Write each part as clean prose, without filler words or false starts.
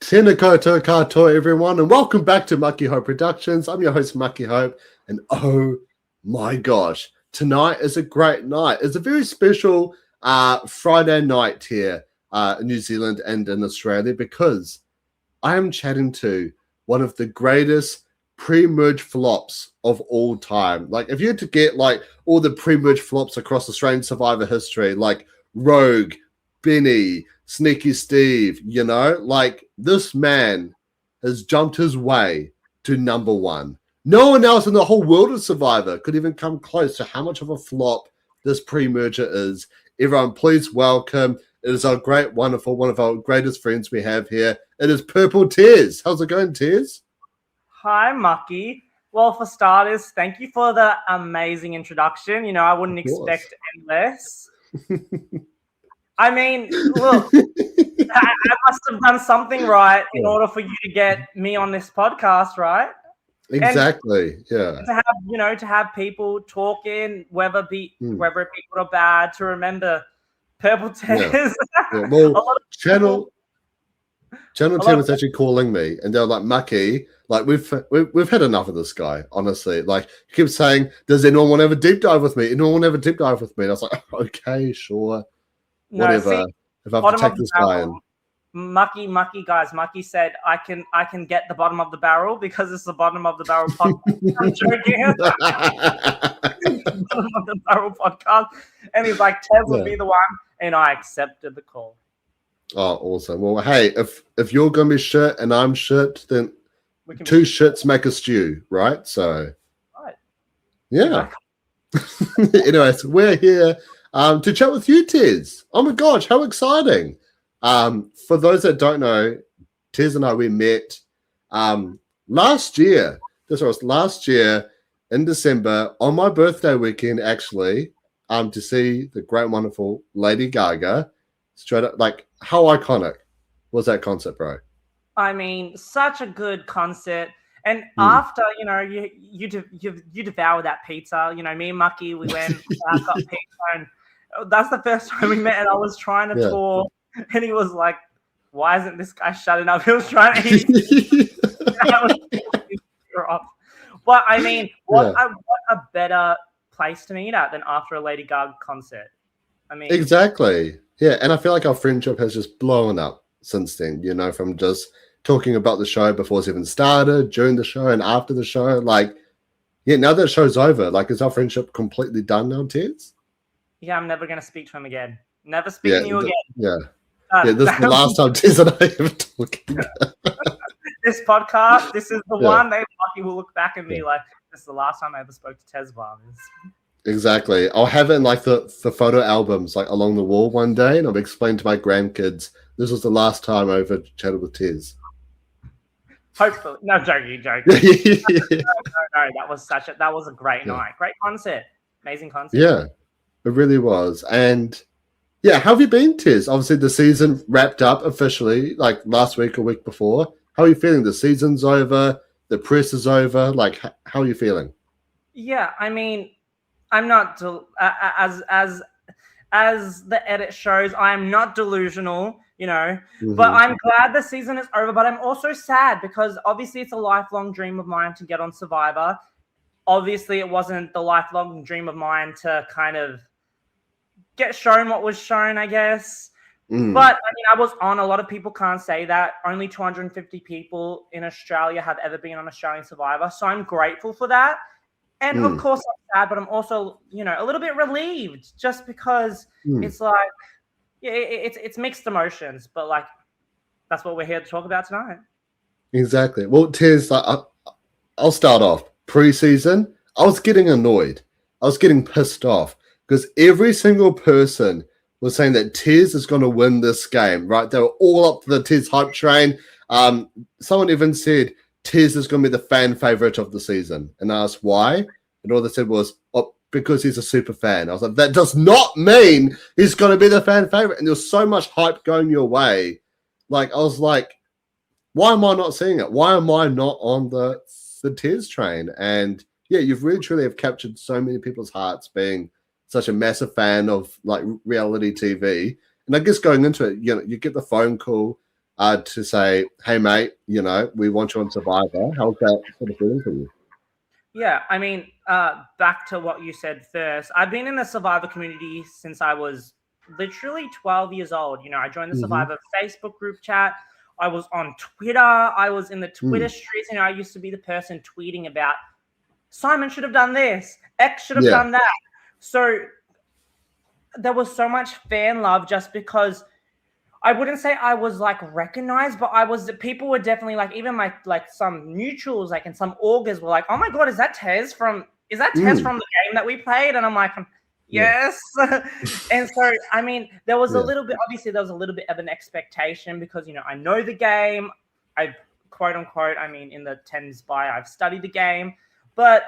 Tēnā koutou katoa, everyone, and welcome back to Mucky Hope Productions. I'm your host, Mucky Hope, and oh my gosh, tonight is a great night. It's a very special Friday night here in New Zealand and in Australia because I am chatting to one of the greatest pre-merge flops of all time. Like, if you had to get like all the pre-merge flops across Australian Survivor history, like Rogue, Benny, Sneaky Steve, you know, like this man has jumped his way to number one. No one else in the whole world of Survivor could even come close to how much of a flop this pre-merger is. Everyone, please welcome. It is our great, wonderful, one of our greatest friends we have here. It is Purple Tez. How's it going, Tez? Hi, Mucky. Well, for starters, thank you for the amazing introduction. You know, I wouldn't expect any less. I mean, look, I must have done something right in order for you to get me on this podcast, right? Exactly. And to have people talking, whether it be good or bad, to remember Purple Tez. Well, Channel 10 was actually calling me, and they were like, "Mucky, like we've had enough of this guy. Honestly, like he keeps saying, does anyone want to have a deep dive with me? Anyone want to have a deep dive with me?" And I was like, "Okay, sure." Whatever. If I have to take this guy in. Mucky guys. Mucky said, I can get the bottom of the barrel because it's the bottom of the barrel podcast. I'm joking. Bottom of the barrel podcast. And he's like, Tez will be the one. And I accepted the call. Oh, awesome. Well, hey, if you're going to be shit and I'm shit, then two shits make a stew, right? So, right. Yeah. Anyways, we're here to chat with you, Tez. Oh my gosh, how exciting. For those that don't know, Tez and I, we met last year. This was last year in December on my birthday weekend, actually, to see the great, wonderful Lady Gaga. Straight up, like, how iconic was that concert, bro? I mean, such a good concert. And after, you know, you devour that pizza. You know, me and Mucky, we went, got pizza, and that's the first time we met. And I was trying to talk, and he was like, "Why isn't this guy shutting up?" He was trying to eat. But I mean, what a better place to meet at than after a Lady Gaga concert. I mean, exactly. Yeah, and I feel like our friendship has just blown up since then, you know, from just talking about the show before it's even started, during the show, and after the show. Like, now that the show's over, like, is our friendship completely done now, Tez? Yeah, I'm never going to speak to him again. Never speak to you again. Yeah. This is the last time Tez and I ever talking. This podcast, this is the one that Mucky will look back at me like, this is the last time I ever spoke to Tez Vlamis. Exactly. I'll have it in like the photo albums like along the wall one day, and I'll explain to my grandkids this was the last time I ever chatted with Tez. Hopefully. No, joking. No, that was a great night. Great concert. Amazing concert. Yeah, it really was. And yeah, how have you been, Tez? Obviously the season wrapped up officially like last week or week before. How are you feeling? The season's over, the press is over. Like, how are you feeling? Yeah, I mean, I'm not as the edit shows, I am not delusional, you know, but I'm glad the season is over. But I'm also sad because obviously it's a lifelong dream of mine to get on Survivor. Obviously it wasn't the lifelong dream of mine to kind of get shown what was shown, I guess. But I mean, I was on. A lot of people can't say that. Only 250 people in Australia have ever been on Australian Survivor, so I'm grateful for that. And of course I'm sad, but I'm also, you know, a little bit relieved just because it's like, it's mixed emotions, but like, that's what we're here to talk about tonight. Exactly. Well, Tez, I'll start off. Pre-season, I was getting annoyed. I was getting pissed off because every single person was saying that Tez is going to win this game, right? They were all up to the Tez hype train. Someone even said, Tez is going to be the fan favorite of the season. And I asked why. And all they said was, because he's a super fan. I was like, that does not mean he's going to be the fan favorite. And there's so much hype going your way. Like, I was like, why am I not seeing it? Why am I not on the Tez train? And yeah, you've really truly have captured so many people's hearts being such a massive fan of like reality TV. And I guess going into it, you know, you get the phone call to say, hey, mate, you know, we want you on Survivor. How's that sort of feeling for you? Yeah, I mean, back to what you said first. I've been in the Survivor community since I was literally 12 years old. You know, I joined the Survivor Facebook group chat. I was on Twitter. I was in the Twitter streets. You know, I used to be the person tweeting about Simon should have done this, X should have done that. So there was so much fan love just because I wouldn't say I was like recognized, but people were definitely like, even my like some neutrals, like and some augurs were like, oh my God, is that Tez from the game that we played? And I'm like, yes. And so, I mean, there was a little bit, obviously there was a little bit of an expectation because, you know, I know the game. I've quote unquote, I mean, in the Tens bio, I've studied the game, but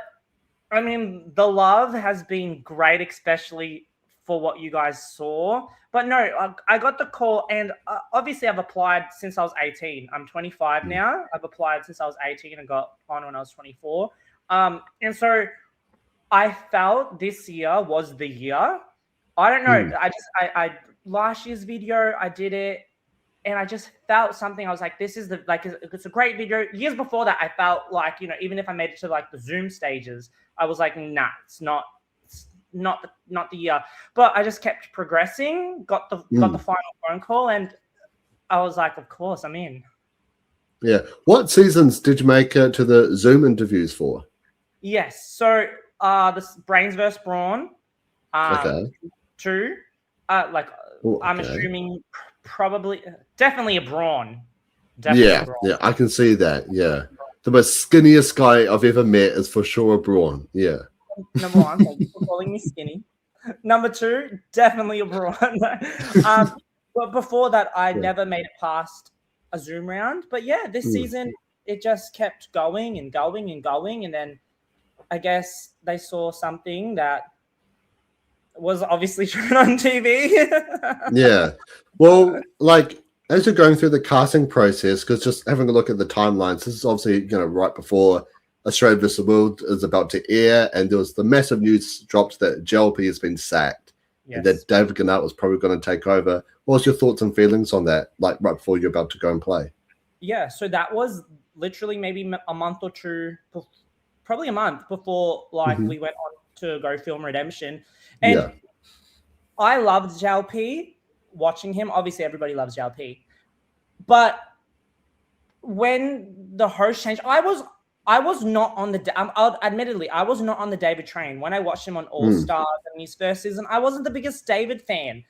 I mean, the love has been great, especially for what you guys saw. But no, I got the call, and obviously I've applied since I was 18. I'm 25 now. I've applied since I was 18 and got on when I was 24. And so I felt this year was the year. I don't know. I last year's video, I did it, and I just felt something. I was like, this is it's a great video. Years before that, I felt like, you know, even if I made it to like the Zoom stages, I was like, nah, it's not the year. But I just kept progressing, got the final phone call, and I was like, of course, I'm in. Yeah. What seasons did you make to the Zoom interviews for? Yes. So the Brains vs. Brawn. Two. I'm assuming definitely a Brawn. Yeah, I can see that. Yeah. The most skinniest guy I've ever met is for sure a Brawn. Yeah. Number one, thank you for calling me skinny. Number two, definitely a Brawn. But before that, I never made it past a Zoom round. But yeah, this season, it just kept going and going and going. And then I guess they saw something that was obviously shown on TV. Yeah. Well, like, as you're going through the casting process, because just having a look at the timelines, this is obviously, you know, right before Australia vs. the World is about to air, and there was the massive news dropped that JLP has been sacked, and that David Gannett was probably going to take over. What was your thoughts and feelings on that, like right before you're about to go and play? Yeah, so that was literally maybe a month or two, probably a month before we went on to go film Redemption. And I loved JLP, watching him. Obviously, everybody loves JLP. But when the host changed, I was not on admittedly, I was not on the David train. When I watched him on All Stars and his first season, I wasn't the biggest David fan.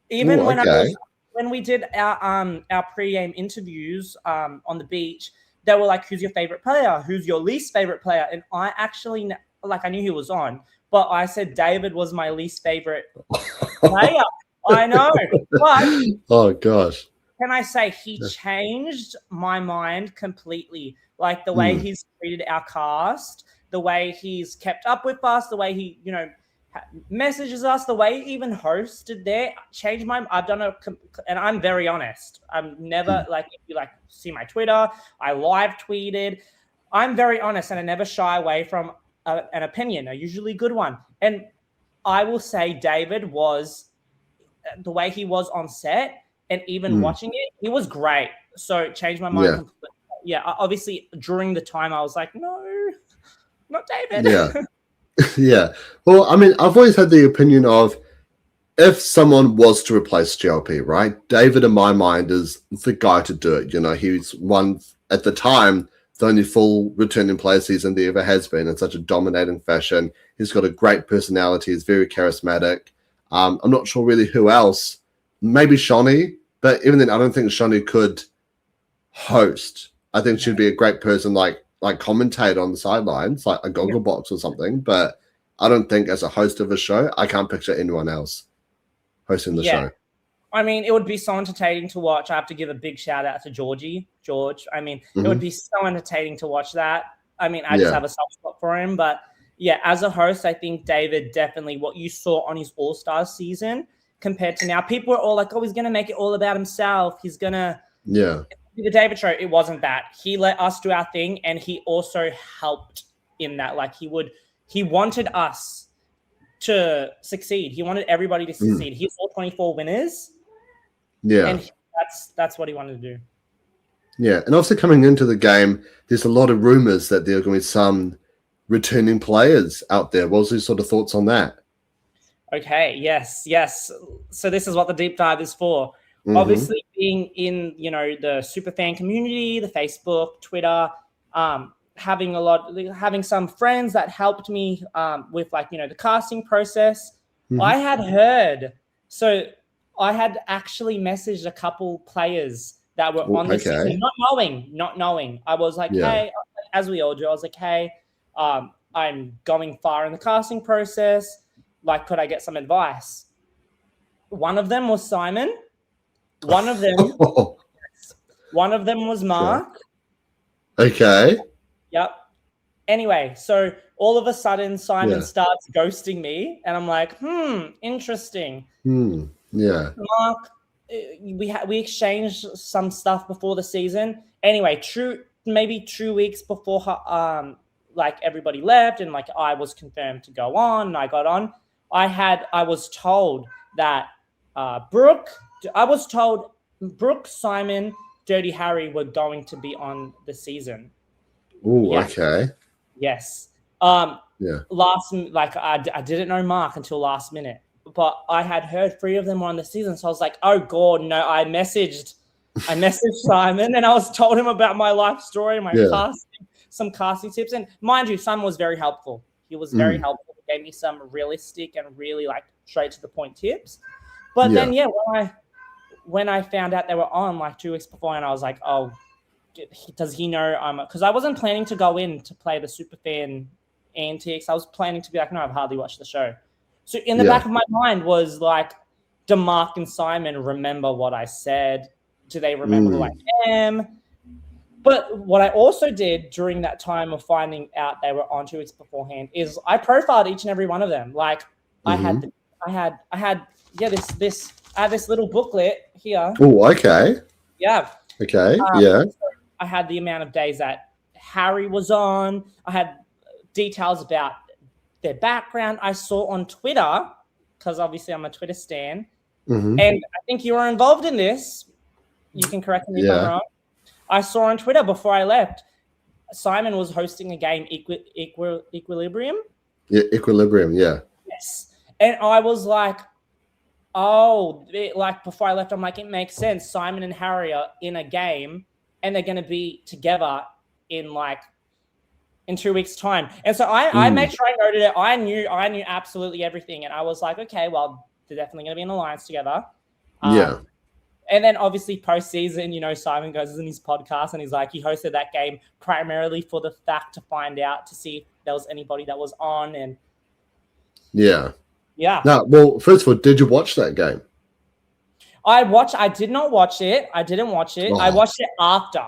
Even when we did our pre-game interviews on the beach, they were like, "Who's your favorite player? Who's your least favorite player?" And I actually I knew he was on, but I said David was my least favorite player. I know, but oh gosh. Can I say he changed my mind completely? Like the way he's treated our cast, the way he's kept up with us, the way he, you know, messages us, the way he even hosted there, changed my. I've done and I'm very honest. I'm never if you see my Twitter, I live tweeted. I'm very honest, and I never shy away from an opinion, a usually good one. And I will say, David was the way he was on set. And even watching it, he was great. So it changed my mind completely. Yeah, obviously, during the time, I was like, no, not David. Yeah. Yeah. Well, I mean, I've always had the opinion of if someone was to replace JLP, right? David, in my mind, is the guy to do it. You know, he's one, at the time, the only full returning player season there ever has been in such a dominating fashion. He's got a great personality. He's very charismatic. I'm not sure really who else. Maybe Shani. But even then, I don't think Shani could host. I think she'd be a great person, like commentate on the sidelines, like a goggle box or something. But I don't think as a host of a show, I can't picture anyone else hosting the show. I mean, it would be so entertaining to watch. I have to give a big shout out to George. I mean, it would be so entertaining to watch that. I mean, I just have a soft spot for him. But yeah, as a host, I think David definitely what you saw on his All-Stars season compared to now. People are all like, oh, he's going to make it all about himself. He's going to do the David show. It wasn't that. He let us do our thing, and he also helped in that. Like he wanted us to succeed. He wanted everybody to succeed. He saw 24 winners. Yeah. And that's what he wanted to do. Yeah, and also coming into the game, there's a lot of rumors that there are going to be some returning players out there. What was your sort of thoughts on that? Okay, yes. So this is what the deep dive is for. Mm-hmm. Obviously, being in the superfan community, the Facebook, Twitter, having some friends that helped me with the casting process. Mm-hmm. I had heard, so I had actually messaged a couple players that were on the season, not knowing. I was like, hey, as we all do, I was like, hey, I'm going far in the casting process. Like, could I get some advice? One of them was Simon. One of them was Mark. Okay. Yep. Anyway, so all of a sudden Simon starts ghosting me, and I'm like, interesting. Yeah. Mark, we exchanged some stuff before the season. Anyway, maybe 2 weeks before everybody left, and I was confirmed to go on, and I got on. I was told that Brooke, Simon, Dirty Harry were going to be on the season. Oh, okay. Yes. I didn't know Mark until last minute, but I had heard 3 of them were on the season, so I was like, oh god, no. I messaged Simon, and I was told him about my life story, some casting tips, and mind you, Simon was very helpful. He was very helpful. He gave me some realistic and really straight to the point tips. But then when I found out they were on 2 weeks before, and I was like, oh, does he know? Because I wasn't planning to go in to play the superfan antics. I was planning to be like, no, I've hardly watched the show. So in the back of my mind was like, do Mark and Simon remember what I said? Do they remember who I am? But what I also did during that time of finding out they were on 2 weeks beforehand is I profiled each and every one of them. I had this little booklet here. Oh, okay. Yeah. Okay. So I had the amount of days that Harry was on. I had details about their background. I saw on Twitter, because obviously I'm a Twitter stan, and I think you were involved in this. You can correct me if I'm wrong. I saw on Twitter before I left, Simon was hosting a game, Equilibrium. Yeah, Equilibrium, yeah. Yes. And I was like, before I left, I'm like, it makes sense. Simon and Harry are in a game, and they're going to be together in 2 weeks' time. And so I made sure I noted it. I knew absolutely everything. And I was like, okay, well, they're definitely going to be in alliance together. And then obviously post-season, Simon goes in his podcast and he's like, he hosted that game primarily for the fact to find out, to see if there was anybody that was on. And yeah. Yeah. Well, first of all, did you watch that game? I did not watch it. I didn't watch it. I watched it after.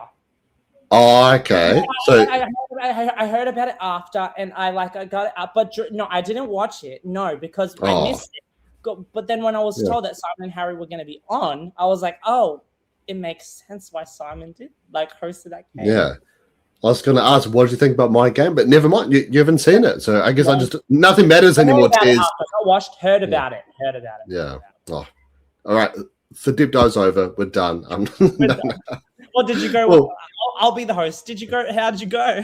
Oh, okay. I heard about it after, and I got it up, but no, I didn't watch it. No, because I missed it. But then when I was told that Simon and Harry were going to be on, I was like, oh, it makes sense why Simon did hosted that game. Yeah. I was going to ask, what did you think about my game? But never mind, you haven't seen it. So I guess nothing matters anymore. Heard about it. Yeah. Oh. All right. The deep dive's over. We're done. Well, did you go? Well, I'll be the host. Did you go? How did you go?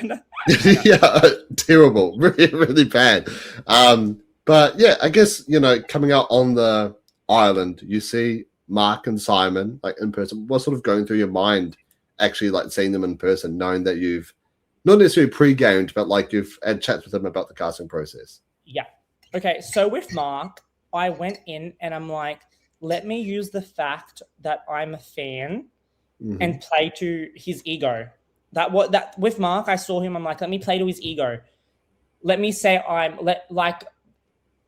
Yeah, terrible. Really, really bad. But yeah, I guess, coming out on the island, you see Mark and Simon in person. What's sort of going through your mind actually seeing them in person, knowing that you've not necessarily pre-gamed, but you've had chats with them about the casting process? Yeah. Okay. So with Mark, I went in and I'm like, let me use the fact that I'm a fan and play to his ego. That with Mark, I saw him. I'm like, let me play to his ego. Let me say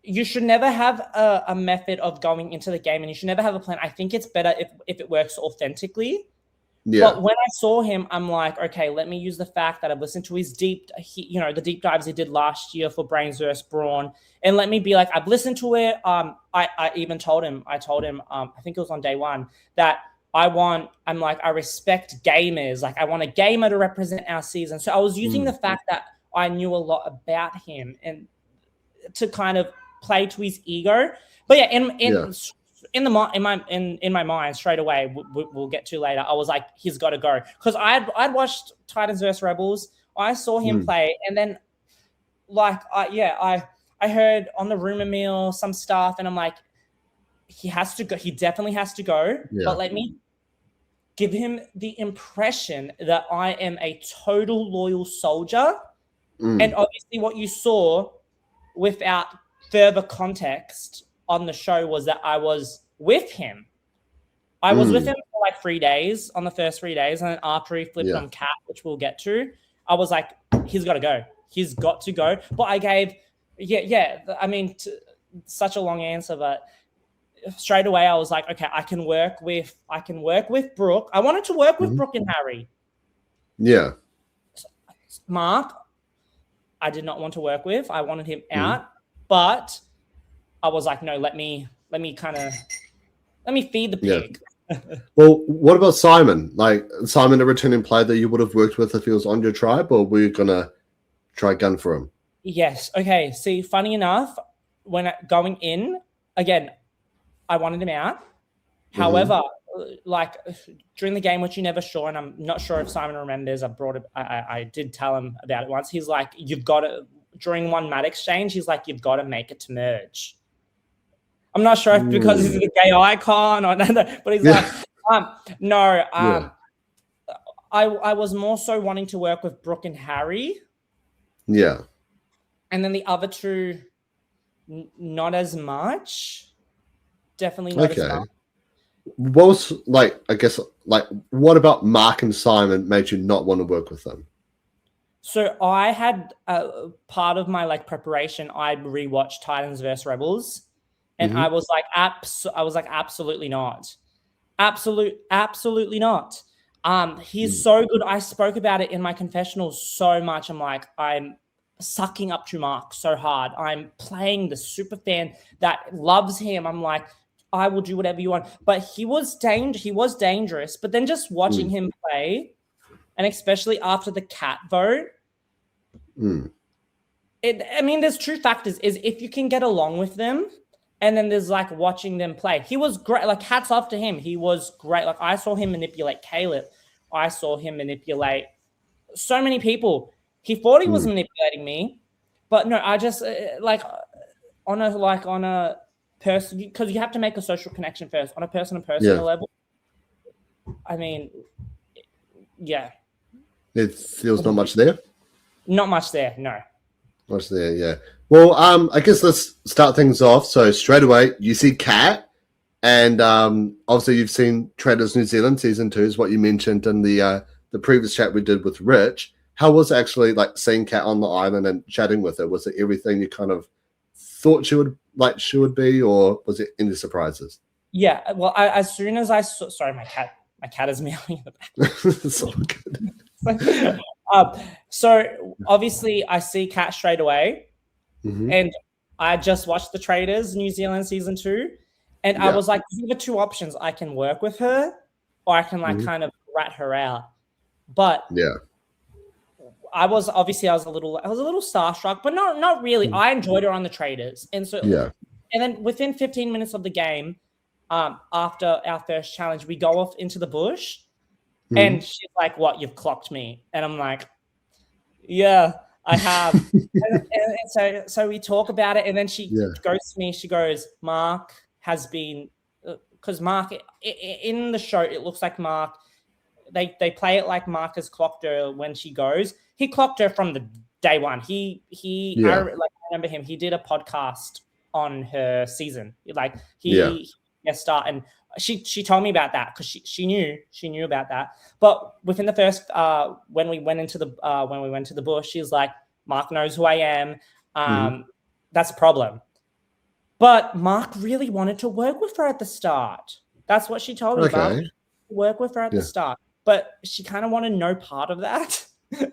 you should never have a method of going into the game, and you should never have a plan. I think it's better if it works authentically. Yeah. But when I saw him, I'm like, okay, let me use the fact that I've listened to his the deep dives he did last year for Brains vs. Brawn, and let me be like, I've listened to it. I even told him, I think it was on day one, that I respect gamers. I want a gamer to represent our season. So I was using the fact that I knew a lot about him and to kind of play to his ego. But yeah, in my mind straight away, we'll get to later. I was like, he's got to go, because I'd watched Titans vs Rebels. I saw him play, and then like I heard on the rumor mill some stuff, and I'm like, he has to go. He definitely has to go. Yeah. But let me give him the impression that I am a total loyal soldier. And obviously what you saw without further context on the show was that I was with him. I was with him for like 3 days, on the first 3 days. And then after he flipped on Cat, which we'll get to, I was like, he's got to go. He's got to go. But I gave, I mean, such a long answer, but straight away I was like, okay, I can work with Brooke. I wanted to work with Brooke and Harry. Yeah. Mark, I did not want to work with. I wanted him out, but I was like, no, let me feed the pig. Well, what about Simon? Like, Simon, a returning player that you would have worked with if he was on your tribe, or were you gonna try gun for him? Yes. Okay. See, funny enough, when going in again, I wanted him out. However, like during the game, which you never saw, and I'm not sure if Simon remembers, I did tell him about it once. He's like, you've got to, during one mat exchange, he's like, you've got to make it to merge. I'm not sure if because he's a gay icon or nothing, but he's like, no. I was more so wanting to work with Brooke and Harry. Yeah. And then the other two, not as much. Definitely not as much. What was, like, I guess, like, what about Mark and Simon made you not want to work with them? So I had part of my like preparation. I rewatched Titans vs Rebels, and I was like, absolutely not, absolutely not. He's so good. I spoke about it in my confessionals so much. I'm like, I'm sucking up to Mark so hard. I'm playing the super fan that loves him. I'm like, I will do whatever you want. But he was dangerous. But then just watching him play, and especially after the Cat vote, I mean, there's two factors. Is if you can get along with them, and then there's like watching them play. He was great. Like, hats off to him. He was great. Like, I saw him manipulate Caleb. I saw him manipulate so many people. He thought he was manipulating me, but no, I just on a person, because you have to make a social connection first on a person-to-person level. I mean, yeah. It feels not much there? Not much there, no. Much there, yeah. Well, I guess let's start things off. So straight away, you see Cat, and obviously you've seen Traders New Zealand Season 2 is what you mentioned in the previous chat we did with Rich. How was it actually like seeing Cat on the island and chatting with her? Was it everything you kind of thought she would be, or was it any surprises? Yeah, well, as soon as I saw, sorry, my cat is meowing in the back. It's all good. So obviously I see Cat straight away, and I just watched the Traders New Zealand Season 2, and I was like, these are the two options. I can work with her, or I can like kind of rat her out. But I was a little starstruck, but not really. I enjoyed her on the Traders, and so and then within 15 minutes of the game, after our first challenge, we go off into the bush, and she's like, "What? You've clocked me?" And I'm like, "Yeah, I have." and so we talk about it, and then she goes to me. She goes, "Mark has been," because Mark in the show, it looks like Mark. They play it like Mark has clocked her when she goes. He clocked her from the day one. I remember him. He did a podcast on her season. Like he start, and she told me about that because she knew about that. But within the first when we went to the bush, she's like, Mark knows who I am. That's a problem. But Mark really wanted to work with her at the start. That's what she told me about. Work with her at the start. But she kind of wanted no part of that.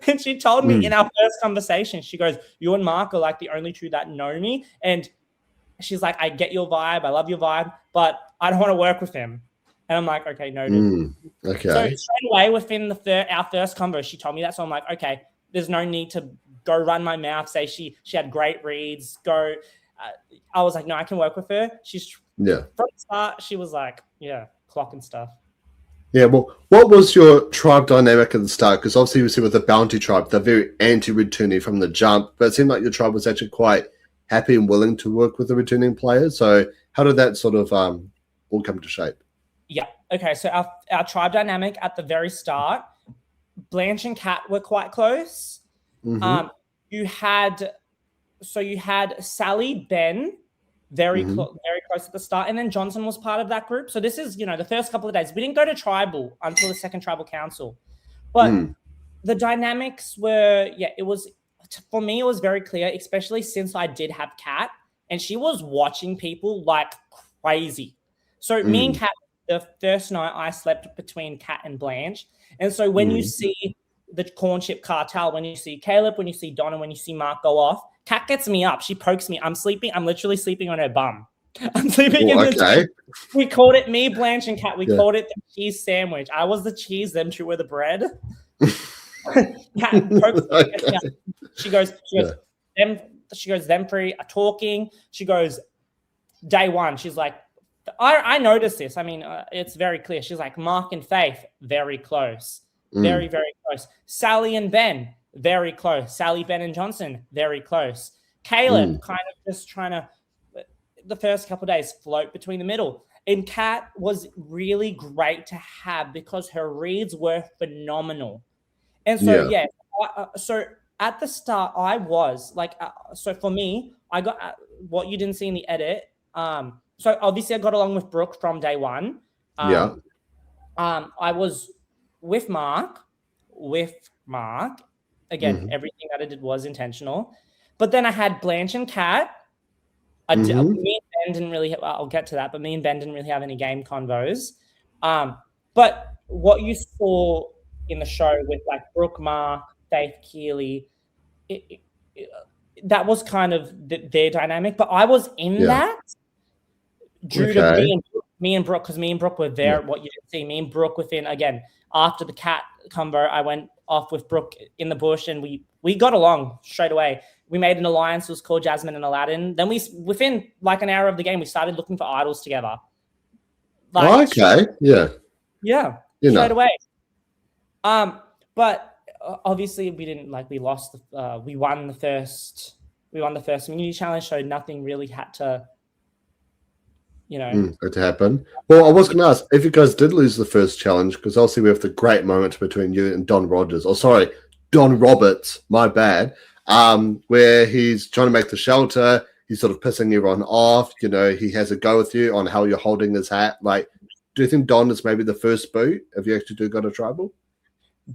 And she told me in our first conversation, she goes, you and Mark are like the only two that know me. And she's like, I get your vibe. I love your vibe, but I don't want to work with him. And I'm like, okay, noted. Okay. So straight away within our first convo, she told me that. So I'm like, okay, there's no need to go run my mouth, say she had great reads, go. I was like, no, I can work with her. She's from Yeah. the start. She was like, yeah, clock and stuff. Yeah, well, what was your tribe dynamic at the start? Because obviously you see with the bounty tribe, they're very anti-returning from the jump, but it seemed like your tribe was actually quite happy and willing to work with the returning players. So how did that sort of all come to shape? Yeah. Okay. So our tribe dynamic at the very start, Blanche and Kat were quite close. Mm-hmm. You had Sally, Ben, very close at the start, and then Johnson was part of that group. So this is, the first couple of days. We didn't go to tribal until the second tribal council, but the dynamics were, it was, for me, it was very clear, especially since I did have Kat, and she was watching people like crazy. So me and Kat, the first night I slept between Kat and Blanche, and so when you see the corn chip cartel, when you see Caleb, when you see Donna, when you see Mark go off, Kat gets me up. She pokes me. I'm sleeping. I'm literally sleeping on her bum. I'm sleeping in the tent. We called it, me, Blanche, and Kat. We called it the cheese sandwich. I was the cheese, them two were the bread. Kat pokes me. She goes, them three are talking. She goes, day one, she's like, I noticed this. I mean, it's very clear. She's like, Mark and Faith, very close. Very, very close. Sally and Ben, very close. Sally, Ben, and Johnson, very close. Caleb, kind of just trying to, the first couple of days, float between the middle. And Kat was really great to have because her reads were phenomenal. And so, so at the start, I was like, so for me, I got what you didn't see in the edit. So obviously I got along with Brooke from day one. I was with Mark. Again, everything that I did was intentional. But then I had Blanche and Kat. Me and Ben didn't really, I'll get to that, but me and Ben didn't really have any game convos. But what you saw in the show with like Brooke, Mark, Faith, Keely, that was kind of their dynamic. But I was in that due to me and Brooke, because me and Brooke were there. What you didn't see, me and Brooke within, again, after the Cat convo, I went off with Brooke in the bush and we got along straight away. We made an alliance. It was called Jasmine and Aladdin. Then within like an hour of the game, we started looking for idols together. Like, straight away. But obviously we didn't, like, we lost. We won the first immunity challenge, so nothing really had to, to happen. Well, I was going to ask if you guys did lose the first challenge, because obviously we have the great moment between you and Don Roberts, my bad, where he's trying to make the shelter. He's sort of pissing everyone off. He has a go with you on how you're holding his hat. Like, do you think Don is maybe the first boot if you actually do go to tribal?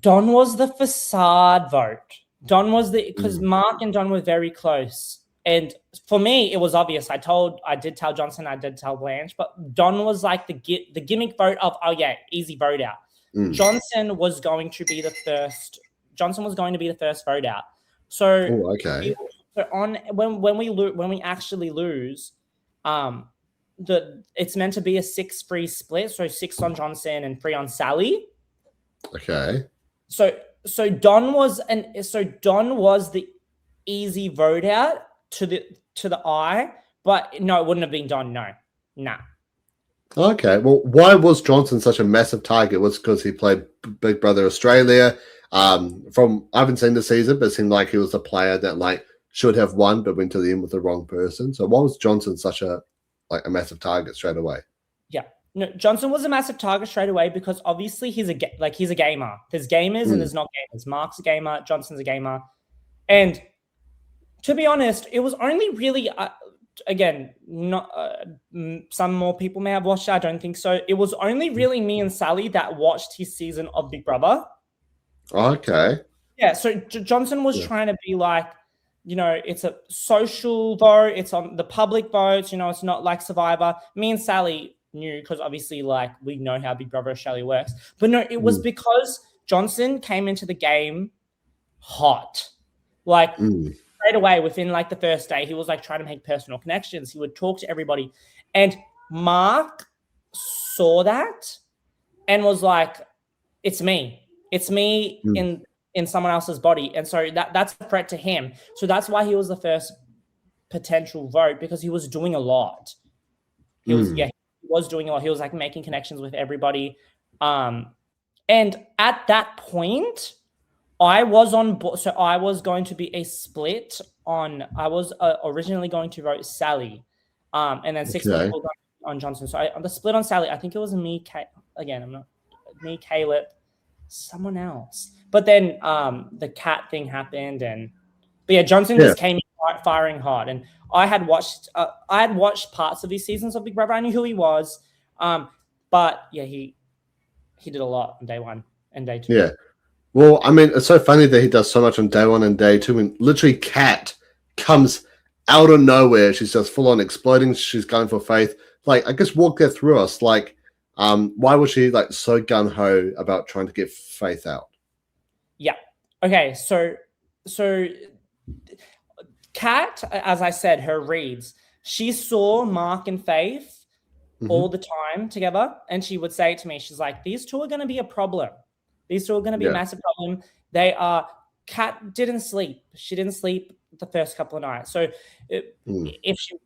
Don was the facade vote. Don was because Mark and Don were very close. And for me, it was obvious. I did tell Johnson, I did tell Blanche, but Don was like the gimmick vote of, easy vote out. Johnson was going to be the first vote out. So, when we actually lose, it's meant to be a 6-3 split. So 6 on Johnson and 3 on Sally. Okay. So Don was the easy vote out to the eye, but no, it wouldn't have been Don. No, nah. Okay, well, why was Johnson such a massive target? Was it because he played Big Brother Australia? I haven't seen the season, but it seemed like he was a player that should have won, but went to the end with the wrong person. So why was Johnson such a massive target straight away? Yeah, no, Johnson was a massive target straight away because obviously he's a gamer. There's gamers and there's not gamers. Mark's a gamer, Johnson's a gamer, and to be honest, it was only really, some more people may have watched it. I don't think so. It was only really me and Sally that watched his season of Big Brother. Okay. Yeah, so Johnson was trying to be like, it's a social vote. It's on the public votes. It's not like Survivor. Me and Sally knew because obviously, we know how Big Brother Australia works. But no, it was because Johnson came into the game hot. Straight away within the first day, he was trying to make personal connections. He would talk to everybody. And Mark saw that and was like, it's me. It's me in someone else's body. And so that's a threat to him. So that's why he was the first potential vote because he was doing a lot. He was doing a lot. He was like making connections with everybody. And at that point, I was on board. So I was going to be a split on, I was originally going to vote Sally. And then 6 people on Johnson. So on the split on Sally, I think it was me, me, Caleb, someone else. But then the cat thing happened, but yeah, Johnson just came in firing hard. And I had watched parts of these seasons of Big Brother. I knew who he was, but yeah, he did a lot on day 1 and day 2. Yeah, well, I mean, it's so funny that he does so much on day 1 and day 2, and literally Kat comes out of nowhere. She's just full on exploding. She's going for Faith. Like, I guess walk that through us. Like, why was she like so gung ho about trying to get Faith out? Yeah. Okay. So Kat, as I said, her reads. She saw Mark and Faith all the time together, and she would say to me, she's like, "These two are going to be a problem. These two are going to be a massive problem." They are. Kat didn't sleep. She didn't sleep the first couple of nights. So if she,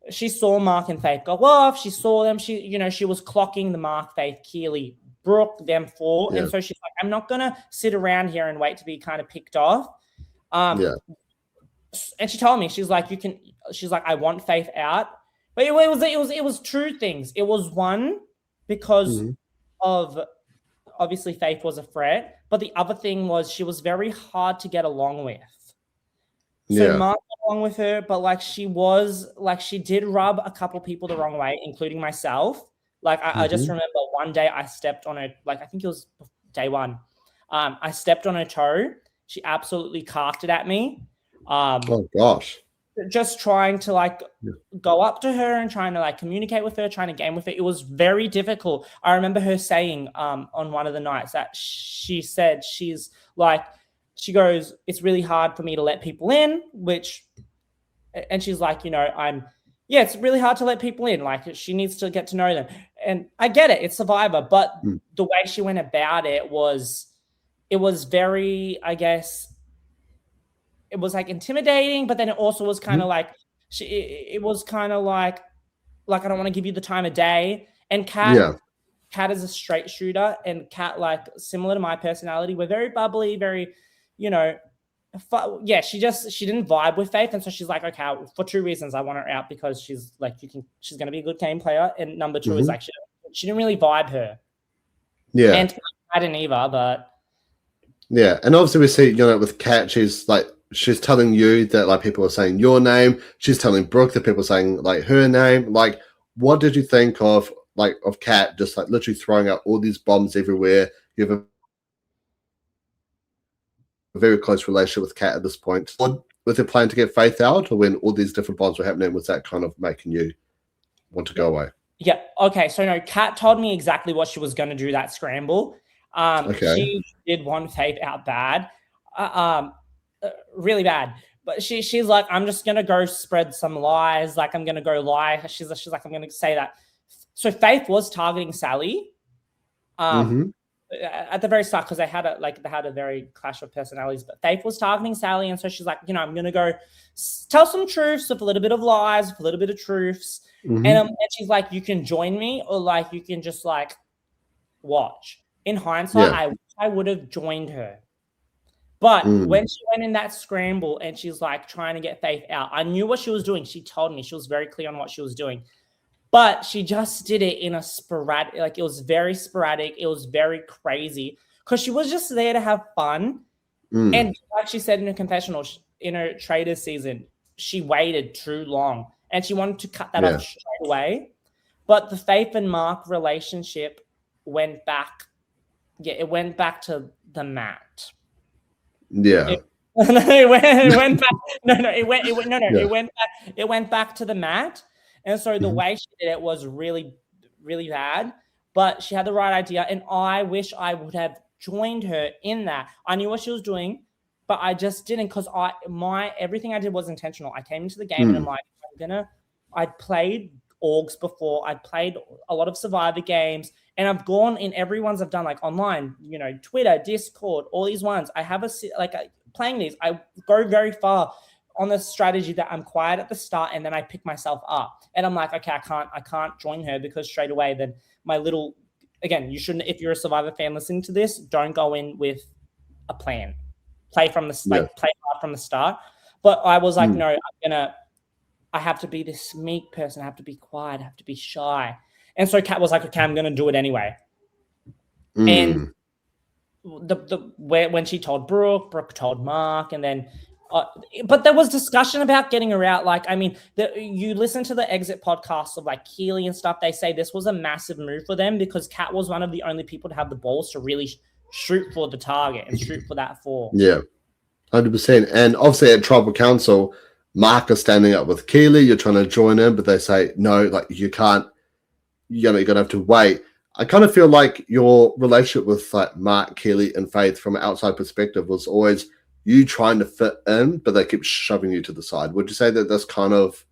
she saw Mark and Faith go off. She saw them. She was clocking the Mark, Faith, Keely, Brooke, them 4. And so she's like, I'm not going to sit around here and wait to be kind of picked off. And she told me, she's like, I want Faith out. But it was two things. It was one, because of obviously Faith was a threat. But the other thing was she was very hard to get along with. So Mark got along with her, but like she did rub a couple people the wrong way, including myself. Like I just remember one day I stepped on her, like I think it was day 1. I stepped on her toe. She absolutely carked it at me. Oh gosh. Just trying to like go up to her and trying to like communicate with her, trying to game with her. It was very difficult. I remember her saying on one of the nights that she said she goes, it's really hard for me to let people in, and she's like, it's really hard to let people in. Like she needs to get to know them. And I get it. It's Survivor. But the way she went about it was very, I guess, it was like intimidating, but then it also was kind of like, it was kind of like I don't want to give you the time of day. And Kat is a straight shooter, and Kat, like similar to my personality, we're very bubbly, very, she didn't vibe with Faith. And so she's like, okay, for 2 reasons, I want her out, because she's like, she's going to be a good game player. And number 2 is like, she didn't really vibe her. Yeah. And I didn't either, but. Yeah. And obviously we see, with Kat, she's telling you that like people are saying your name. She's telling Brooke that people are saying like her name. Like, what did you think of Kat just like literally throwing out all these bombs everywhere? You have a very close relationship with Kat at this point. Was it plan to get Faith out, or when all these different bombs were happening, was that kind of making you want to go away? Yeah. Okay. So no, Kat told me exactly what she was going to do that scramble. She did want Faith out bad, really bad. But she's like, I'm just going to go spread some lies. Like I'm going to go lie. She's like, I'm going to say that. So Faith was targeting Sally. At the very start, because they had a very clash of personalities, but Faith was targeting Sally, and so she's like, I'm gonna go tell some truths with a little bit of lies, with a little bit of truths, and she's like, you can join me, or like you can just like watch. In hindsight, I would have joined her, but when she went in that scramble and she's like trying to get Faith out, I knew what she was doing. She told me, she was very clear on what she was doing. But she just did it in a sporadic, like it was very sporadic. It was very crazy because she was just there to have fun. And like she said in her confessional, in her Traders season, she waited too long and she wanted to cut that off straight away. But the Faith and Mark relationship went back. Yeah, it went back to the mat. Yeah. It went back. It went back to the mat. And so the way she did it was really, really bad, but she had the right idea. And I wish I would have joined her in that. I knew what she was doing, but I just didn't, because everything I did was intentional. I came into the game and I'm like, I'd played orgs before. I'd played a lot of Survivor games, and I've gone in every ones I've done, like online, Twitter, Discord, all these ones. I have playing these. I go very far on the strategy that I'm quiet at the start and then I pick myself up. And I'm like, okay, I can't join her because straight away then my little, again, you shouldn't, if you're a Survivor fan listening to this, don't go in with a plan. Play from the play hard from the start. But I was like, no, I have to be this meek person. I have to be quiet. I have to be shy. And so Kat was like, okay, I'm gonna do it anyway. And when she told Brooke told Mark, and then but there was discussion about getting her out. Like, I mean, you listen to the exit podcasts of like Keely and stuff. They say this was a massive move for them because Kat was one of the only people to have the balls to really shoot for the target and shoot for that fall. Yeah, 100%. And obviously at Tribal Council, Mark is standing up with Keely. You're trying to join in, but they say no, like you can't. You're gonna have to wait. I kind of feel like your relationship with like Mark, Keely, and Faith from an outside perspective was always you trying to fit in, but they keep shoving you to the side. Would you say that that's kind of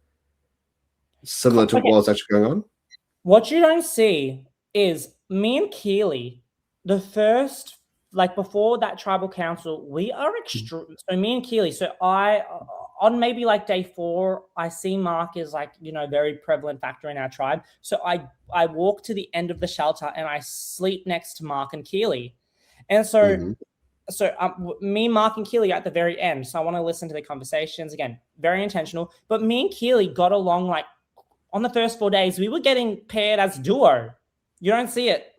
similar to what was actually going on? What you don't see is me and Keely, the first, like before that Tribal Council, we are extreme. So me and Keely, so I, on maybe like day 4, I see Mark is like, very prevalent factor in our tribe. So I walk to the end of the shelter and I sleep next to Mark and Keely. And so, me, Mark, and Keely are at the very end. So I want to listen to the conversations. Again, very intentional. But me and Keely got along like on the first 4 days. We were getting paired as a duo. You don't see it.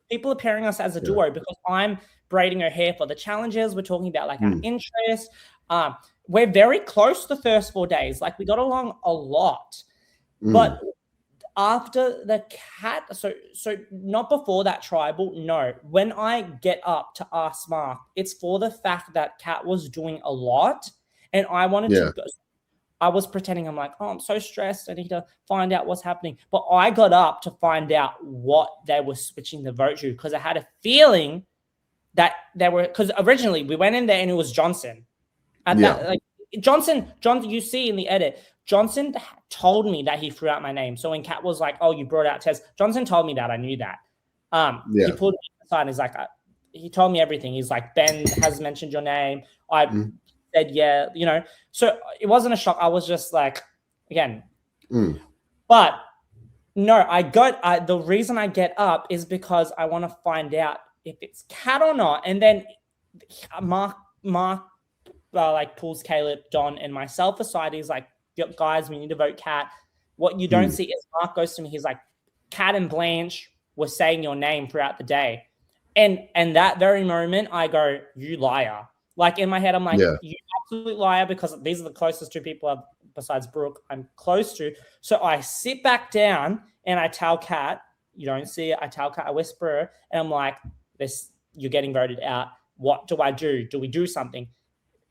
People are pairing us as a duo because I'm braiding her hair for the challenges. We're talking about like our interests. We're very close the first 4 days. Like we got along a lot. But after the Cat, so not before that tribal, no. When I get up to ask Mark, it's for the fact that Cat was doing a lot and I wanted to go. I was pretending I'm like, oh, I'm so stressed. I need to find out what's happening. But I got up to find out what they were switching the vote to because I had a feeling that they were, because originally we went in there and it was Johnson. Johnson, you see in the edit, Johnson told me that he threw out my name. So when Kat was like, oh, you brought out Tez, Johnson told me that. I knew that. He pulled me aside and he's like, he told me everything. He's like, Ben has mentioned your name. I said, yeah, So it wasn't a shock. I was just like, again. But no, the reason I get up is because I want to find out if it's Kat or not. And then Mark like pulls Caleb, Don, and myself aside. He's like, guys, we need to vote Kat. What you don't see is Mark goes to me. He's like, Kat and Blanche were saying your name throughout the day. And that very moment, I go, you liar. Like in my head, I'm like, you absolute liar because these are the closest 2 people besides Brooke I'm close to. So I sit back down and I tell Kat, you don't see it. I tell Kat, I whisper her, and I'm like, you're getting voted out. What do I do? Do we do something?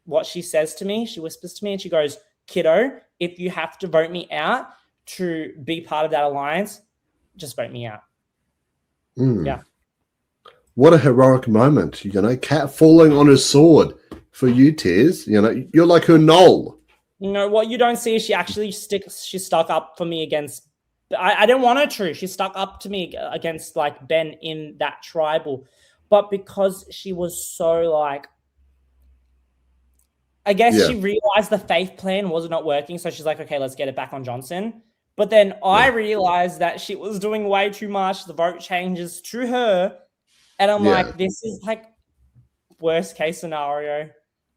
What she says to me, she whispers to me and she goes, kiddo, if you have to vote me out to be part of that alliance, just vote me out. Yeah. What a heroic moment, Kat falling on her sword for you, Tez. You're like her knoll. What you don't see is she actually stuck up for me against, I didn't want her to. She stuck up to me against like Ben in that tribal. But because she was so like, I guess she realized the Faith plan was not working. So she's like, okay, let's get it back on Johnson. But then I realized that she was doing way too much. The vote changes to her. And I'm like, this is like worst case scenario.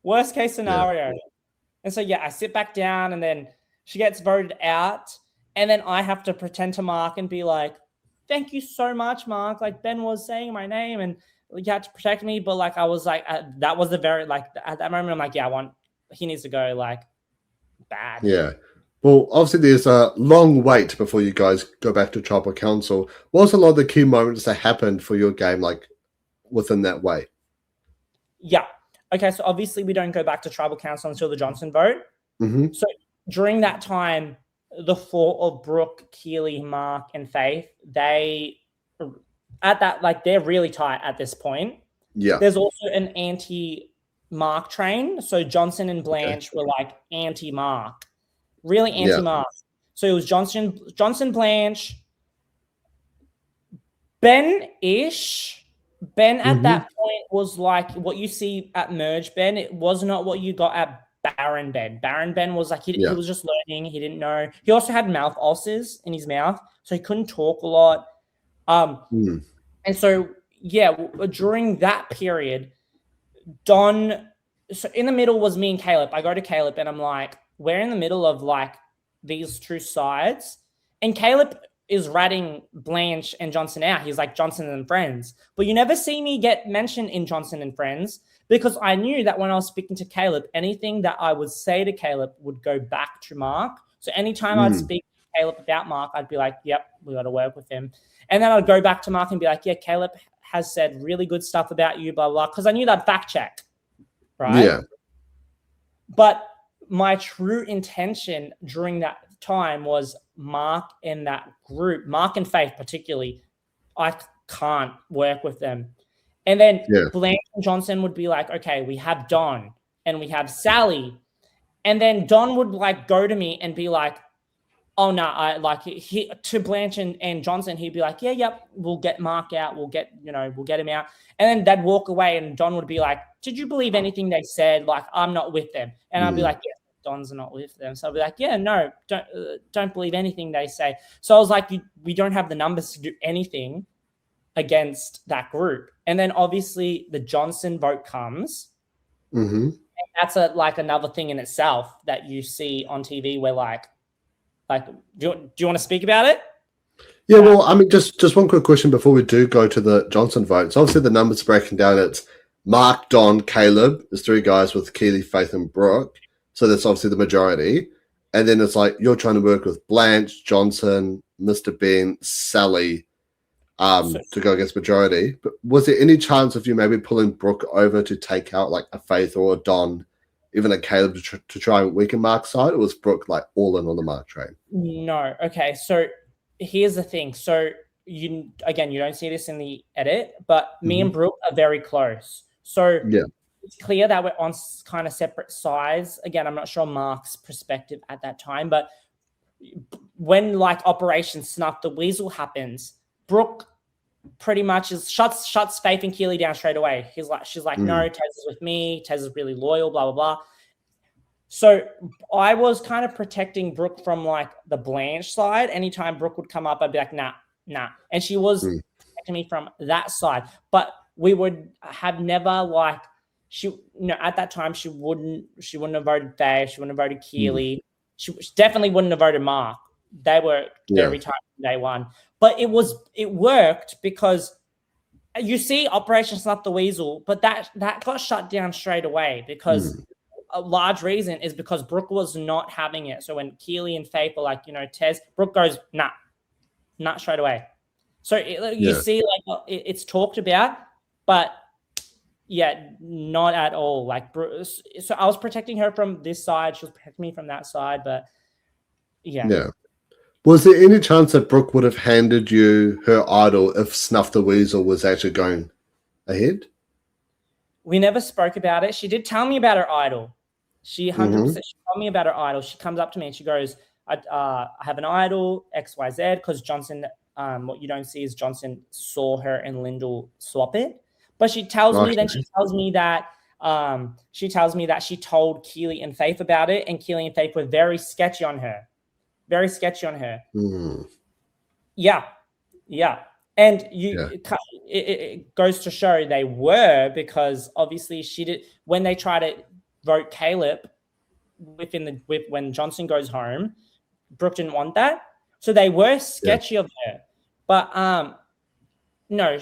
And so, I sit back down and then she gets voted out. And then I have to pretend to Mark and be like, thank you so much, Mark. Like Ben was saying my name and you had to protect me. But like, I was like, that was the very, like at that moment, I'm like, he needs to go like bad. Yeah. Well, obviously there's a long wait before you guys go back to Tribal Council. What was a lot of the key moments that happened for your game, like within that way? Yeah. Okay. So obviously we don't go back to Tribal Council until the Johnson vote. So during that time, the 4 of Brooke, Keely, Mark, and Faith, they're really tight at this point. Yeah. There's also an anti-Mark train. So Johnson and Blanche were like anti-Mark. Really anti-Mark. So it was Johnson, Blanche, Ben-ish. Ben at that point was like what you see at Merge, Ben. It was not what you got at Baron Ben. Baron Ben was like, he was just learning. He didn't know. He also had mouth ulcers in his mouth, so he couldn't talk a lot. And so, during that period, Don, so in the middle was me and Caleb. I go to Caleb and I'm like, we're in the middle of like these two sides. And Caleb is ratting Blanche and Johnson out. He's like Johnson and Friends. But you never see me get mentioned in Johnson and Friends because I knew that when I was speaking to Caleb, anything that I would say to Caleb would go back to Mark. So anytime I'd speak to Caleb about Mark, I'd be like, yep, we got to work with him. And then I'd go back to Mark and be like, yeah, Caleb has said really good stuff about you, blah, blah, because I knew that fact check, right? Yeah. But my true intention during that time was Mark and that group, Mark and Faith particularly, I can't work with them. And then Blanche and Johnson would be like, okay, we have Don and we have Sally. And then Don would like go to me and be like, oh no, I like he to Blanche and Johnson, he'd be like, yep, we'll get Mark out, we'll get him out. And then they'd walk away and Don would be like, did you believe anything they said? Like, I'm not with them. And I'd be like, yeah, Don's not with them. So I'd be like, yeah, no, don't believe anything they say. So I was like, we don't have the numbers to do anything against that group. And then obviously the Johnson vote comes. And that's like another thing in itself that you see on TV where like, do you want to speak about it? Yeah, well, I mean, just one quick question before we do go to the Johnson vote. So obviously the numbers breaking down, it's Mark, Don, Caleb. There's three guys with Keely, Faith, and Brooke. So that's obviously the majority. And then it's like you're trying to work with Blanche, Johnson, Mr. Ben, Sally to go against majority. But was there any chance of you maybe pulling Brooke over to take out like a Faith or a Don, even a Caleb to try and weaken Mark's side, or was Brooke like all in on the Mark train? No. Okay, so here's the thing. So you don't see this in the edit, but me and Brooke are very close. So it's clear that we're on kind of separate sides. Again, I'm not sure Mark's perspective at that time, but when like Operation Snuff the Weasel happens, Brooke pretty much shuts Faith and Keely down straight away. She's like, no, Tez is with me. Tez is really loyal, blah, blah, blah. So I was kind of protecting Brooke from like the Blanche side. Anytime Brooke would come up, I'd be like, nah. And she was protecting me from that side. But we would have never like, at that time, she wouldn't have voted Faith. She wouldn't have voted Keely. She definitely wouldn't have voted Mark. They were every time day one. But it worked because you see Operation Snuff the Weasel, but that got shut down straight away because a large reason is because Brooke was not having it. So when Keely and Faith were like, Tez, Brooke goes, nah, not straight away. So you see like it's talked about, but not at all. Like, so I was protecting her from this side. She was protecting me from that side, but yeah. Was there any chance that Brooke would have handed you her idol if Snuff the Weasel was actually going ahead? We never spoke about it. She did tell me about her idol. She 100% she told me about her idol. She comes up to me and she goes, I have an idol, XYZ, because Johnson, what you don't see is Johnson saw her and Lyndall swap it. But she tells me that she told Keely and Faith about it, and Keely and Faith were very sketchy on her. Very sketchy on her. Yeah. And it goes to show they were, because obviously she did when they try to vote Caleb when Johnson goes home, Brooke didn't want that. So they were sketchy of her. But no.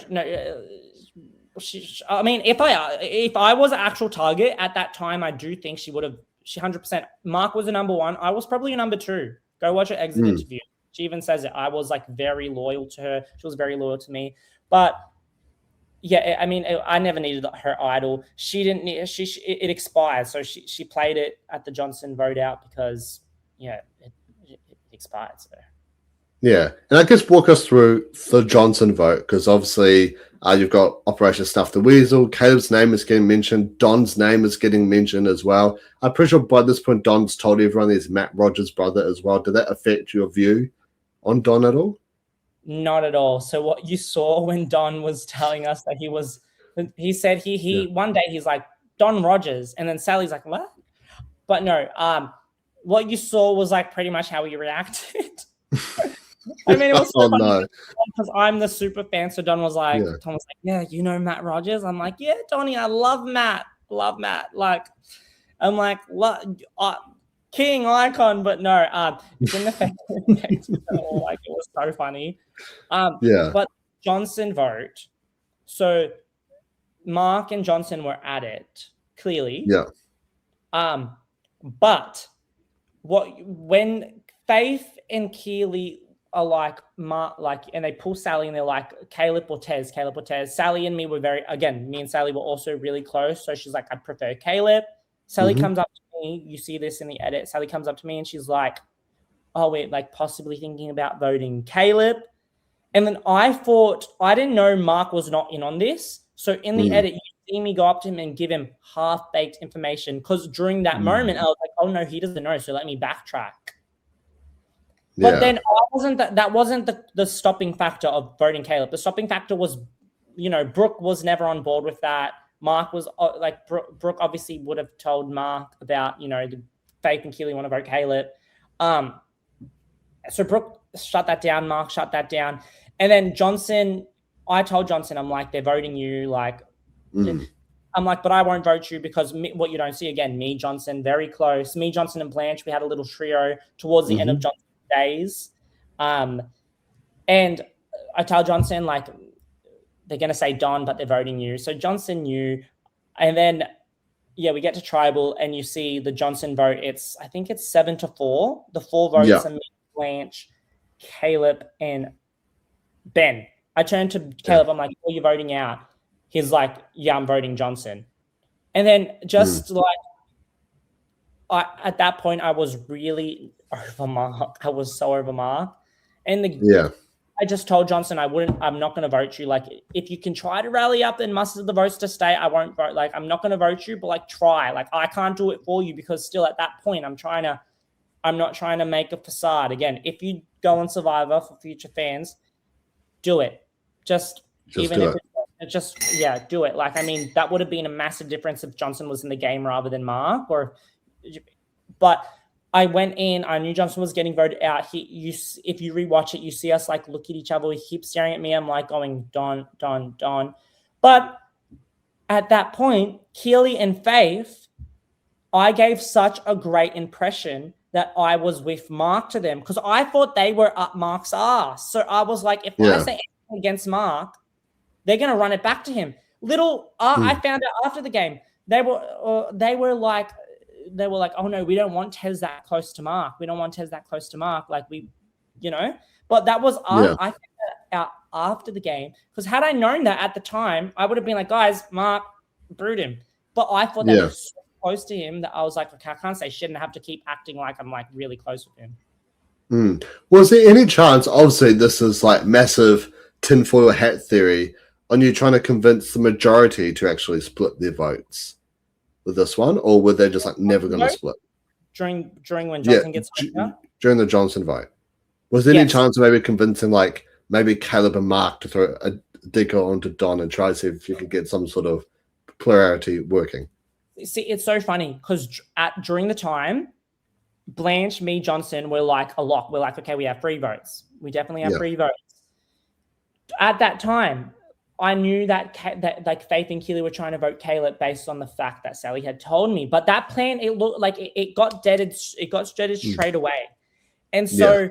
I mean, if I was an actual target at that time, I do think she 100%. Mark was a number one. I was probably a number two. Go watch her exit interview. She even says it. I was like very loyal to her. She was very loyal to me. But I mean, I never needed her idol. She didn't need. It expired, so she played it at the Johnson vote out because it expired. So. Yeah, and I guess walk us through the Johnson vote, because obviously you've got Operation Stuff the Weasel. Caleb's name is getting mentioned. Don's name is getting mentioned as well. I'm pretty sure by this point Don's told everyone he's Matt Rogers' brother as well. Did that affect your view on Don at all? Not at all. So what you saw when Don was telling us that he said he one day he's like, Don Rogers, and then Sally's like, what? but no, what you saw was like pretty much how he reacted. I mean, it was so funny because I'm the super fan. So Don was like, Tom was like, yeah, you know Matt Rogers. I'm like, yeah, Donnie, I love Matt. Like, I'm like, king icon, but no, it's in the face. Like, it was so funny. But Johnson vote. So Mark and Johnson were at it clearly. Yeah. But when Faith and Keely are like Mark, like, and they pull Sally and they're like Caleb or Tez. Sally and me were me and Sally were also really close. So she's like, I prefer Caleb. Sally comes up to me. You see this in the edit. Sally comes up to me and she's like, oh, we're like possibly thinking about voting Caleb. And then I didn't know Mark was not in on this. So in the edit, you see me go up to him and give him half-baked information because during that moment, I was like, oh, no, he doesn't know. So let me backtrack. But then that wasn't the stopping factor of voting Caleb. The stopping factor was, Brooke was never on board with that. Mark was like, Brooke obviously would have told Mark about, the Faith and Keely want to vote Caleb. So Brooke shut that down. Mark shut that down. And then Johnson, I told Johnson, I'm like, they're voting you. Like, I'm like, but I won't vote you because what you don't see again, me, Johnson, very close. Me, Johnson, and Blanche, we had a little trio towards the end of Johnson's days. And I tell Johnson, like, they're going to say Don, but they're voting you. So Johnson knew. And then, we get to tribal and you see the Johnson vote. I think it's 7-4. The 4 votes are me, Blanche, Caleb, and Ben. I turned to Caleb. I'm like, who are you voting out? He's like, yeah, I'm voting Johnson. And then just at that point, I was really over Mark. I was so over Mark. And I just told Johnson, I'm not going to vote you. Like, if you can try to rally up and muster the votes to stay, I won't vote. Like, I'm not going to vote you, but like, try. Like, I can't do it for you because still at that point, I'm not trying to make a facade. Again, if you go on Survivor for future fans, do it. Just even if it's do it. Like, I mean, that would have been a massive difference if Johnson was in the game rather than Mark. But I went in. I knew Johnson was getting voted out. If you rewatch it, you see us like look at each other. We keep staring at me. I'm like going Don. But at that point, Keely and Faith, I gave such a great impression that I was with Mark to them because I thought they were up Mark's ass. So I was like, if I say anything against Mark, they're going to run it back to him. I found out after the game, they were like, oh no, we don't want Tez that close to Mark. Like but that was, I found that out after the game because had I known that at the time, I would have been like, guys, Mark, brood him. But I thought that was so close to him that I was like, okay, I can't say shit and have to keep acting like I'm like really close with him. Was there any chance, obviously this is like massive tinfoil hat theory, on you trying to convince the majority to actually split their votes with this one, or were they just like never going to split? During when Johnson gets during the Johnson vote. Was there any chance of maybe convincing like maybe Caleb and Mark to throw a digger onto Don and try to see if you could get some sort of plurality working? See, it's so funny because during the time, Blanche, me, Johnson were like a lock. We're like, okay, we have 3 votes. We definitely have 3 votes. At that time, I knew that like Faith and Keely were trying to vote Caleb based on the fact that Sally had told me. But that plan, it looked like it got deaded. It got deaded straight away. And so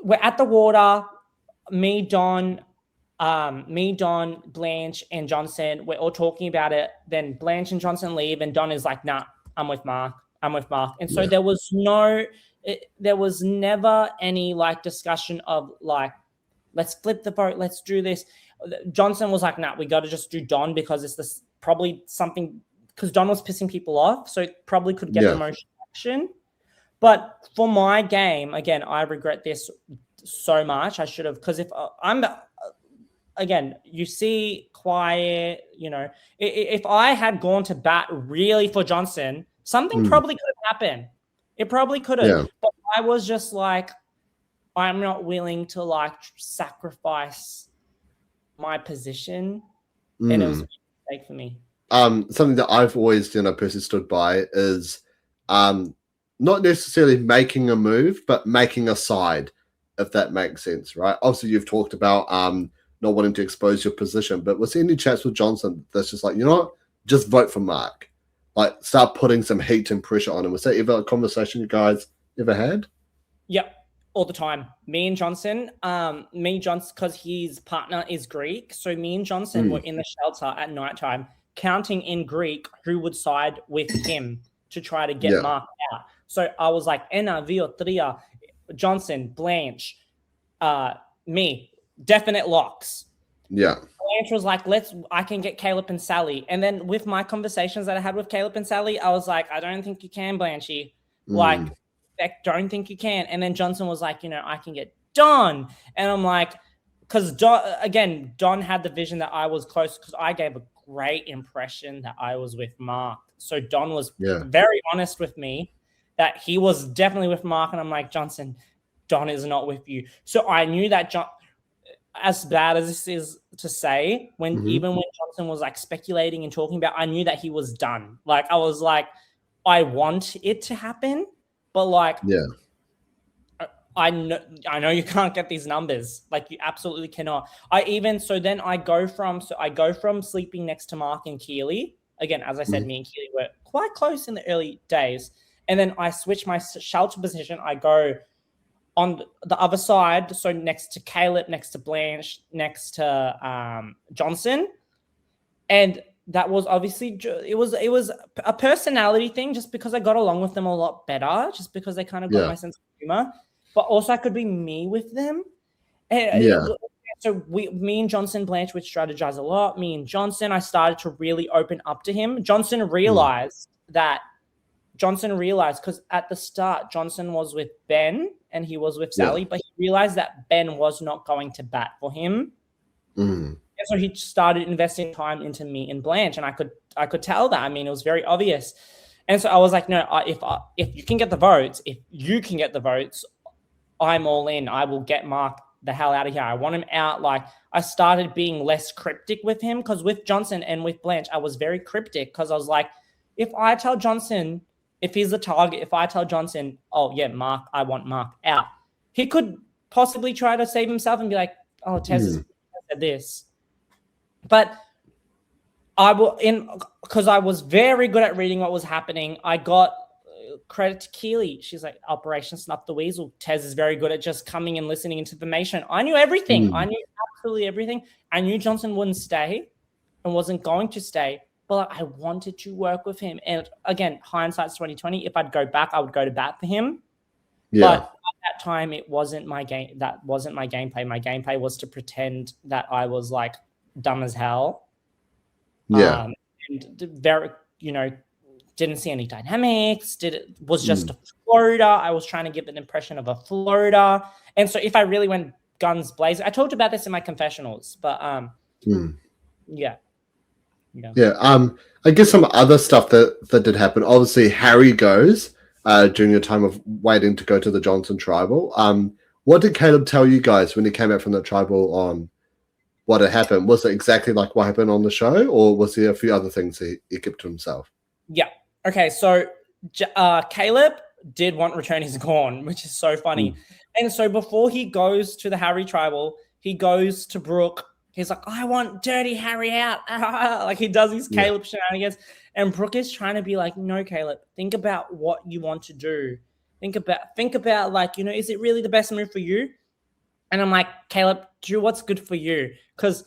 we're at the water. Me, Don, Blanche, and Johnson, we're all talking about it. Then Blanche and Johnson leave, and Don is like, nah, I'm with Mark. And so there was never any like discussion of like, let's flip the vote, let's do this. Johnson was like, nah, we got to just do Don because it's probably something, because Don was pissing people off, so it probably could get the most action. But for my game, again, I regret this so much. I should have, because if I'm, again, you see quiet, if I had gone to bat really for Johnson, something probably could have happened. It probably could have. Yeah. But I was just like, I'm not willing to like sacrifice my position. And it was a mistake for me. something that I've always, personally stood by is not necessarily making a move, but making a side, if that makes sense, right? Obviously, you've talked about not wanting to expose your position, but was there any chats with Johnson that's just like, you know what, just vote for Mark? Like, start putting some heat and pressure on him. Was that ever a conversation you guys ever had? Yep, all the time. Me and Johnson, because his partner is Greek, so me and Johnson were in the shelter at nighttime, counting in Greek who would side with him to try to get Mark out. So I was like, Ena, Vio, Tria, Johnson, Blanche, me, definite locks. Yeah. Blanche was like, I can get Caleb and Sally. And then with my conversations that I had with Caleb and Sally, I was like, I don't think you can, Blanchy. Like, I don't think you can. And then Johnson was like, I can get Don. And I'm like, because Don had the vision that I was close, because I gave a great impression that I was with Mark. So Don was very honest with me that he was definitely with Mark. And I'm like, Johnson, Don is not with you. So I knew that as bad as this is to say, even when Johnson was like speculating and talking about, I knew that he was done. Like, I was like, I want it to happen, but like, I know you can't get these numbers. Like, you absolutely cannot. Then I go from sleeping next to Mark and Keely. Again, as I said, me and Keely were quite close in the early days. And then I switch my shelter position. I go on the other side, so next to Caleb, next to Blanche, next to Johnson. And that was obviously, it was a personality thing, just because I got along with them a lot better, just because they kind of got my sense of humor. But also I could be me with them. So me and Johnson, Blanche would strategize a lot. Me and Johnson, I started to really open up to him. Johnson realized, because at the start, Johnson was with Ben and he was with Sally, but he realized that Ben was not going to bat for him. And so he started investing time into me and Blanche, and I could tell that. I mean, it was very obvious. And so I was like, no, if you can get the votes, I'm all in. I will get Mark the hell out of here. I want him out. Like, I started being less cryptic with him, because with Johnson and with Blanche, I was very cryptic, because I was like, if I tell Johnson, if he's the target, if I tell Johnson, oh yeah, Mark, I want Mark out, he could possibly try to save himself and be like, oh, Tez has said this. But because I was very good at reading what was happening, I got credit to Keely. She's like, Operation Snuff the Weasel. Tez is very good at just coming and listening into information. I knew everything. I knew absolutely everything. I knew Johnson wouldn't stay and wasn't going to stay, but I wanted to work with him. And again, hindsight's 2020. If I'd go back, I would go to bat for him. But at that time, it wasn't my game. That wasn't my gameplay. My gameplay was to pretend that I was like dumb as hell. And very, didn't see any dynamics. Was just a Florida. I was trying to give an impression of a Florida. And so if I really went guns blazing, I talked about this in my confessionals, but yeah. I guess some other stuff that did happen. Obviously, Harry goes during your time of waiting to go to the Johnson tribal. What did Caleb tell you guys when he came out from the tribal on what had happened? Was it exactly like what happened on the show, or was there a few other things he kept to himself? Yeah. Okay. So Caleb did want returnees gone, which is so funny. And so before he goes to the Harry tribal, he goes to Brooke. He's like, I want dirty Harry out. Like, he does these Caleb shenanigans. And Brooke is trying to be like, no, Caleb, think about what you want to do. Think about like, is it really the best move for you? And I'm like, Caleb, do what's good for you. Because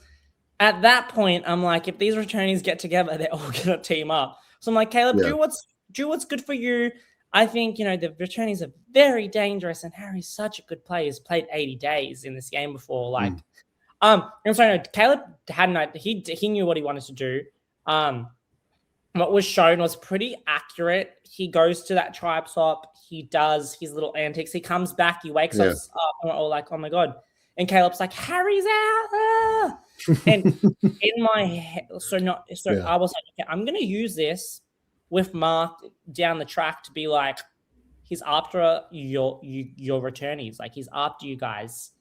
at that point, I'm like, if these returnees get together, they're all going to team up. So I'm like, Caleb, do what's good for you. I think, the returnees are very dangerous, and Harry's such a good player. He's played 80 days in this game before. Like, and so no, Caleb he knew what he wanted to do. What was shown was pretty accurate. He goes to that tribe swap. He does his little antics. He comes back. He wakes up, and we're all like, oh my God. And Caleb's like, Harry's out. And in my head, I was like, okay, I'm going to use this with Mark down the track to be like, he's after your returnees. Like, he's after you guys.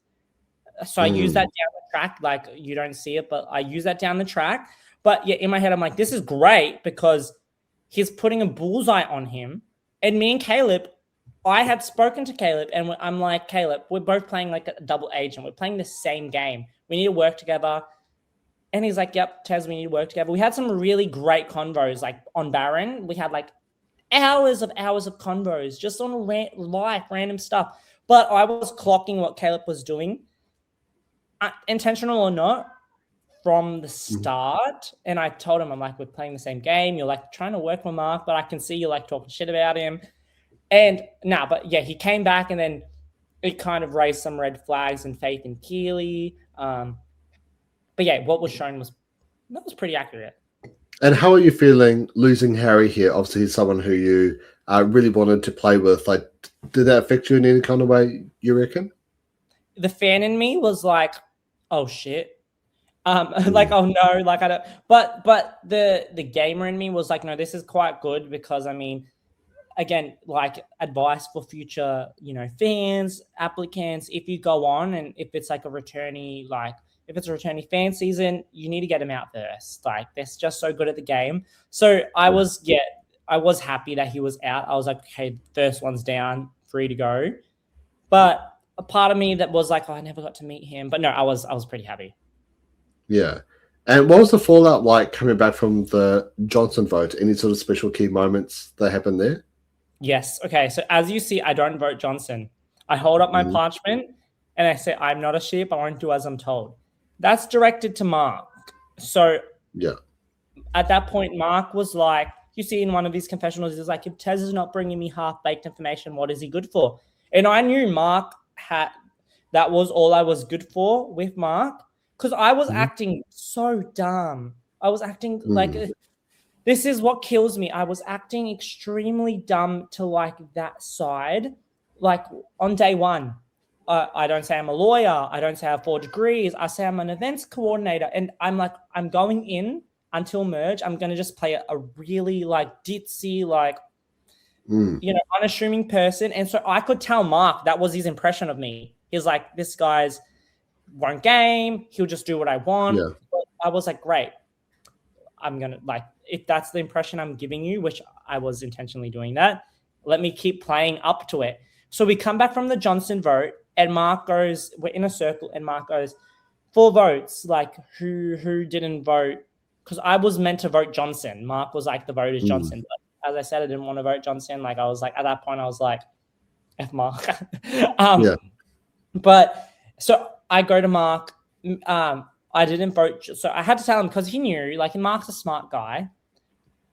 So I use that down the track. Like, you don't see it, but I use that down the track. But yeah, in my head, I'm like, this is great because he's putting a bullseye on him. And me and Caleb, I had spoken to Caleb and I'm like, Caleb, we're both playing like a double agent. We're playing the same game. We need to work together. And he's like, yep, Tez, we need to work together. We had some really great convos like on Baron. We had like hours of convos just on random stuff. But I was clocking what Caleb was doing, intentional or not, from the start. And I told him, I'm like, we're playing the same game. You're like trying to work with Mark, but I can see you like talking shit about him. And but yeah, he came back and then it kind of raised some red flags and faith in Keely. But yeah, what was shown was pretty accurate. And how are you feeling losing Harry here? Obviously, he's someone who you really wanted to play with. Like, did that affect you in any kind of way, you reckon? The fan in me was like, oh shit. Like, oh no, like I don't, but the gamer in me was like, no, this is quite good because I mean, again, like advice for future, fans, applicants, if you go on and if it's like a returning fan season, you need to get them out first. Like they're just so good at the game. So I was happy that he was out. I was like, okay, first one's down, free to go. But a part of me that was like, oh, I never got to meet him. But no, I was pretty happy. Yeah. And what was the fallout like coming back from the Johnson vote? Any sort of special key moments that happened there? Yes. Okay. So as you see, I don't vote Johnson. I hold up my parchment and I say, I'm not a sheep. I won't do as I'm told. That's directed to Mark. So yeah, at that point, Mark was like, you see in one of his confessionals, he's like, if Tez is not bringing me half-baked information, what is he good for? And I knew Mark that was all I was good for with Mark because I was acting so dumb. I was acting like... This is what kills me. I was acting extremely dumb to like that side. Like on day one, I don't say I'm a lawyer. I don't say I have 4 degrees. I say I'm an events coordinator. And I'm like, I'm going in until merge. I'm going to just play a really like ditzy, like, unassuming person. And so I could tell Mark that was his impression of me. He's like, this guy's won't game. He'll just do what I want. Yeah. But I was like, great. I'm going to like, if that's the impression I'm giving you, which I was intentionally doing that, let me keep playing up to it. So we come back from the Johnson vote and Mark goes, we're in a circle and Mark goes, 4 votes, like who didn't vote? Because I was meant to vote Johnson. Mark was like, the vote is Johnson. But as I said, I didn't want to vote Johnson. Like I was like, at that point, I was like, F Mark. But so I go to Mark, I didn't vote. So I had to tell him because he knew, like, Mark's a smart guy.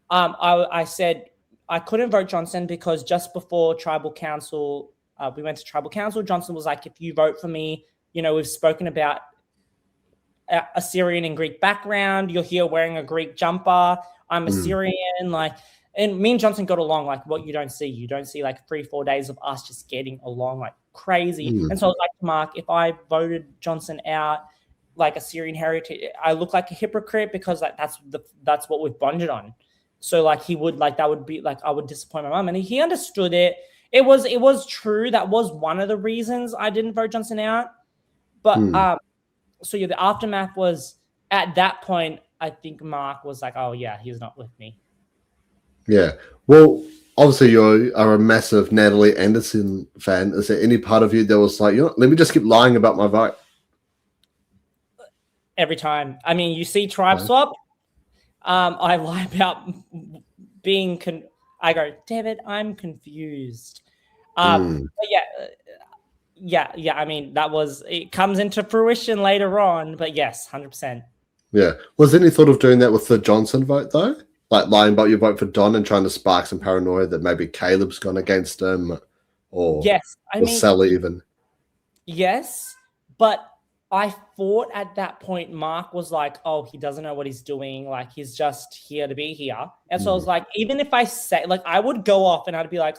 I said I couldn't vote Johnson because just before Tribal Council, we went to Tribal Council. Johnson was like, if you vote for me, we've spoken about a Syrian and Greek background. You're here wearing a Greek jumper. I'm a Syrian. Like, and me and Johnson got along like what you don't see. You don't see like 3-4 days of us just getting along like crazy. And so I was like, Mark, if I voted Johnson out, like a Syrian heritage, I look like a hypocrite because like that's what we've bonded on. So like he would like, that would be like, I would disappoint my mom, and he understood it. It was true. That was one of the reasons I didn't vote Johnson out. But so yeah, the aftermath was at that point, I think Mark was like, oh yeah, he's not with me. Yeah. Well, obviously you are a massive Natalie Anderson fan. Is there any part of you that was like, let me just keep lying about my vote? Every time. I mean, you see Tribe Swap, I lie about being I go, David, I'm confused. But yeah. I mean, it comes into fruition later on, but yes, 100%. Yeah. Was there any thought of doing that with the Johnson vote though? Like lying about your vote for Don and trying to spark some paranoia that maybe Caleb's gone against him, or yes, I mean, Sally even. Yes, but I thought at that point Mark was like, oh, he doesn't know what he's doing. Like, he's just here to be here. And so I was like, even if I say, like, I would go off and I'd be like,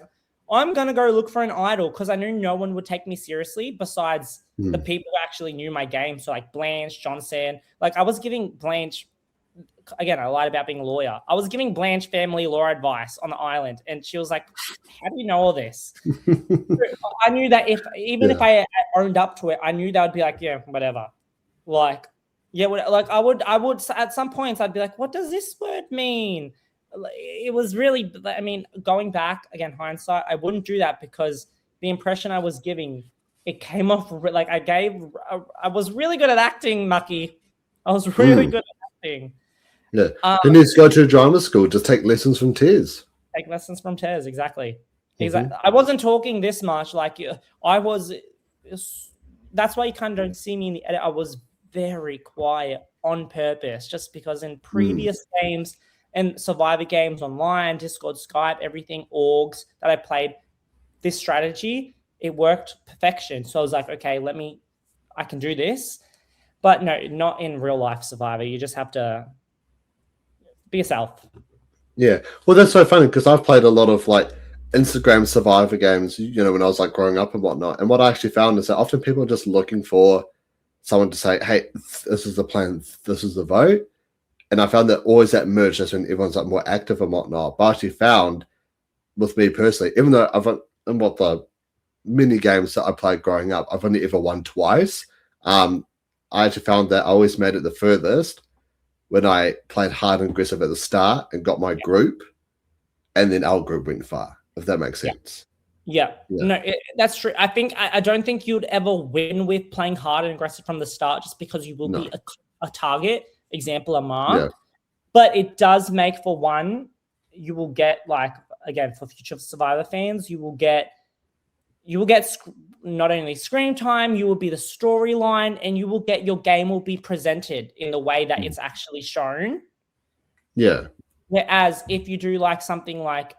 I'm going to go look for an idol because I knew no one would take me seriously besides the people who actually knew my game. So, like, Blanche, Johnson. Like, I was giving Blanche, again, I lied about being a lawyer. I was giving Blanche family law advice on the island. And she was like, how do you know all this? I knew that if I owned up to it, I knew that would be like, yeah, whatever. Like, Yeah, like I would at some points I'd be like, what does this word mean? It was really, I mean, going back again, hindsight, I wouldn't do that because the impression I was giving, it came off like I was really good at acting, Mucky. I was really good at acting. Yeah. Who needs to go to a drama school? Just take lessons from Tez. Take lessons from Tez, exactly. Mm-hmm. Exactly. I wasn't talking this much. Like I was. That's why you kind of don't see me in the edit. I was very quiet on purpose, just because in previous games and Survivor games online, Discord, Skype, everything, orgs that I played, this strategy, it worked perfection. So I was like, okay, I can do this. But no, not in real life Survivor. You just have to be yourself. Yeah. Well, that's so funny because I've played a lot of like Instagram Survivor games, you know, when I was like growing up and whatnot. And what I actually found is that often people are just looking for someone to say, hey, this is the plan, this is the vote. And I found that always that merge, that's when everyone's like more active and whatnot. But I actually found with me personally, even though in what the mini games that I played growing up, I've only ever won twice. I actually found that I always made it the furthest when I played hard and aggressive at the start and got my group, and then our group went far, if that makes sense. Yeah. No, that's true. I don't think you'd ever win with playing hard and aggressive from the start, just because you will be a target, example, a mark. Yeah. But it does make for one, you will get like, again, for future Survivor fans, you will get not only screen time, you will be the storyline, and you will get, your game will be presented in the way that it's actually shown. Yeah. Whereas if you do like something like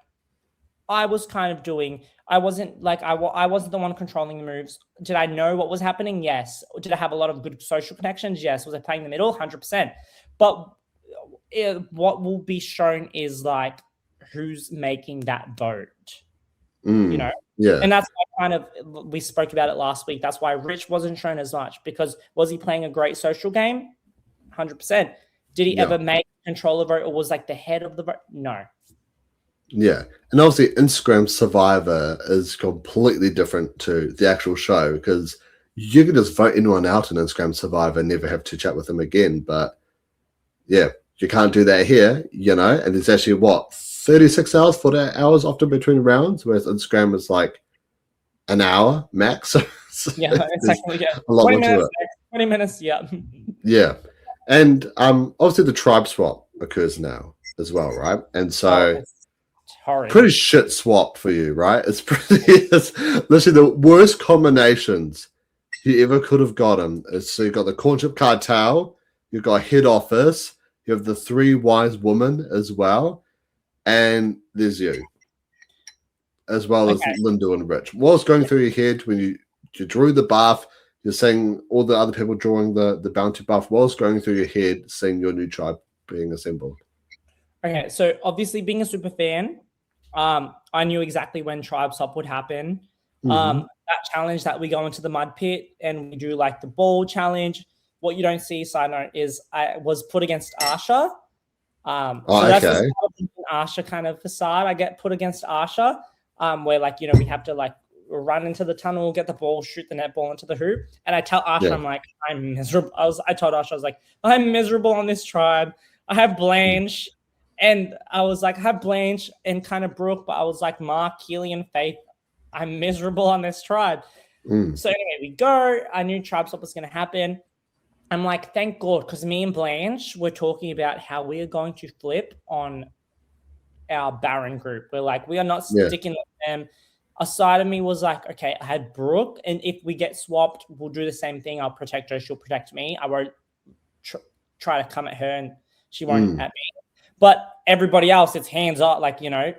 I was kind of doing, I wasn't the one controlling the moves. Did I know what was happening? Yes. Did I have a lot of good social connections? Yes. Was I playing the middle? 100%. But what will be shown is like who's making that vote, you know? Yeah. And that's why kind of, we spoke about it last week. That's why Rich wasn't shown as much, because was he playing a great social game? 100%. Did he ever make control of vote, or was like the head of the vote? No. Yeah. And obviously Instagram Survivor is completely different to the actual show, because you can just vote anyone out in Instagram Survivor and never have to chat with them again. But yeah, you can't do that here, you know, and there's actually 36 hours, 48 hours often between rounds, whereas Instagram is like an hour max. Yeah, exactly. Yeah. A lot 20 minutes, 20 minutes, yeah. Yeah. And obviously the tribe swap occurs now as well, right? And so pretty shit swap for you, right? It's literally the worst combinations you ever could have gotten. So you've got the Cornship Cartel, you've got head office, you have the 3 wise women as well, and there's you, as well as Linda and Rich. What was going through your head when you drew the buff? You're seeing all the other people drawing the bounty buff. What was going through your head seeing your new tribe being assembled? Okay, so obviously being a super fan, I knew exactly when tribe swap would happen. That challenge that we go into the mud pit and we do like the ball challenge. What you don't see, side note, is I was put against Asha. That's the Asha kind of facade. I get put against Asha, where like, you know, we have to like run into the tunnel, get the ball, shoot the net ball into the hoop. And I tell Asha, I'm like, I'm miserable. I told Asha, I was like, I'm miserable on this tribe. I have Blanche. And I was like, I have Blanche and kind of Brooke, but I was like, Mark, Keely, and Faith, I'm miserable on this tribe. So anyway, we go. I knew tribe swap was going to happen. I'm like, thank God, because me and Blanche were talking about how we are going to flip on our Baron group. We're like, we are not sticking with them. A side of me was like, okay, I had Brooke, and if we get swapped, we'll do the same thing. I'll protect her. She'll protect me. I won't try to come at her, and she won't at me. But everybody else, it's hands up, like, you know.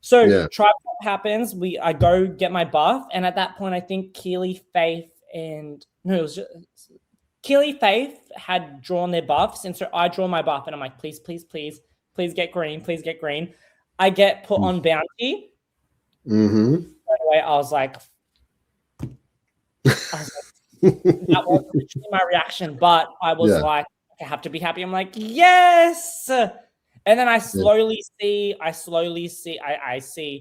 So tribe happens. I go get my buff, and at that point, I think Keely, Faith, and Keely, Faith had drawn their buffs, and so I draw my buff, and I'm like, please, please, please, please get green, please get green. I get put on bounty. Right away, I was like, that was literally my reaction, but I was like, I have to be happy. I'm like, yes. And then I slowly see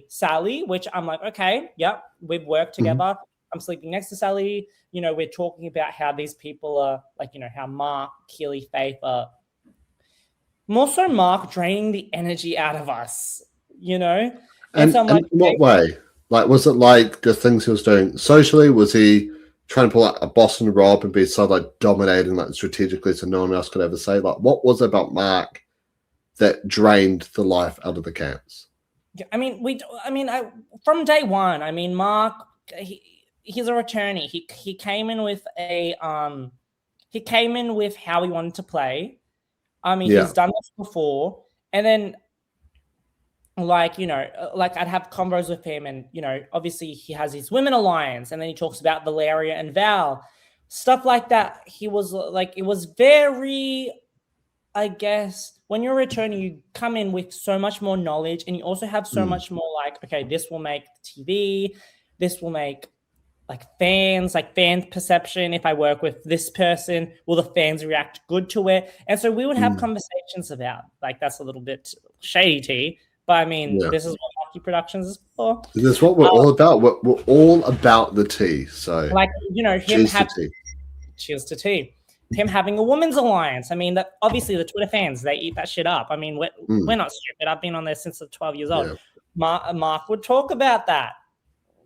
Sally, which I'm like, okay, yep, we've worked together. I'm sleeping next to Sally. You know, we're talking about how these people are like, you know, how Mark, Keely, Faith are more so Mark draining the energy out of us, you know? And so I'm like, in what way? Like, was it like the things he was doing socially? Was he trying to pull out a Boston Rob and be so like dominating, like strategically, so no one else could ever say? Like, what was it about Mark that drained the life out of the camps? I mean, from day one, I mean, Mark, he's a returnee. He came in with he came in with how he wanted to play. I mean, he's done this before, and then like, you know, like I'd have convos with him, and you know, obviously he has his women alliance, and then he talks about Valeria and Val, stuff like that. He was like, it was very, I guess, when you're returning, you come in with so much more knowledge, and you also have so much more like, okay, this will make TV, this will make like fan perception. If I work with this person, will the fans react good to it? And so we would have conversations about, like, that's a little bit shady tea, but I mean, this is what Mucky Productions is for. That's what we're all about. We're all about the tea. So, like, you know, cheers to tea. Him having a women's alliance. I mean, that obviously the Twitter fans, they eat that shit up. I mean, we're not stupid. I've been on there since I'm 12 years old. Mark would talk about that.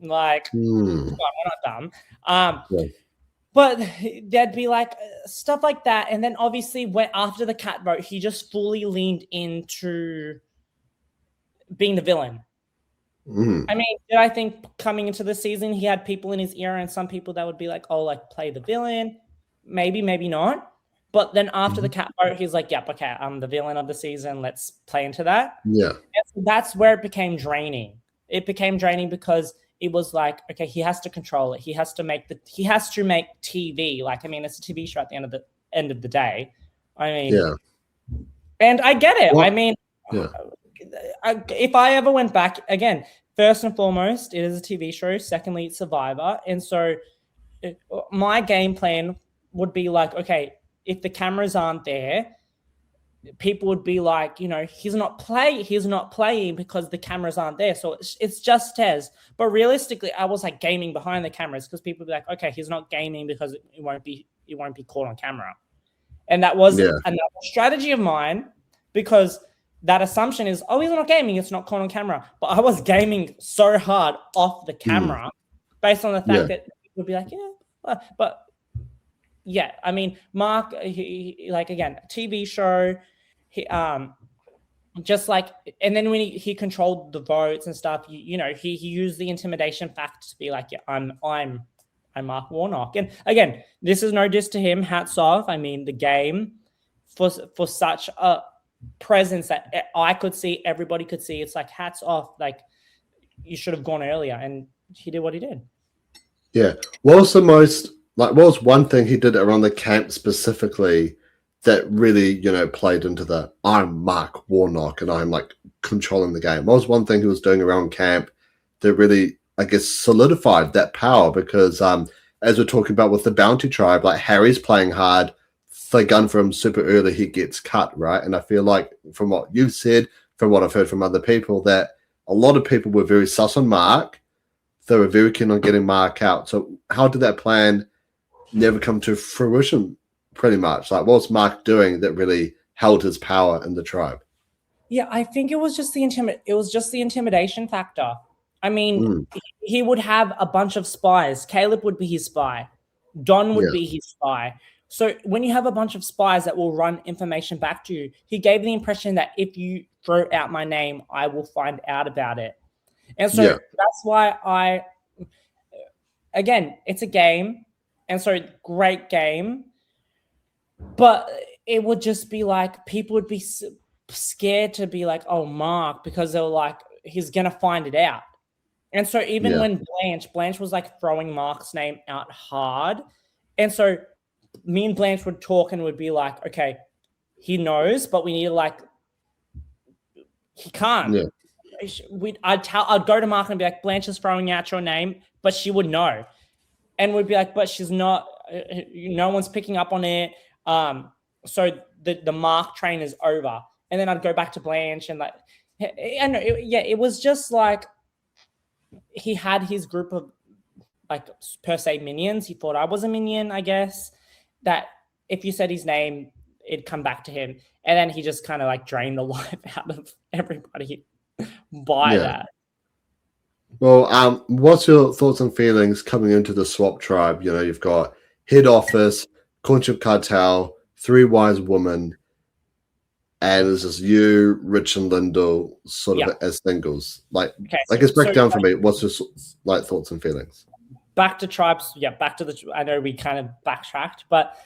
Like, we're not dumb. But there'd be like stuff like that. And then obviously after the cat vote, he just fully leaned into being the villain. I mean, did I think coming into the season, he had people in his ear and some people that would be like, oh, like play the villain. Maybe, maybe not. But then after the cat vote, he's like, yep, okay, I'm the villain of the season. Let's play into that. Yeah. And so that's where it became draining. It became draining because it was like, okay, he has to control it. He has to make TV. Like, I mean, it's a TV show at the end of the day. I mean, and I get it. Well, I mean, if I ever went back again, first and foremost, it is a TV show. Secondly, it's Survivor. And so my game plan would be like, okay, if the cameras aren't there, people would be like, you know, he's not playing because the cameras aren't there. So it's just Tez. But realistically, I was like gaming behind the cameras because people would be like, okay, he's not gaming because it won't be caught on camera. And that was another strategy of mine, because that assumption is, oh, he's not gaming, it's not caught on camera. But I was gaming so hard off the camera based on the fact that people would be like, yeah, but yeah, I mean, Mark, he like, again, TV show, he just like, and then when he controlled the votes and stuff, you know, he used the intimidation factor to be like, yeah, I'm Mark Warnock. And again, this is no diss to him. Hats off. I mean, the game for such a presence that I could see, everybody could see. It's like, hats off. Like, you should have gone earlier, and he did what he did. Yeah. What was one thing he did around the camp specifically that really, you know, played into the I'm Mark Warnock and I'm like controlling the game? What was one thing he was doing around camp that really, I guess, solidified that power? Because as we're talking about with the Bounty Tribe, like Harry's playing hard, they gun for him super early, he gets cut, right? And I feel like from what you've said, from what I've heard from other people, that a lot of people were very sus on Mark. They were very keen on getting Mark out. So how did that plan never come to fruition, pretty much? Like, what was Mark doing that really held his power in the tribe? Yeah, I think it was just the intimidation factor. I mean, he would have a bunch of spies. Caleb would be his spy. Don would be his spy. So when you have a bunch of spies that will run information back to you, he gave the impression that if you throw out my name, I will find out about it. And so that's why again, it's a game. And so great game. But it would just be like, people would be scared to be like, oh, Mark, because they were like, he's going to find it out. And so even when Blanche was like throwing Mark's name out hard. And so me and Blanche would talk and would be like, okay, he knows, but we need to like, he can't. Yeah. I'd go to Mark and be like, Blanche is throwing out your name, but she would know. And we'd be like, but she's not, no one's picking up on it. So the Mark train is over. And then I'd go back to Blanche and like, and it was just like, he had his group of like per se minions. He thought I was a minion, I guess. That if you said his name, it'd come back to him. And then he just kind of like drained the life out of everybody by that. Well, what's your thoughts and feelings coming into the swap tribe? You know, you've got head office, Conchip Cartel, 3 wise women, and this is you, Rich, and Lyndall sort of as singles. Like, I guess break down for me. What's your like thoughts and feelings? Back to tribes. Yeah, back to the. I know we kind of backtracked, but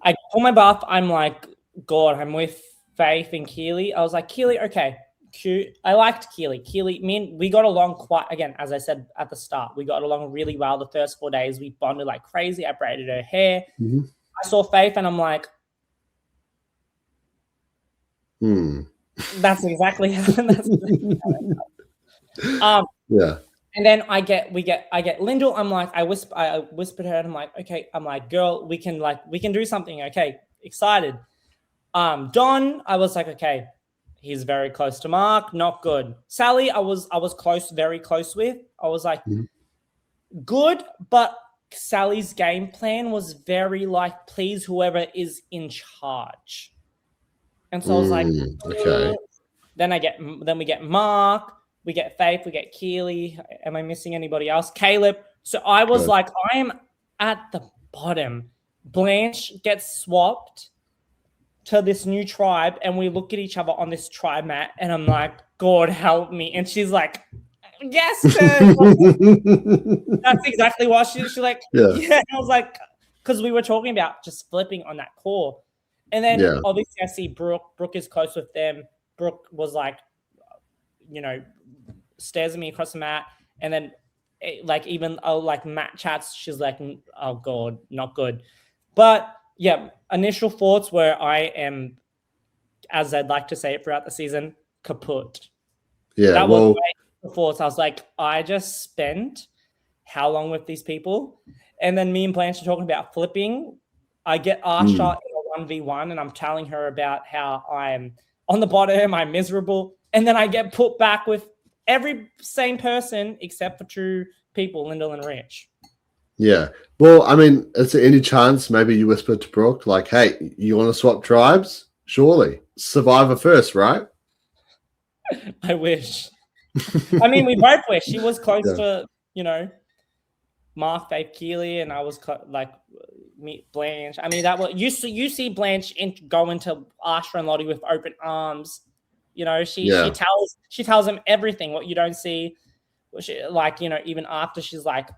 I pull my buff. I'm like, God, I'm with Faith and Keely. I was like, Keely, okay, cute. I liked Keely. Keely, we got along quite. Again, as I said at the start, we got along really well. The first 4 days, we bonded like crazy. I braided her hair. I saw Faith, and I'm like. That's exactly how. Yeah. And then I get Lyndall. I'm like, I whispered her, and I'm like, okay. I'm like, girl, we can do something. Okay, excited. Don, I was like, okay, he's very close to Mark. Not good. Sally, I was close, very close with. I was like, good, but Sally's game plan was very like, please, whoever is in charge. And so I was like, okay. Then we get Mark, we get Faith, we get Keely. Am I missing anybody else? Caleb. So I was like, I am at the bottom. Blanche gets swapped to this new tribe, and we look at each other on this tribe mat, and I'm like, God help me. And she's like, yes, that's exactly what she's like. Yeah. I was like, because we were talking about just flipping on that core. And then obviously I see Brooke. Brooke is close with them. Brooke was like, stares at me across the mat. And then like even like mat chats, she's like, oh God, not good. But yeah, initial thoughts were I am, as I'd like to say it throughout the season, kaput. Yeah, that was my thoughts. I was like, I just spent how long with these people? And then me and Blanche are talking about flipping. I get Arsha in a 1v1, and I'm telling her about how I'm on the bottom, I'm miserable. And then I get put back with every same person except for 2 people, Lyndall and Rich. Yeah. Well, I mean, is there any chance maybe you whispered to Brooke, like, hey, you want to swap tribes? Surely. Survivor first, right? I wish. I mean, we both wish. She was close to, Mark, Faith, Keely, and I was like, meet Blanche. I mean, that was you see Blanche go into Arsha and Lottie with open arms. She tells him everything what you don't see. Even after she's like,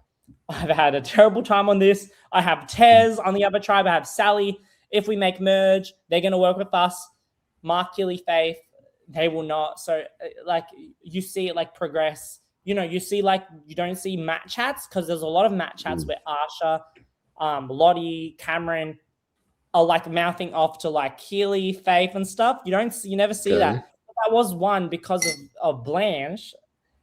I've had a terrible time on this. I have Tez on the other tribe. I have Sally. If we make merge, they're going to work with us. Mark, Keely, Faith, they will not. So like you see it like progress. You see like you don't see mat chats because there's a lot of mat chats where Arsha, Lottie, Cameron are like mouthing off to like Keely, Faith, and stuff. You never see that. But that was one because of Blanche,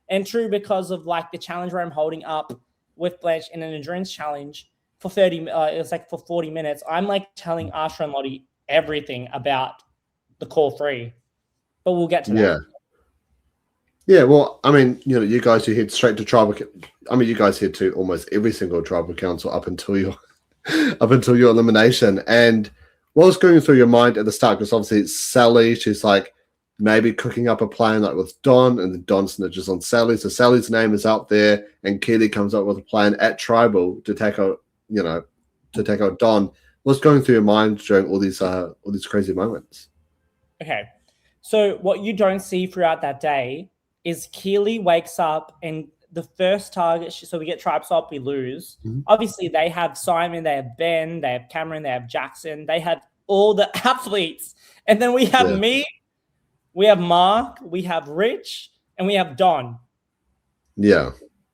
and 2 because of like the challenge where I'm holding up with Blanche in an endurance challenge for 30. It's like for 40 minutes. I'm like telling Arsha and Lottie everything about the core 3, but we'll get to that. Yeah, well, I mean, you guys who head straight to tribal. I mean, you guys head to almost every single tribal council up until your elimination. And what was going through your mind at the start? Because obviously it's Sally. She's like maybe cooking up a plan like with Don, and then Don snitches on Sally. So Sally's name is out there, and Keely comes up with a plan at tribal to take out Don. What's going through your mind during all these crazy moments? Okay, so what you don't see throughout that day is Keely wakes up, and the first target, so we get tribe swap, we lose. Obviously, they have Simon, they have Ben, they have Cameron, they have Jackson, they have all the athletes. And then we have me, we have Mark, we have Rich, and we have Don. Yeah.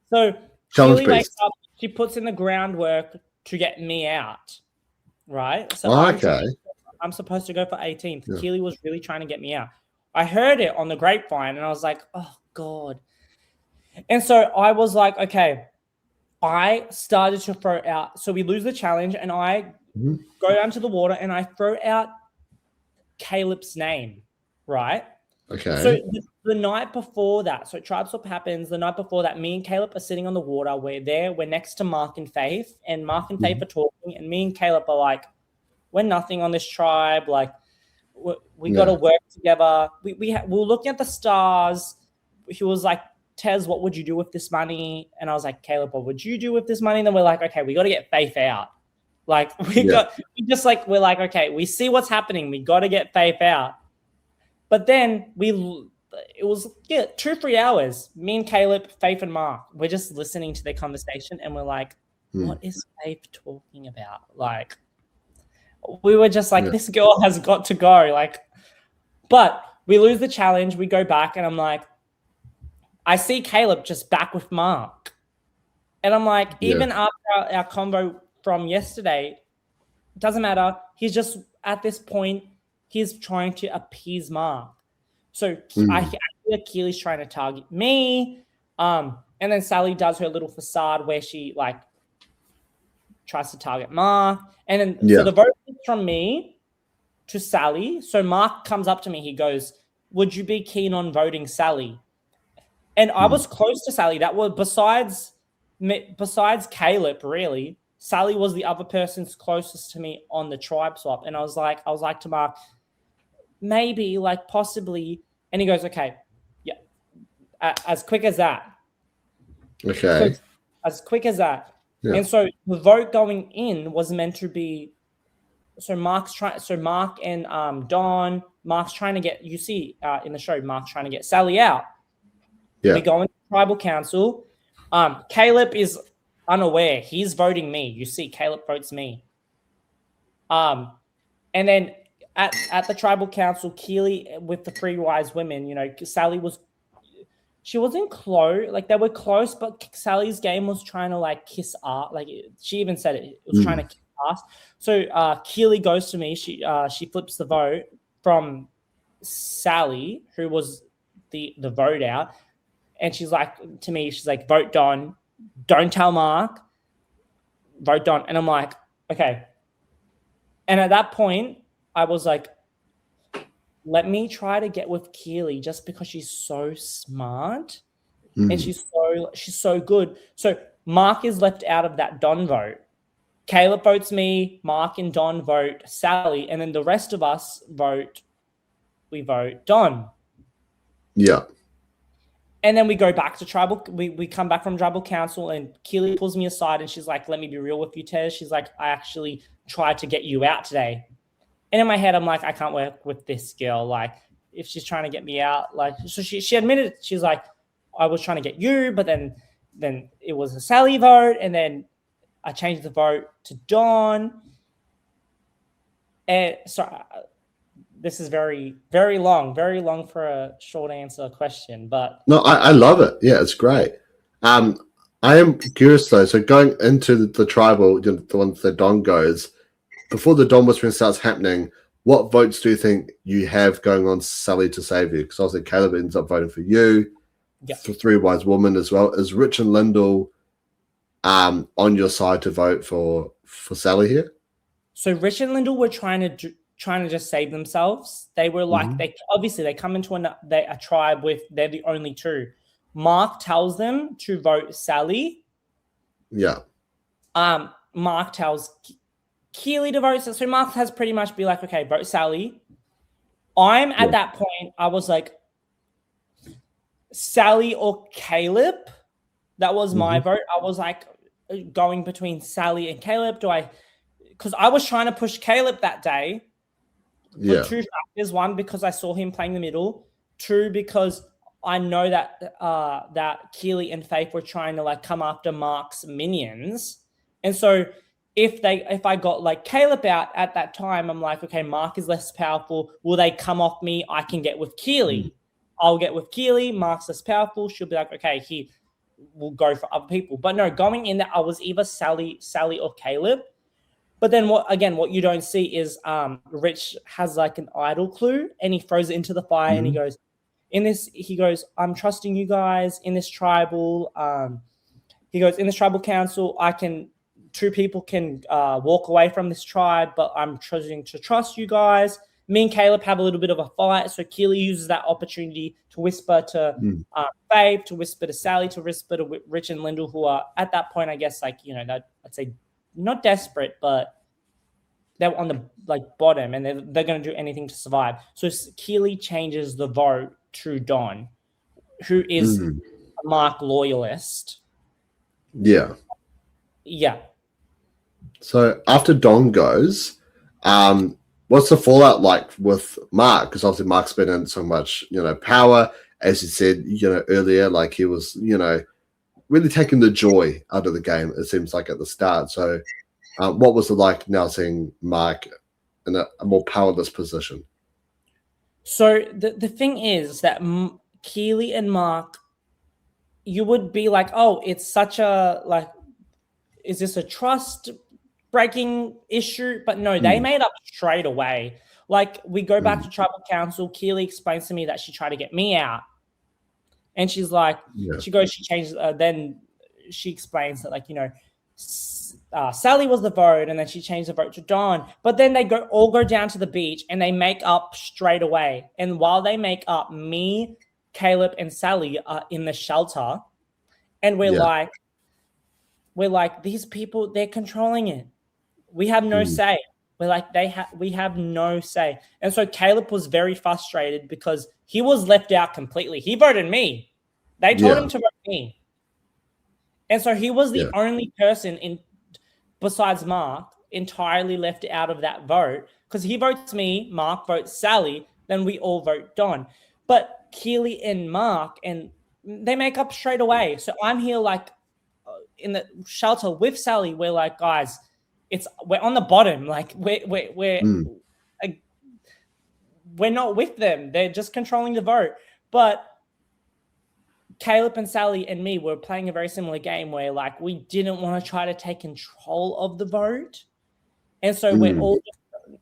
So Keely wakes up, she puts in the groundwork to get me out, right? So I'm supposed to go for 18th. Yeah. Keely was really trying to get me out. I heard it on the grapevine, and I was like, oh, God. And so I was like, okay, I started to throw out. So we lose the challenge, and I go down to the water, and I throw out Caleb's name, right? Okay. So the night before that, so tribe swap happens. The night before that, me and Caleb are sitting on the water. We're next to Mark and Faith, and Mark and Faith are talking, and me and Caleb are like, we're nothing on this tribe. Like, we got to work together. We're looking at the stars. He was like, Tez, what would you do with this money? And I was like, Caleb, what would you do with this money? And then we're like, okay, we got to get Faith out. Like, we're like, okay, we see what's happening. We got to get Faith out. But then it was 2-3 hours. Me and Caleb, Faith and Mark, we're just listening to their conversation, and we're like, what is Faith talking about? Like, we were just like, this girl has got to go. Like, but we lose the challenge. We go back, and I'm like, I see Caleb just back with Mark. And I'm like, even after our convo from yesterday, it doesn't matter. He's just, at this point, he's trying to appease Mark. So I hear Keely's trying to target me. And then Sally does her little facade where she like tries to target Mark. And then so the vote is from me to Sally. So Mark comes up to me. He goes, would you be keen on voting Sally? And I was close to Sally. That was besides Caleb, really. Sally was the other person's closest to me on the tribe swap. And I was like to Mark, maybe, like possibly. And he goes, okay, yeah, as quick as that. Okay. As quick as that. Yeah. And so the vote going in was meant to be, Mark and Don, Mark's trying to get, you see in the show, Mark's trying to get Sally out. Yeah. We go into tribal council. Caleb is unaware. He's voting me. You see, Caleb votes me. And then at the tribal council, Keely with the 3 wise women, you know, Sally she wasn't close. Like, they were close, but Sally's game was trying to like kiss Art. Like, she even said it was trying to kiss us. So Keely goes to me. She flips the vote from Sally, who was the vote out. And she's like, to me, she's like, vote Don. Don't tell Mark. Vote Don. And I'm like, okay. And at that point, I was like, let me try to get with Keely just because she's so smart and she's so good. So Mark is left out of that Don vote. Caleb votes me. Mark and Don vote Sally. And then the rest of us we vote Don. Yeah. And then we go back to tribal. We come back from tribal council, and Keely pulls me aside, and she's like, "Let me be real with you, Tez." She's like, "I actually tried to get you out today." And in my head, I'm like, "I can't work with this girl. Like, if she's trying to get me out, like." So she admitted, she's like, "I was trying to get you, but then it was a Sally vote, and then I changed the vote to Dawn." And so this is very, very long for a short answer question, but no, I love it. Yeah, it's great. I am curious though. So going into the tribal, the one that Don goes, before the Don whispering starts happening, what votes do you think you have going on Sally to save you? Because obviously Caleb ends up voting for you, for 3 wise women as well. Is Rich and Lyndall on your side to vote for Sally here? So Rich and Lyndall were trying to just save themselves. They were like, they come into a tribe with, they're the only 2. Mark tells them to vote Sally. Yeah. Mark tells Keely to vote. So Mark has pretty much be like, okay, vote Sally. I'm at that point, I was like, Sally or Caleb. That was my vote. I was like going between Sally and Caleb. Because I was trying to push Caleb that day. For 2 factors. 1, because I saw him playing the middle. 2, because I know that Keely and Faith were trying to like come after Mark's minions. And so if I got like Caleb out at that time, I'm like, okay, Mark is less powerful. Will they come off me? I can get with Keely. I'll get with Keely. Mark's less powerful. She'll be like, okay, he will go for other people. But no, going in there, I was either Sally or Caleb. But then what you don't see is Rich has like an idol clue, and he throws it into the fire, and he goes, I'm trusting you guys in this tribal. He goes, in this tribal council, 2 people can walk away from this tribe, but I'm choosing to trust you guys. me and Caleb have a little bit of a fight. So Keely uses that opportunity to whisper to Faith, to whisper to Sally, to whisper to Rich and Lyndall, who are at that point, I guess, like, you know, that I'd say not desperate, but they're on the bottom, and they're going to do anything to survive. So Keely changes the vote to Don, who is a Mark loyalist. Yeah. Yeah. So after Don goes, what's the fallout like with Mark? Because obviously Mark's been in so much, you know, power, as you said, you know, earlier, like he was, you know, really taking the joy out of the game, it seems like at the start. So what was it like now seeing Mark in a more powerless position? So the thing is that Keely and Mark, you would be like, oh, it's such a, like, is this a trust breaking issue? But no, they made up straight away. Like, we go back to tribal council. Keely explains to me that she tried to get me out. And she's like, she changes, then she explains that, like, you know, Sally was the vote, and then she changed the vote to Dawn. But then they all go down to the beach, and they make up straight away. And while they make up, me, Caleb, and Sally are in the shelter, and we're like, these people, they're controlling it. We have no say. We're like, we have no say. And so Caleb was very frustrated because he was left out completely. He voted me. They told him to vote me. And so he was the only person besides Mark entirely left out of that vote, because he votes me, Mark votes Sally, then we all vote Don. But Keely and Mark, and they make up straight away. So I'm here like in the shelter with Sally. We're like, guys, we're on the bottom. Like we're not with them. They're just controlling the vote. But Caleb and Sally and me were playing a very similar game where, like, we didn't want to try to take control of the vote. And so we're all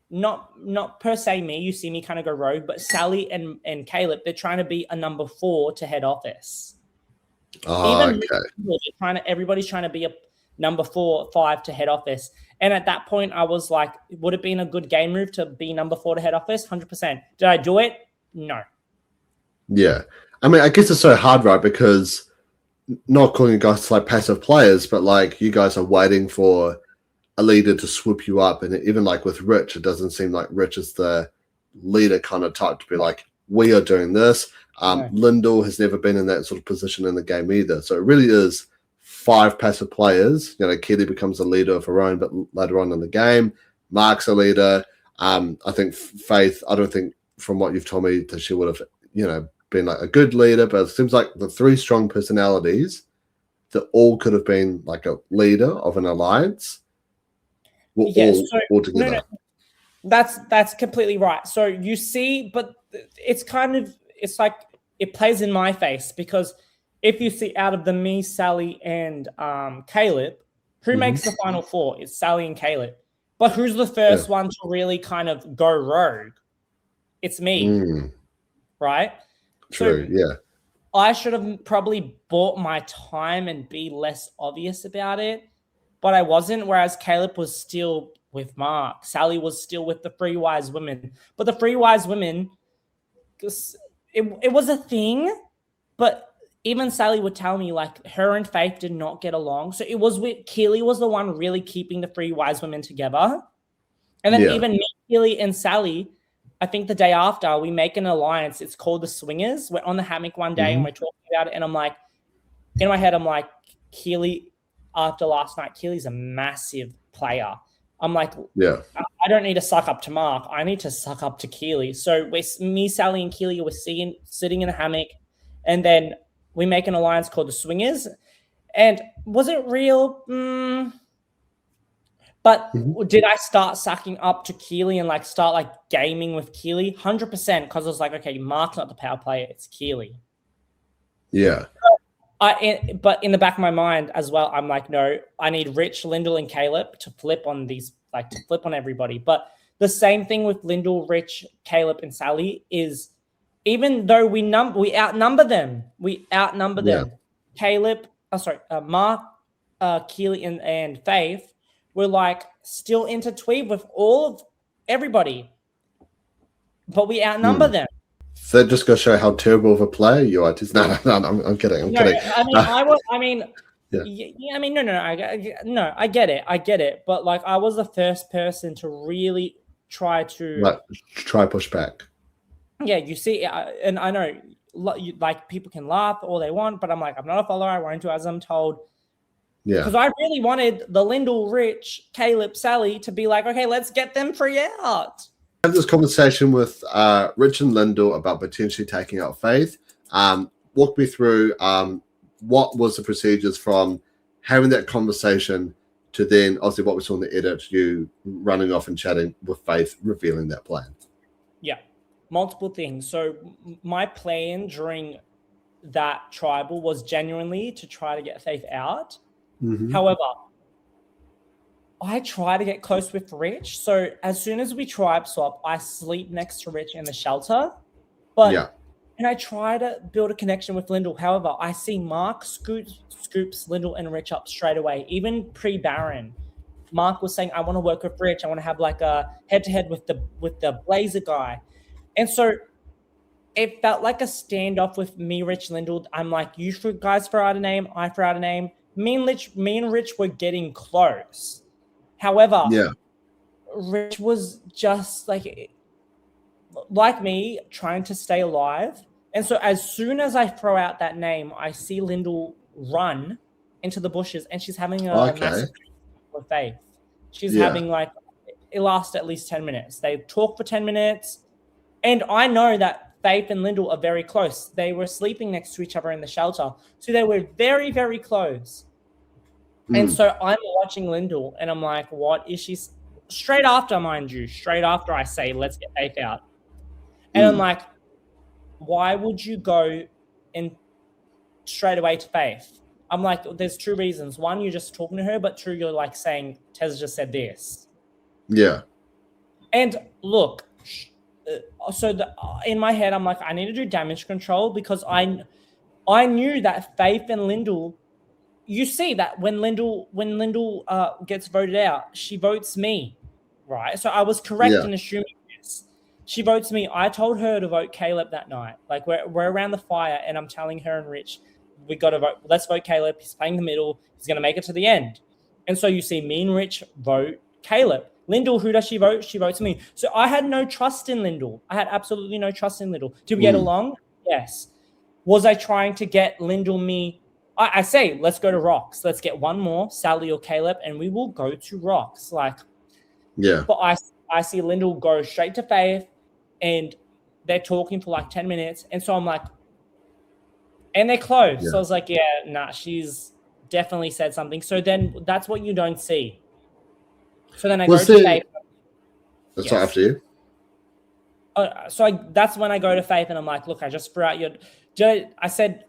not per se me. You see me kind of go rogue, but Sally and Caleb, they're trying to be a number 4 to head office. Everybody's trying to be a number 4, 5 to head office. And at that point, I was like, would it be a good game move to be number 4 to head office? 100%. Did I do it? No. Yeah. I mean, I guess it's so hard, right? Because not calling you guys like passive players, but like you guys are waiting for a leader to swoop you up. And even like with Rich, it doesn't seem like Rich is the leader kind of type to be like, we are doing this. Lyndall has never been in that sort of position in the game either. So it really is 5 passive players. You know, Kelly becomes a leader of her own, but later on in the game, Mark's a leader. I think Faith, I don't think from what you've told me that she would have, you know, been like a good leader, but it seems like the 3 strong personalities that all could have been like a leader of an alliance were all together. No. That's completely right. So you see, but it's like it plays in my face, because if you see out of the me, Sally, and Caleb, who makes the final 4? It's Sally and Caleb. But who's the first one to really kind of go rogue? It's me, right? True, so I should have probably bought my time and be less obvious about it, but I wasn't, whereas Caleb was still with Mark. Sally was still with the 3 wise women. But the 3 wise women, it was a thing, but even Sally would tell me, like, her and Faith did not get along. So it was Keely was the one really keeping the 3 wise women together. And then even me, Keely, and Sally, I think the day after, we make an alliance. It's called the Swingers. We're on the hammock one day and we're talking about it. And I'm like, in my head, I'm like, Keely, after last night, Keely's a massive player. I'm like, I don't need to suck up to Mark. I need to suck up to Keely. So me, Sally, and Keely were sitting in a hammock. And then we make an alliance called the Swingers. And was it real? But did I start sucking up to Keely and like start like gaming with Keely? 100%, because I was like, okay, Mark's not the power player, it's Keely. Yeah. But in the back of my mind as well, I'm like, no, I need Rich, Lyndall, and Caleb to flip on these, like to flip on everybody. But the same thing with Lyndall, Rich, Caleb, and Sally is, even though we outnumber them. Caleb, Mark, Keely, and Faith were like still intertwined with all of everybody. but we outnumber them. So that just goes to show how terrible of a player you are. No, I'm kidding. I'm kidding. I get it. But like, I was the first person to really try to push back. Yeah, you see, and I know, like, people can laugh all they want, but I'm like, I'm not a follower. I won't do as I'm told. Yeah. Because I really wanted the Lyndall, Rich, Caleb, Sally to be like, okay, let's get them free out. I had this conversation with Rich and Lyndall about potentially taking out Faith. Walk me through what was the procedures from having that conversation to then, obviously, what we saw in the edit, you running off and chatting with Faith, revealing that plan. Yeah, multiple things. So my plan during that tribal was genuinely to try to get Faith out. Mm-hmm. However, I try to get close with Rich. So as soon as we tribe swap, I sleep next to Rich in the shelter. And I try to build a connection with Lyndall. However, I see Mark scoops Lyndall and Rich up straight away. Even pre-Baron, Mark was saying, I want to work with Rich. I want to have like a head-to-head with the Blazer guy. And so it felt like a standoff with me, Rich, Lyndall. I'm like, you guys throw out a name, I throw out a name. Me and Rich were getting close. However, Rich was just like me, trying to stay alive. And so as soon as I throw out that name, I see Lyndall run into the bushes, and she's having a massive with Faith. She's having like, it lasts at least 10 minutes. They talk for 10 minutes. And I know that Faith and Lyndall are very close. They were sleeping next to each other in the shelter. So they were very, very close. And so I'm watching Lyndall, and I'm like, what is she? Straight after I say, let's get Faith out. And I'm like, why would you go in straight away to Faith? I'm like, there's two reasons. One, you're just talking to her, but two, you're like saying, Tez just said this. Yeah. And look, so in my head, I'm like, I need to do damage control, because I knew that Faith and Lyndall, you see that when Lyndall gets voted out, she votes me, right? So I was correct in assuming this. She votes me. I told her to vote Caleb that night. Like, we're around the fire, and I'm telling her and Rich, we got to vote. Let's vote Caleb. He's playing the middle. He's going to make it to the end. And so you see me and Rich vote Caleb. Lyndall, who does she vote? She votes me. So I had no trust in Lyndall. I had absolutely no trust in Lyndall. Did we get along? Yes. Was I trying to get Lyndall me? I say, let's go to Rocks. Let's get one more, Sally or Caleb, and we will go to Rocks. Like, But I see Lyndall go straight to Faith, and they're talking for like 10 minutes. And so I'm like, and they're close. So I was like, she's definitely said something. So then that's what you don't see. So then I go to Faith. That's not after you. That's when I go to Faith, and I'm like, look, I just threw out I said,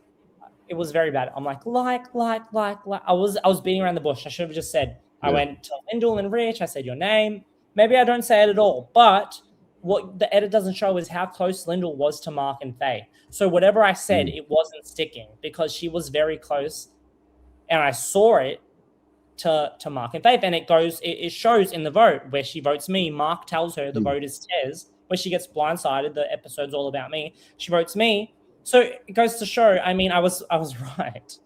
it was very bad. I'm like. I was beating around the bush. I should have just said, I went to Lyndall and Rich. I said your name. Maybe I don't say it at all. But what the edit doesn't show is how close Lyndall was to Mark and Faye. So whatever I said, it wasn't sticking, because she was very close, and I saw it to Mark and Faith. And it shows in the vote where she votes me. Mark tells her the vote is Tez. Where she gets blindsided, the episode's all about me. She votes me. So it goes to show, I mean, I was right.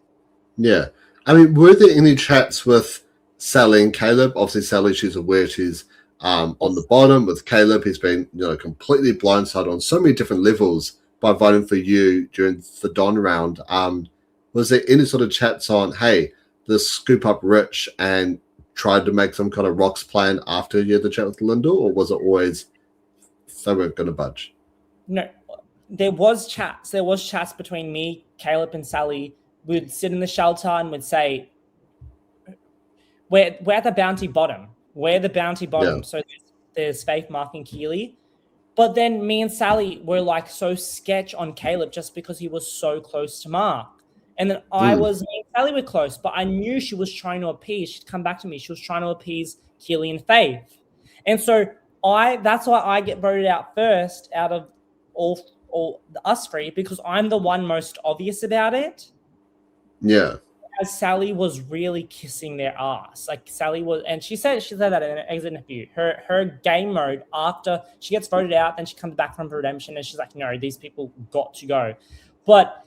Yeah. I mean, were there any chats with Sally and Caleb? Obviously, Sally, she's aware she's on the bottom. With Caleb, he's been completely blindsided on so many different levels by voting for you during the Don round. Was there any sort of chats on, hey, let's scoop up Rich and tried to make some kind of Rocks plan after you had the chat with Lyndall, or was it always they weren't going to budge? No. There was chats. There was chats between me, Caleb, and Sally. We'd sit in the shelter and would say, we're at the bounty bottom. We're the bounty bottom. Yeah. So there's Faith, Mark, and Keely. But then me and Sally were like so sketch on Caleb just because he was so close to Mark. And then me and Sally were close, but I knew she was trying to appease. She'd come back to me. She was trying to appease Keely and Faith. And so that's why I get voted out first out of all us three, because I'm the one most obvious about it. Yeah. Sally was really kissing their ass. Like Sally was, and she said that in an exit interview. Her game mode after she gets voted out, then she comes back from redemption, and she's like, no, these people got to go. But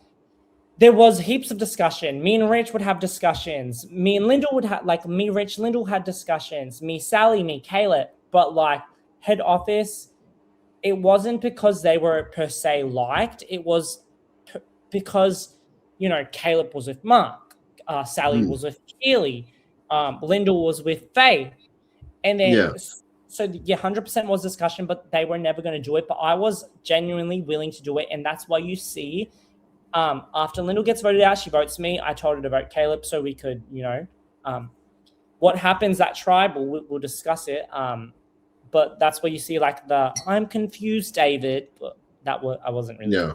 there was heaps of discussion. Me and Rich would have discussions. Me and Lyndall would have, like, me, Rich, Lyndall had discussions. Me, Sally, me, Caleb. But like head office, it wasn't because they were per se liked. It was because, you know, Caleb was with Mark, Sally was with Keely, Lyndall was with Faye. And then, so yeah, 100% was discussion, but they were never going to do it. But I was genuinely willing to do it. And that's why you see, after Lyndall gets voted out, she votes me. I told her to vote Caleb so we could, you know, what happens at tribal, we'll discuss it. But that's where you see like the I'm confused, David. But I wasn't really. Yeah.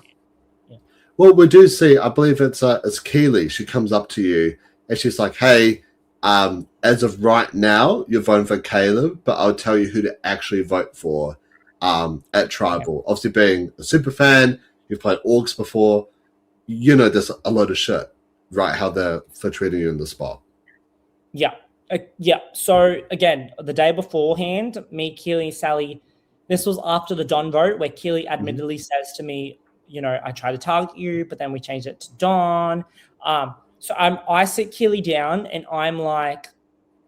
Well, we do see. I believe it's Keely. She comes up to you and she's like, "Hey, as of right now, you're voting for Caleb, but I'll tell you who to actually vote for at tribal." Okay. Obviously, being a super fan, you've played orgs before. You know, there's a load of shit, right? How they're treating you in the spot. Yeah. Yeah. So again, the day beforehand, me, Keely, Sally, this was after the Don vote where Keely admittedly says to me, you know, I tried to target you, but then we changed it to Don. So I sit Keely down and I'm like,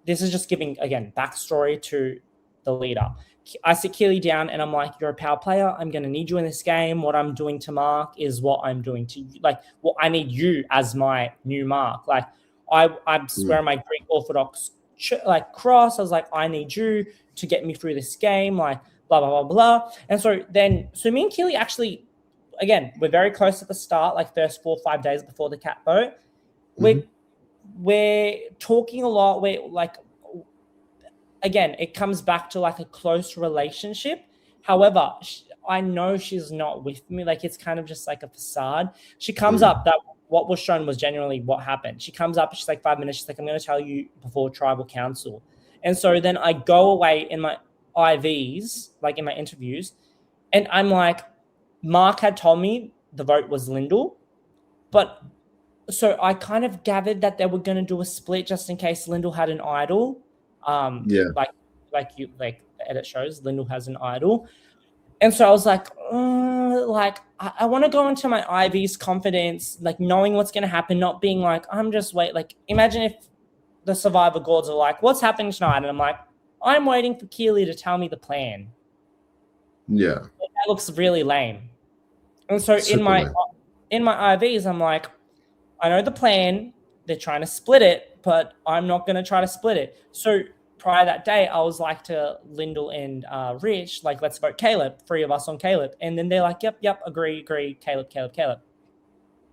this is just giving, again, backstory to the leader. I sit Keely down and I'm like, you're a power player. I'm going to need you in this game. What I'm doing to Mark is what I'm doing to you. Like, well, I need you as my new Mark. Like, I'm wearing my Greek Orthodox cross. I was like, I need you to get me through this game. Like, blah, blah, blah, blah. And so me and Keely actually, again, we're very close at the start, like first 4 or 5 days before the cat vote. We're talking a lot. We're like, again, it comes back to like a close relationship. However, I know she's not with me. Like, it's kind of just like a facade. She comes up, that what was shown was genuinely what happened. She comes up, she's like 5 minutes. She's like, I'm going to tell you before tribal council. And so then I go away in my IVs, like in my interviews, and I'm like, Mark had told me the vote was Lyndall, but so I kind of gathered that they were going to do a split just in case Lyndall had an idol. Like the edit shows, Lyndall has an idol. And so I was like, I want to go into my IV's confidence, like knowing what's going to happen, not being like, I'm just wait. Like, imagine if the Survivor gods are like, what's happening tonight? And I'm like, I'm waiting for Keely to tell me the plan. Yeah. That looks really lame. And so in my IVs, I'm like, I know the plan. They're trying to split it, but I'm not going to try to split it. So prior that day, I was like to Lyndall and Rich, like, let's vote Caleb, 3 of us on Caleb. And then they're like, yep, agree, Caleb.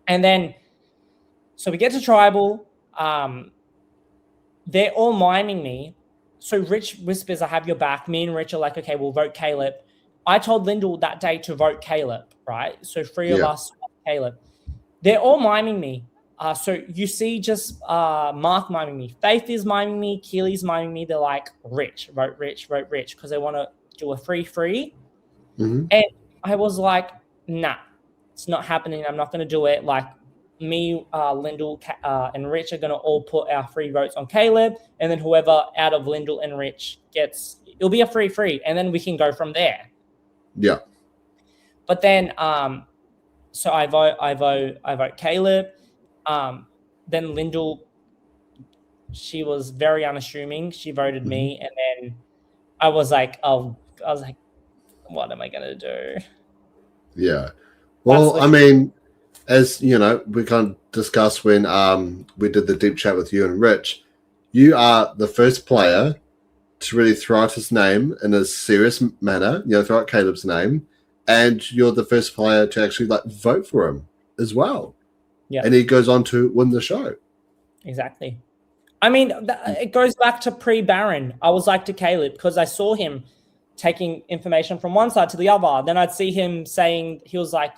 And then, so we get to tribal. They're all miming me. So Rich whispers, I have your back. Me and Rich are like, okay, we'll vote Caleb. I told Lyndall that day to vote Caleb, right? So 3 of us vote Caleb. They're all miming me. So you see just Mark miming me. Faith is miming me. Keely's miming me. They're like, Rich, vote Rich, because they want to do a free. And I was like, nah, it's not happening. I'm not going to do it. Like, me, Lyndall, and Rich are going to all put our free votes on Caleb. And then whoever out of Lyndall and Rich gets, it'll be a free. And then we can go from there. Yeah. But then, so I vote Caleb. Then Lyndall, she was very unassuming. She voted me, and then I was like, what am I gonna do? Yeah. Well, I mean, as you know, we kind of discussed when we did the deep chat with you and Rich. You are the first player to really throw out his name in a serious manner. You know, throw out Caleb's name, and you're the first player to actually like vote for him as well. Yeah, and he goes on to win the show. Exactly. I mean, it goes back to pre-Baron. I was like to Caleb because I saw him taking information from one side to the other. Then I'd see him saying, he was like,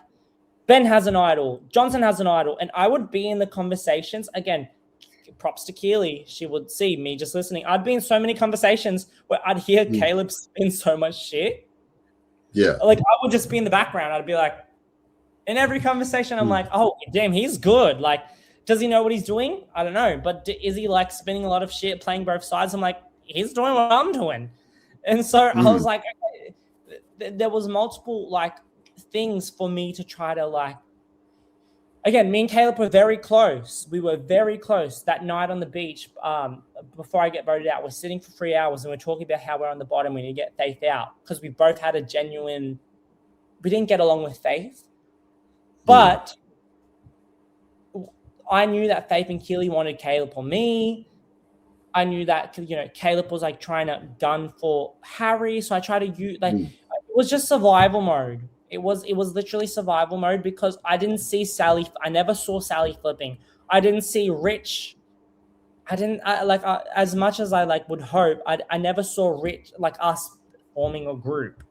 Ben has an idol, Johnson has an idol. And I would be in the conversations. Again, props to Keely. She would see me just listening. I'd be in so many conversations where I'd hear Caleb spin so much shit. Yeah. Like, I would just be in the background. I'd be like, in every conversation, I'm like, oh, damn, he's good. Like, Does he know what he's doing? I don't know. But is he like spinning a lot of shit, playing both sides? I'm like, he's doing what I'm doing. And so I was like, okay, there was multiple like things for me to try to like. Again, me and Caleb were very close. We were very close that night on the beach. Before I get voted out, we're sitting for 3 hours and we're talking about how we're on the bottom. We need to get Faith out because we both had a genuine. We didn't get along with Faith, but I knew that Faith and Keely wanted Caleb on me. I knew that Caleb was like trying to gun for Harry, so I tried to use like it was just survival mode. It was literally survival mode because I didn't see Sally. I never saw Sally flipping. I didn't see Rich. As much as I like would hope. I never saw Rich like us forming a group.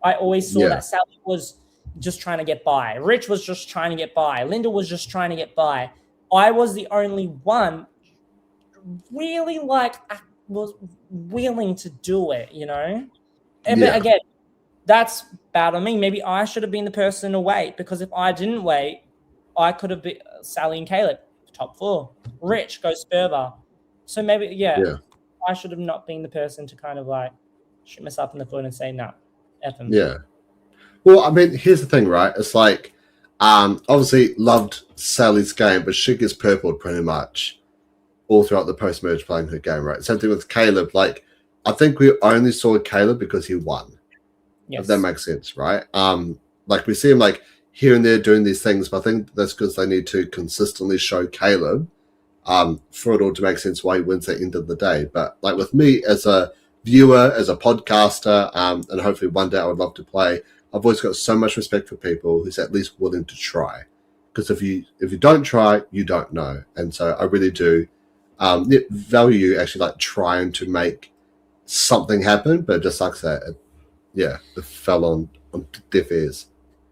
I always saw that Sally was just trying to get by. Rich was just trying to get by. Linda was just trying to get by. I was the only one really like was willing to do it, And but again, that's bad on me. Maybe I should have been the person to wait because if I didn't wait, I could have been Sally and Caleb, top 4. Rich goes further. So maybe, I should have not been the person to kind of like shoot myself in the foot and say, no, F him. Yeah. Well, I mean, here's the thing, right? It's like, obviously loved Sally's game, but she gets purpled pretty much all throughout the post-merge playing her game, right? Same thing with Caleb. Like, I think we only saw Caleb because he won. Yes. If that makes sense, right? Like we see him like here and there doing these things, but I think that's because they need to consistently show Caleb for it all to make sense why he wins at the end of the day. But like with me as a viewer, as a podcaster, and hopefully one day I would love to play, I've always got so much respect for people who's at least willing to try. Because if you don't try, you don't know. And so I really do value actually like trying to make something happen, but just like that, it fell on deaf ears.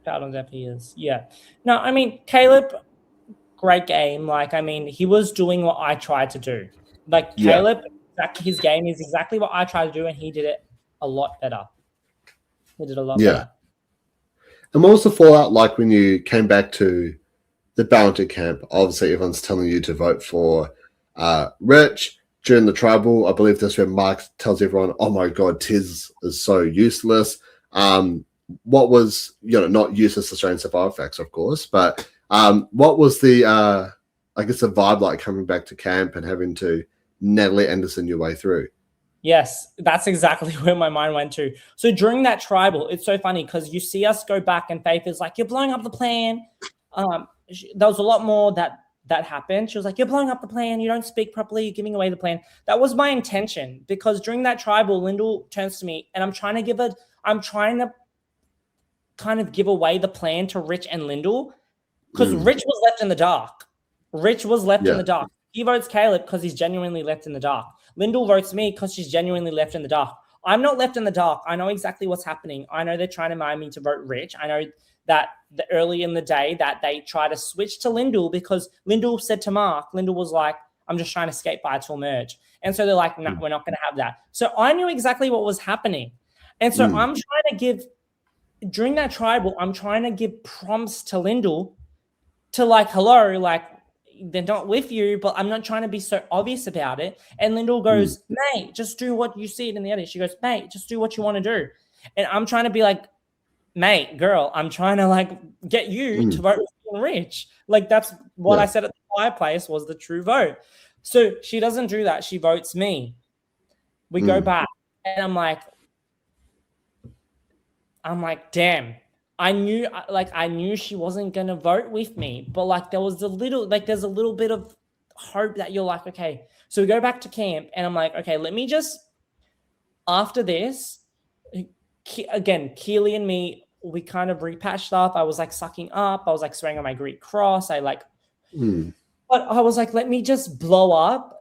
Fell on deaf ears, yeah. No, I mean, Caleb, great game. Like, I mean, he was doing what I tried to do. Like, Caleb, his game is exactly what I tried to do, and he did it a lot better. He did a lot better. And what was the fallout like when you came back to the bounty camp? Obviously, everyone's telling you to vote for Rich. During the tribal, I believe that's where Mark tells everyone, oh my God, Tez is so useless. What was, not useless Australian survival facts, of course, but what was the, I guess, the vibe like coming back to camp and having to Natalie Anderson your way through? Yes, that's exactly where my mind went to. So during that tribal, it's so funny because you see us go back and Faith is like, you're blowing up the plan. There was a lot more that happened. She was like, you're blowing up the plan. You don't speak properly. You're giving away the plan. That was my intention because during that tribal, Lyndall turns to me and I'm trying to kind of give away the plan to Rich and Lyndall because Rich was left in the dark. Rich was left in the dark. He votes Caleb because he's genuinely left in the dark. Lyndall votes me because she's genuinely left in the dark. I'm not left in the dark. I know exactly what's happening. I know they're trying to mind me to vote Rich. I know that early in the day that they try to switch to Lyndall because Lyndall said to Mark, Lyndall was like, I'm just trying to skate by till merge. And so they're like, no, we're not going to have that. So I knew exactly what was happening. And so I'm trying to give, during that tribal, I'm trying to give prompts to Lyndall to like, hello, like, they're not with you, but I'm not trying to be so obvious about it. And Lyndall goes, mate, just do what you see it in the edit. She goes, mate, just do what you want to do. And I'm trying to be like, mate, girl, I'm trying to like get you to vote with Rich. Like that's what I said at the fireplace was the true vote. So she doesn't do that. She votes me. We go back and I'm like, damn. I knew she wasn't going to vote with me, but like there's a little bit of hope that you're like, okay. So we go back to camp and I'm like, okay, let me just, after this, again, Keely and me, we kind of repatched up. I was like sucking up. I was like swearing on my Greek cross. But I was like, let me just blow up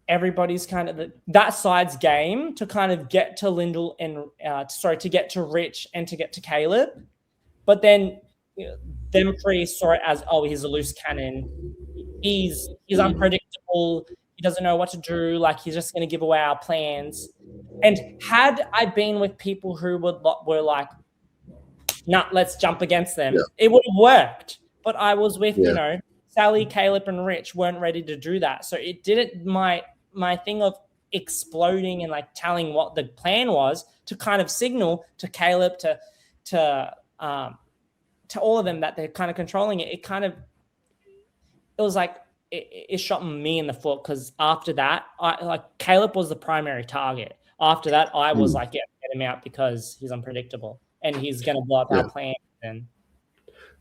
everybody's kind of that side's game to kind of get to Lyndall and to get to Rich and to get to Caleb. But then them three saw it as, oh, he's a loose cannon. He's unpredictable. He doesn't know what to do. Like he's just going to give away our plans. And had I been with people who were like, nah, let's jump against them, it would have worked. But I was with, Sally, Caleb, and Rich weren't ready to do that. So it didn't my thing of exploding and like telling what the plan was to kind of signal to Caleb to all of them that they're kind of controlling it. It was like it shot me in the foot because after that, Caleb was the primary target. After that, I was like, yeah, get him out because he's unpredictable and he's going to blow up our plan. And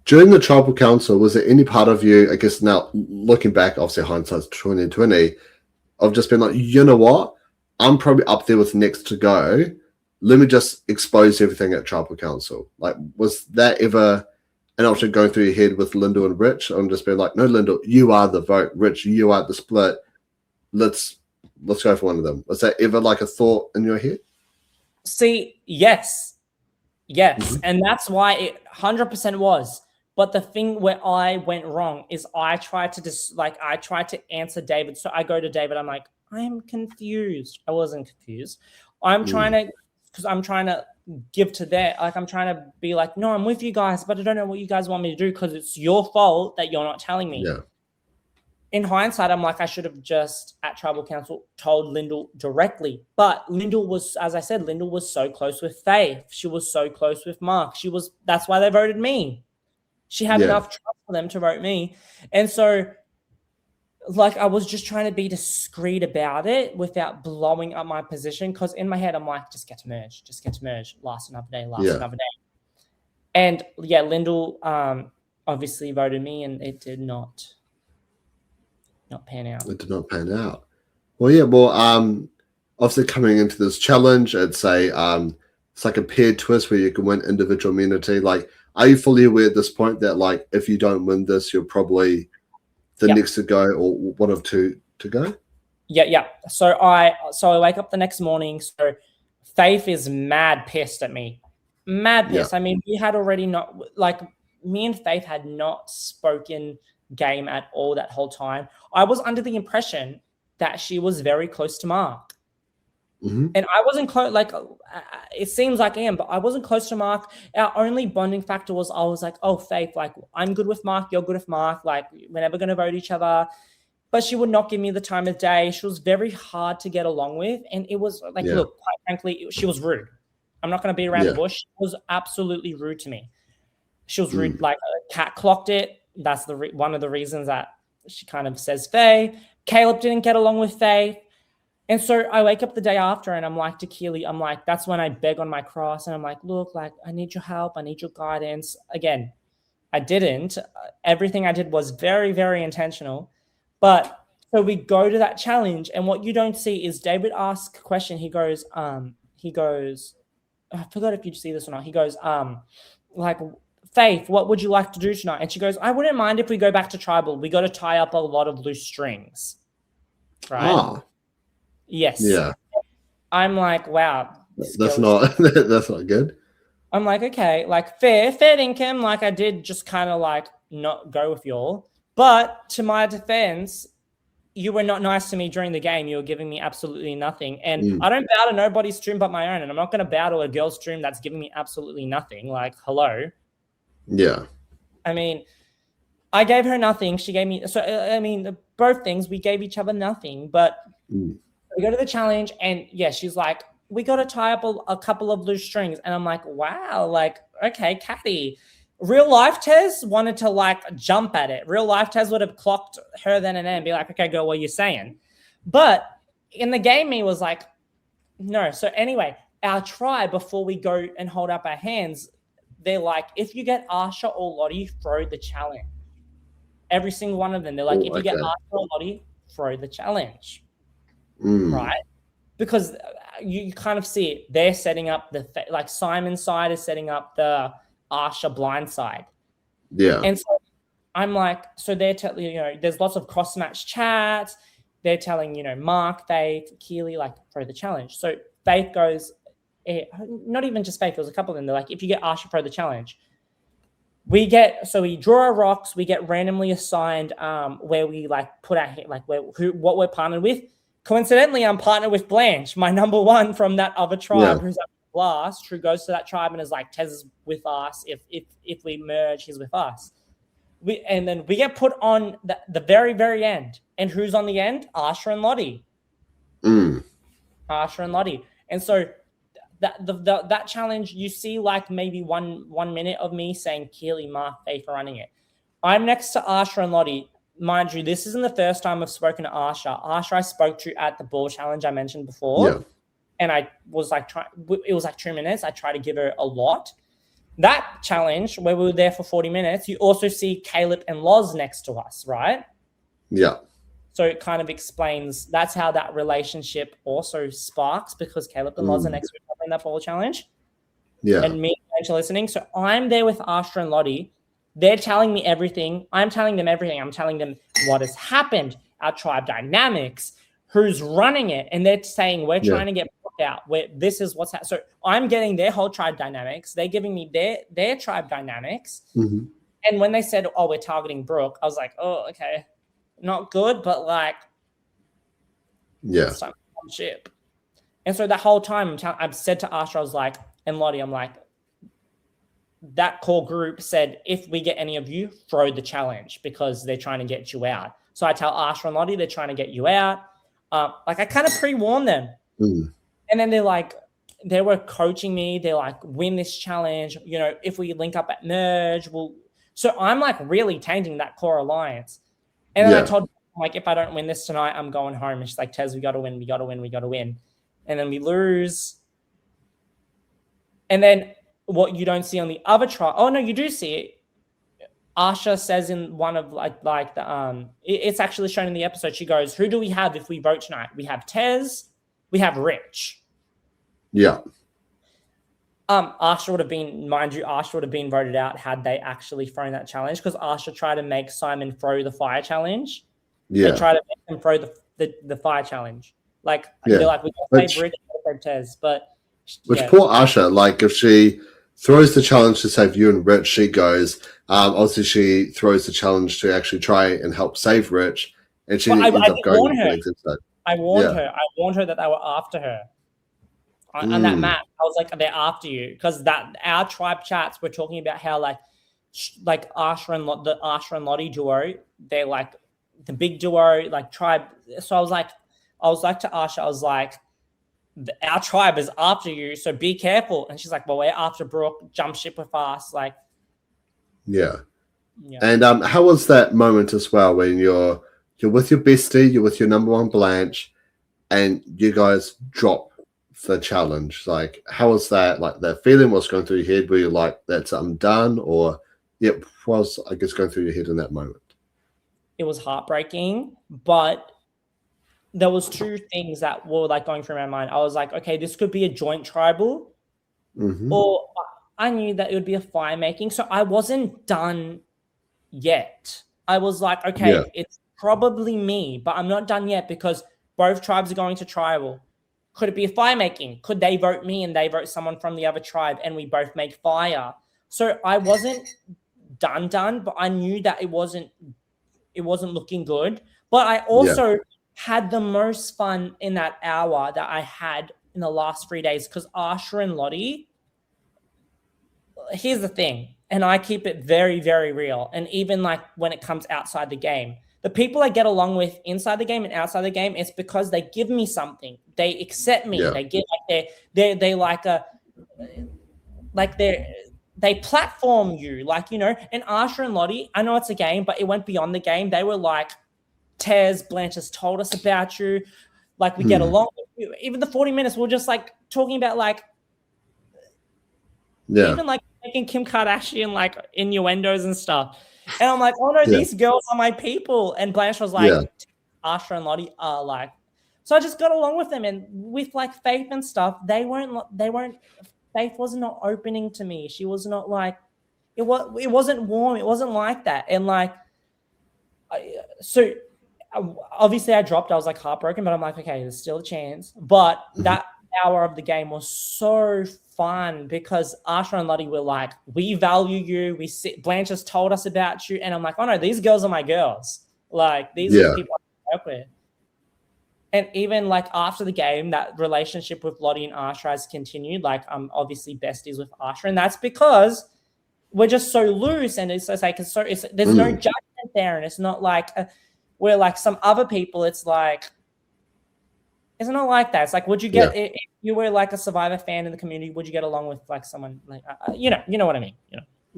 during the tribal council, was there any part of you, I guess now looking back, obviously hindsight's 2020, of just being like, you know what, I'm probably up there with next to go. Let me just expose everything at tribal council. Like, was that ever an option going through your head with Lyndall and Rich? I'm just being like, no, Lyndall, you are the vote. Rich, you are the split. Let's go for one of them. Was that ever like a thought in your head? See, yes. And that's why it 100% was. But the thing where I went wrong is I tried to answer David. So I go to David. I'm like, I'm confused. I wasn't confused. I'm trying to give to that. Like, I'm trying to be like, no, I'm with you guys, but I don't know what you guys want me to do because it's your fault that you're not telling me. Yeah. In hindsight, I'm like, I should have just at tribal council told Lyndall directly. But Lyndall was, as I said, Lyndall was so close with Faith. She was so close with Mark. That's why they voted me. She had enough trust for them to vote me. And so, like, I was just trying to be discreet about it without blowing up my position. Because in my head, I'm like, just get to merge. Last another day. And yeah, Lyndall obviously voted me, and it did not pan out. It did not pan out. Well, yeah. Well, obviously coming into this challenge, it's like a paired twist where you can win individual immunity. Like, are you fully aware at this point that, like, if you don't win this, you're probably the next to go or one of two to go? Yeah. So I wake up the next morning. So Faith is mad pissed at me. Mad pissed. I mean, we had already me and Faith had not spoken game at all that whole time. I was under the impression that she was very close to Mark. And I wasn't close, like, it seems like I am, but I wasn't close to Mark. Our only bonding factor was I was like, oh, Faith, like, I'm good with Mark, you're good with Mark, like, we're never going to vote each other. But she would not give me the time of day. She was very hard to get along with. And it was like, look, quite frankly, she was rude. I'm not going to be around the bush. She was absolutely rude to me. She was rude, like, Kat clocked it. That's one of the reasons that she kind of says Faye. Caleb didn't get along with Faye. And so I wake up the day after and I'm like to Keely, I'm like, that's when I beg on my cross. And I'm like, look, like, I need your help. I need your guidance. Again, I didn't. Everything I did was very, very intentional. But so we go to that challenge. And what you don't see is David asks a question. He goes, I forgot if you see this or not. He goes, like, Faith, what would you like to do tonight? And she goes, I wouldn't mind if we go back to tribal. We got to tie up a lot of loose strings. Right? Oh. Yes. Yeah. I'm like, wow. That's not good. I'm like, okay, like fair income. Like, I did just kind of like not go with y'all. But to my defense, you were not nice to me during the game. You were giving me absolutely nothing. And I don't bow to nobody's stream but my own. And I'm not going to bow to a girl's stream that's giving me absolutely nothing. Like, hello. Yeah. I mean, I gave her nothing. She gave me, so I mean, both things, we gave each other nothing. But we go to the challenge and yeah, she's like, we got to tie up a couple of loose strings. And I'm like, wow, like, okay, Kathy. Real life Tez wanted to like jump at it. Real life Tez would have clocked her then and there and be like, okay, girl, what are you saying? But in the game, me was like, no. So anyway, our try before we go and hold up our hands, they're like, if you get Asha or Lottie, throw the challenge. Every single one of them. They're like, if you get Asha or Lottie, throw the challenge. Right? Because you kind of see it. They're setting up like Simon's side is setting up the Asha blind side. Yeah. And so I'm like, so they're telling, you know, there's lots of cross-match chats. They're telling, you know, Mark, Faith, Keely, like, throw the challenge. So Faith goes, not even just Faith, there was a couple of them. They're like, if you get Asha, throw the challenge. We draw our rocks, we get randomly assigned where we like put our like what we're partnered with. Coincidentally, I'm partnered with Blanche, my number one from that other tribe who's at Blast, who goes to that tribe and is like, Tez is with us. If we merge, he's with us. then we get put on the very, very end. And who's on the end? Asha and Lottie. Asha and Lottie. And so that challenge, you see like maybe one minute of me saying Keely, Mark, Faith are running it. I'm next to Asha and Lottie. Mind you, this isn't the first time I've spoken to Asha. Asha I spoke to at the ball challenge I mentioned before. Yeah. And I was like, it was like 2 minutes. I tried to give her a lot. That challenge where we were there for 40 minutes, you also see Caleb and Loz next to us, right? Yeah. So it kind of explains, that's how that relationship also sparks, because Caleb and Loz are next to each other in that ball challenge. Yeah. And me and Rachel listening. So I'm there with Asha and Lottie. They're telling me everything. I'm telling them everything. I'm telling them what has happened, our tribe dynamics, who's running it. And they're saying, we're trying to get out where this is what's happening. So I'm getting their whole tribe dynamics. They're giving me their tribe dynamics. Mm-hmm. And when they said, oh, we're targeting Brooke, I was like, oh, okay. Not good, but like, some ship. And so that whole time I've said to Asha, I was like, and Lottie, I'm like, that core group said, if we get any of you, throw the challenge because they're trying to get you out. So I tell Asha and Lottie, they're trying to get you out. Like I kind of pre-warned them. And then they were coaching me. They're like, win this challenge. You know, if we link up at merge, so I'm like really tainting that core alliance. And then I told them, like, if I don't win this tonight, I'm going home. And she's like, Tez, we got to win. We got to win. We got to win. And then we lose. And then what you don't see on the other trial. Oh, no, you do see it. Asha says in one of like the, it's actually shown in the episode. She goes, who do we have if we vote tonight? We have Tez. We have Rich. Yeah. Asha would have been, mind you, Asha would have been voted out had they actually thrown that challenge, because Asha tried to make Simon throw the fire challenge. Yeah. They tried to make him throw the fire challenge. Like, they're like, we got to save Rich, we got to save Tez. But poor Asha, like if she throws the challenge to save you and Rich, she goes. Obviously, she throws the challenge to actually try and help save Rich, and she ends up going into the next episode. I warned her. I warned her that they were after her. On that map, I was like, they're after you, because that our tribe chats were talking about how like Asha and Lottie duo, they're like the big duo, like tribe. So I was like to Asha, I was like, our tribe is after you, so be careful. And she's like, well, we're after Brooke. Jump ship with us, like. Yeah. And how was that moment as well when you're with your bestie, you're with your number one Blanche, and you guys drop the challenge? Like, how was that? Like, that feeling was going through your head? Were you like, that's I'm done? Or was, I guess, going through your head in that moment? It was heartbreaking, but there was two things that were like going through my mind. I was like, okay, this could be a joint tribal, or I knew that it would be a fire making. So I wasn't done yet. I was like, okay, it's probably me, but I'm not done yet, because both tribes are going to tribal. Could it be a fire making? Could they vote me and they vote someone from the other tribe and we both make fire? So I wasn't done, but I knew that it wasn't looking good. But I also had the most fun in that hour that I had in the last 3 days, because Asha and Lottie, here's the thing, and I keep it very, very real. And even like when it comes outside the game, the people I get along with inside the game and outside the game, it's because they give me something. They accept me. They give they platform you, like, you know. And Asha and Lottie, I know it's a game, but it went beyond the game. They were like, Tez, Blanche has told us about you. Like, we get along with you. Even the 40 minutes, we're just like talking about like, even like making Kim Kardashian like innuendos and stuff. And I'm like, oh no, these girls are my people. And Blanche was like, Asha and Lottie are like, so I just got along with them. And with like Faith and stuff, Faith was not opening to me. She was not like, it wasn't warm. It wasn't like that. And like, so obviously I dropped. I was like heartbroken, but I'm like, okay, there's still a chance. But that hour of the game was so fun, because Asha and Lottie were like, we value you. Blanche has told us about you. And I'm like, oh no, these girls are my girls. Like, these are the people I work with. And even like after the game, that relationship with Lottie and Asha has continued. Like, I'm obviously besties with Asha. And that's because we're just so loose, and it's like there's no judgment there, and it's not like we're like some other people. It's like it's not like that. It's like, would you get if you were like a Survivor fan in the community? Would you get along with like someone like you know what I mean?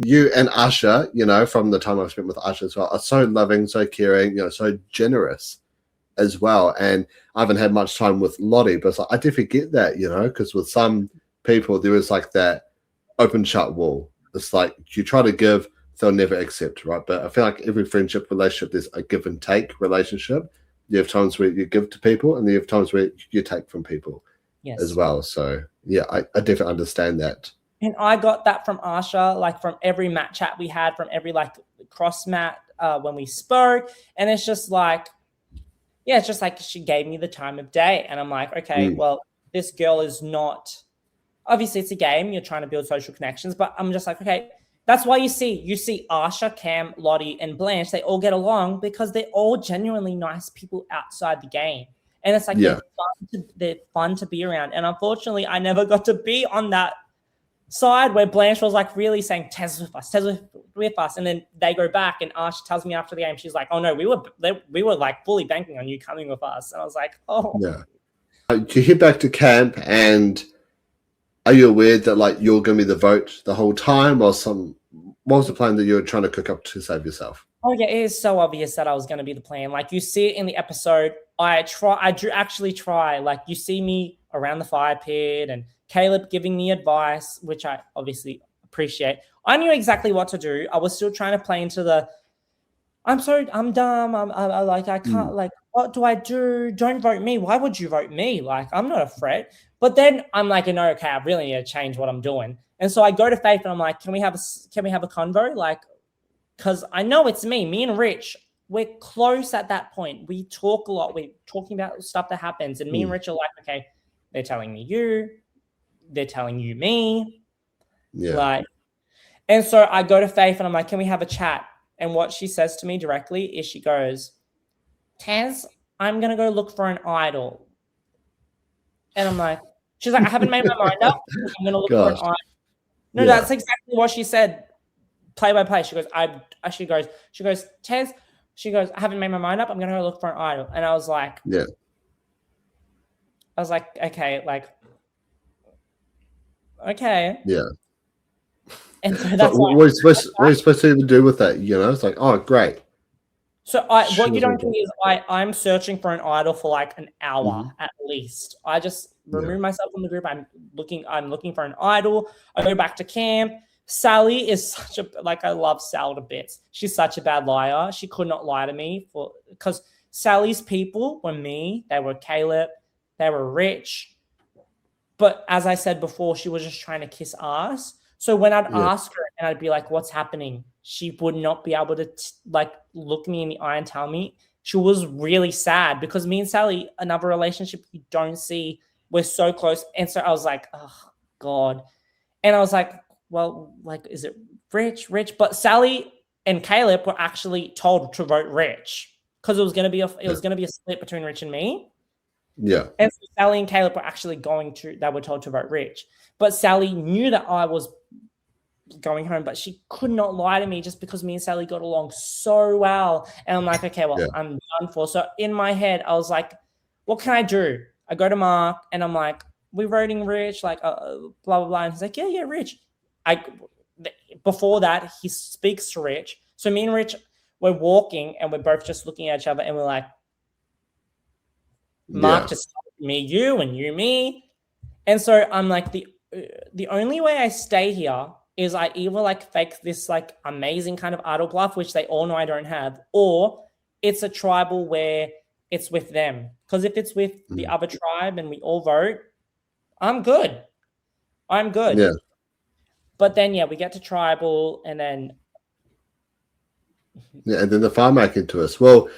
You and Usher, from the time I've spent with Usher as well, are so loving, so caring, so generous as well. And I haven't had much time with Lottie, but I definitely get that, because with some people there is like that open shut wall. It's like you try to give, they'll never accept, right? But I feel like every friendship relationship, there's a give and take relationship. You have times where you give to people, and then you have times where you take from people as well. So yeah, I definitely understand that. And I got that from Asha, like from every mat chat we had, from every like cross mat when we spoke. And it's just like, it's just like she gave me the time of day. And I'm like, okay, well, this girl is not, obviously it's a game. You're trying to build social connections. But I'm just like, okay, that's why you see Asha, Cam, Lottie, and Blanche, they all get along because they're all genuinely nice people outside the game. And it's like they're fun to be around. And unfortunately, I never got to be on that side where Blanche was like really saying Tez with us, and then they go back and Ash tells me after the game, she's like, oh no, we were like fully banking on you coming with us. And I was like, oh you head back to camp, and are you aware that like you're gonna be the vote the whole time, or what was the plan that you were trying to cook up to save yourself? Oh yeah, it is so obvious that I was going to be the plan. Like you see it in the episode. I actually try. Like you see me around the fire pit and Caleb giving me advice, which I obviously appreciate. I knew exactly what to do. I was still trying to play into the, I'm dumb. I can't, like, what do I do? Don't vote me. Why would you vote me? Like, I'm not a threat. But then I'm like, no, okay, I really need to change what I'm doing. And so I go to Faith and I'm like, can we have a convo? Like, because I know it's me and Rich, we're close at that point. We talk a lot. We're talking about stuff that happens. And me and Rich are like, okay, they're telling me you. They're telling you me. Yeah. Like, and so I go to Faith and I'm like, can we have a chat? And what she says to me directly is she goes, Tez, I'm going to go look for an idol. And I'm like, she's like, I haven't made my mind up. I'm going to look for an idol. No, that's exactly what she said. Play by play. She goes, she goes, Tez, she goes, I haven't made my mind up. I'm going to go look for an idol. And I was like, okay, like, okay. Yeah. And so that's what are you supposed to even do with that? It's like, oh, great. So what you don't do is I'm searching for an idol for like an hour at least. I just remove myself from the group. I'm looking for an idol. I go back to camp. Sally is I love Sal to bits. She's such a bad liar. She could not lie to me because Sally's people were me. They were Caleb. They were Rich. But as I said before, she was just trying to kiss ass. So when I'd ask her and I'd be like, what's happening? She would not be able to look me in the eye and tell me. She was really sad because me and Sally, another relationship you don't see, we're so close. And so I was like, oh God. And I was like, well, like, is it Rich? But Sally and Caleb were actually told to vote Rich because it was going to be a split between Rich and me. Yeah. And so Sally and Caleb were actually they were told to vote Rich. But Sally knew that I was going home, but she could not lie to me just because me and Sally got along so well. And I'm like, okay, well, I'm done for. So in my head, I was like, what can I do? I go to Mark and I'm like, we're voting Rich, like blah, blah, blah. And he's like, yeah, Rich. Before that, he speaks to Rich. So me and Rich, we're walking and we're both just looking at each other and we're like, Mark just told me you and you me. And so I'm like, the only way I stay here is I either like fake this like amazing kind of idol bluff, which they all know I don't have, or it's a tribal where it's with them. Because if it's with the other tribe and we all vote, I'm good. Yeah. But then, we get to tribal and then... Yeah, and then the fire maker into us. Well,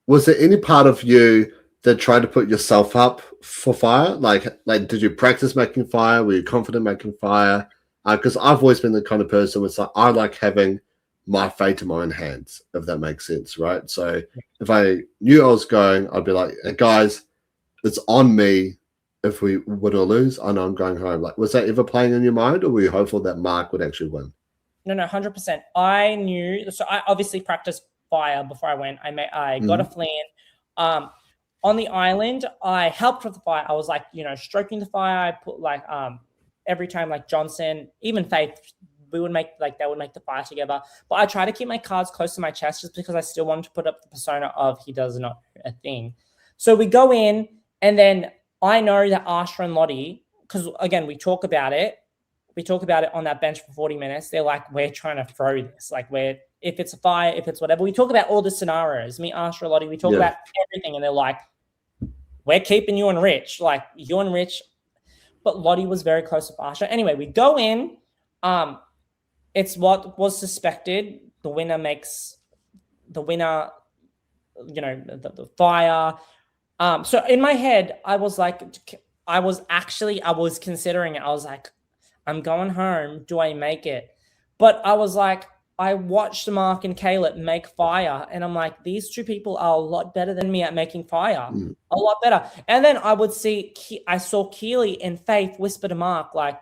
was there any part of you that tried to put yourself up for fire? Like, did you practice making fire? Were you confident making fire? Because I've always been the kind of person where it's like, I like having my fate in my own hands, if that makes sense, right? So if I knew I was going, I'd be like, hey, guys, it's on me. If we win or lose, I know I'm going home. Like, was that ever playing in your mind, or were you hopeful that Mark would actually win? No, 100%. I knew. So I obviously practiced fire before I went. I got a flint. On the island, I helped with the fire. I was like, stroking the fire. I put like every time like Johnson, even Faith, we would make like they would make the fire together. But I try to keep my cards close to my chest just because I still wanted to put up the persona of he does not a thing. So we go in, and then I know that Asha and Lottie, because again, we talk about it on that bench for 40 minutes. They're like, we're trying to throw this. Like, if it's a fire, if it's whatever. We talk about all the scenarios. Me, Asha, Lottie, we talk about everything. And they're like, we're keeping you and Rich. Like, you and Rich. But Lottie was very close with Asha. Anyway, we go in. It's what was suspected. The winner, the fire. So in my head, I was considering it. I was like, I'm going home. Do I make it? But I was like, I watched Mark and Caleb make fire, and I'm like, these two people are a lot better than me at making fire. A lot better. And then I saw Keely and Faith whisper to Mark, like,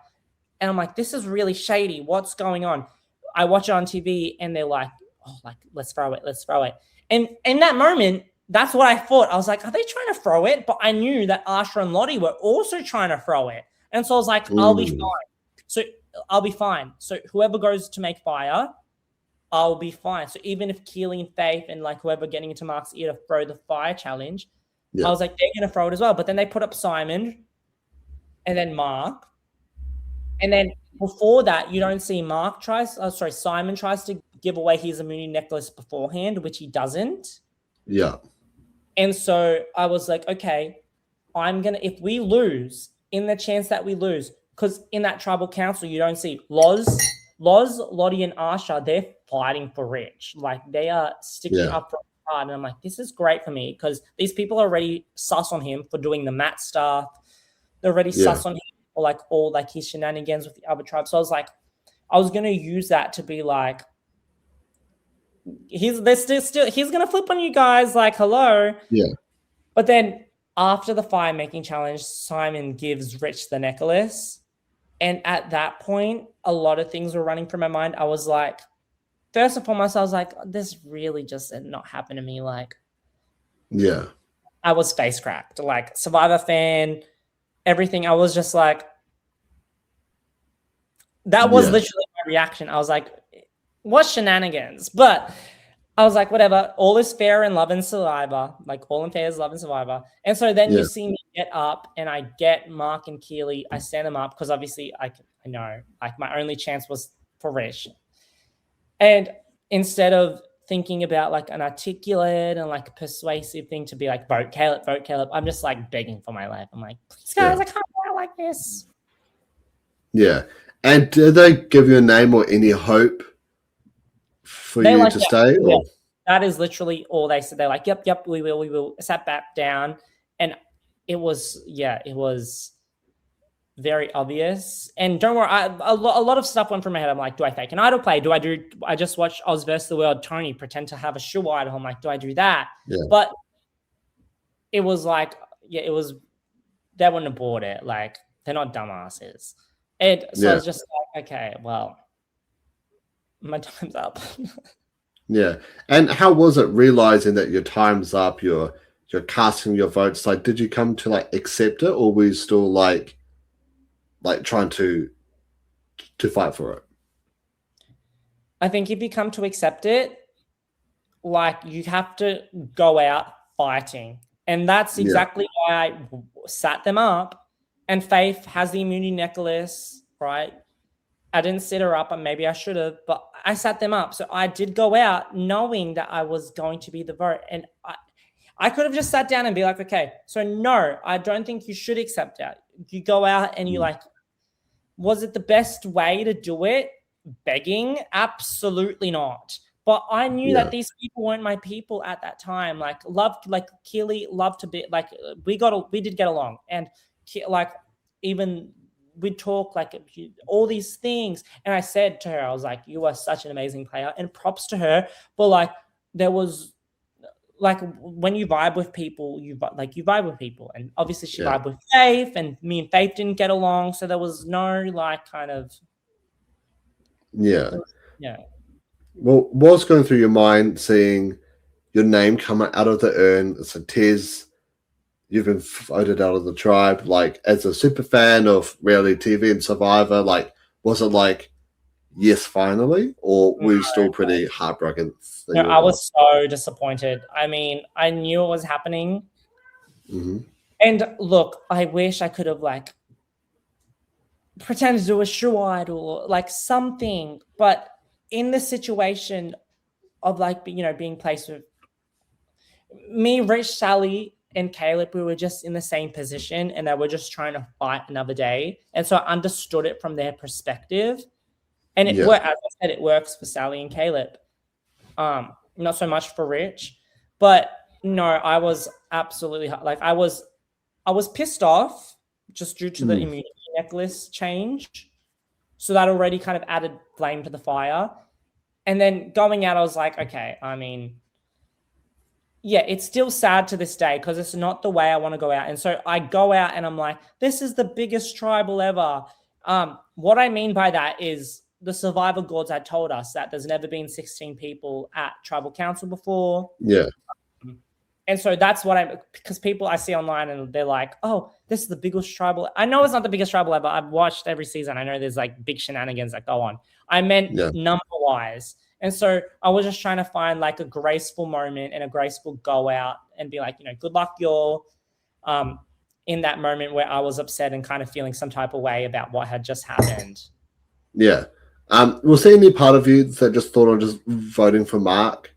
and I'm like, this is really shady. What's going on? I watch it on TV, and they're like, oh, like, let's throw it. And in that moment, that's what I thought. I was like, are they trying to throw it? But I knew that Asha and Lottie were also trying to throw it. And so I was like, I'll be fine. So I'll be fine. So whoever goes to make fire, I'll be fine. So even if Keely and Faith and like whoever getting into Mark's ear to throw the fire challenge, I was like, they're going to throw it as well. But then they put up Simon and then Mark. And then before that, you don't see Simon tries to give away his immunity necklace beforehand, which he doesn't. Yeah. And so I was like, okay, if we lose, in the chance that we lose, because in that tribal council, you don't see Loz, Lottie, and Asha, they're fighting for Rich. Like, they are sticking up for hard. And I'm like, this is great for me because these people are already sus on him for doing the Matt stuff. They're already sus on him for like all like his shenanigans with the other tribes. So I was like, I was going to use that to be like, he's going to flip on you guys. Like, hello. Yeah. But then after the fire making challenge, Simon gives Rich the necklace. And at that point, a lot of things were running through my mind. I was like, first and foremost, I was like, this really just did not happen to me. Like, I was face cracked. Like, Survivor fan, everything. I was just like, that was literally my reaction. I was like, what shenanigans? But I was like, whatever. All is fair in love and Survivor. Like, all in fair is love and Survivor. And so then you see me get up, and I get Mark and Keely. I stand them up because obviously I know, like, my only chance was for Rich. And instead of thinking about like an articulate and like persuasive thing to be like, vote Caleb, I'm just like begging for my life. I'm like, please guys, I can't go out like this. Yeah. And did they give you a name or any hope for you to stay? Yeah. That is literally all they said. They're like, yep, we will. I sat back down, and it was very obvious. And don't worry, a lot of stuff went through my head. I'm like, do I fake an idol play? I just watched Oz vs. the World, Tony pretend to have a shoe idol. I'm like, do I do that? Yeah. But it was like, they wouldn't have bought it. Like, they're not dumbasses. And so I was just like, okay, well, my time's up. Yeah. And how was it realizing that your time's up, you're casting your votes? Like, did you come to like accept it, or were you still like trying to fight for it? I think if you come to accept it, like, you have to go out fighting. And that's exactly why I sat them up. And Faith has the immunity necklace, right? I didn't sit her up, and maybe I should have, but I sat them up. So I did go out knowing that I was going to be the vote. And I could have just sat down and be like, okay, so no, I don't think you should accept that. You go out and you like, was it the best way to do it? Begging? Absolutely not. But I knew that these people weren't my people at that time. Like, Keely loved to be like, we did get along. And like, even we'd talk like all these things. And I said to her, I was like, you are such an amazing player, and props to her. But like, there was like, when you vibe with people, you vibe with people. And obviously she vibed with Faith, and me and Faith didn't get along. So there was no like kind of. Yeah. Yeah. Well, what's going through your mind seeing your name come out of the urn? It's a Tez. You've been voted out of the tribe. Like, as a super fan of reality TV and Survivor, like, was it like, yes, finally? Or were you still pretty heartbroken that No, you were I gone? was so disappointed. I mean, I knew it was happening. Mm-hmm. And look, I wish I could have like pretended to do a shoe idol or like something. But in the situation of like, being placed with me, Rich, Sally, and Caleb, we were just in the same position and they were just trying to fight another day. And so I understood it from their perspective. And it worked, as I said, it works for Sally and Caleb. Not so much for Rich. But no, I was absolutely like I was pissed off just due to the immunity necklace change. So that already kind of added flame to the fire. And then going out, I was like, okay, I mean, yeah, it's still sad to this day because it's not the way I want to go out. And so I go out and I'm like, this is the biggest tribal ever. What I mean by that is the Survivor gods had told us that there's never been 16 people at tribal council before. Yeah. And so that's what because people I see online and they're like, oh, this is the biggest tribal. I know it's not the biggest tribal ever. I've watched every season. I know there's like big shenanigans that go on. I meant number wise. And so I was just trying to find like a graceful moment and a graceful go out and be like, good luck, y'all. In that moment where I was upset and kind of feeling some type of way about what had just happened. Yeah. Was there any part of you that just thought of just voting for Mark?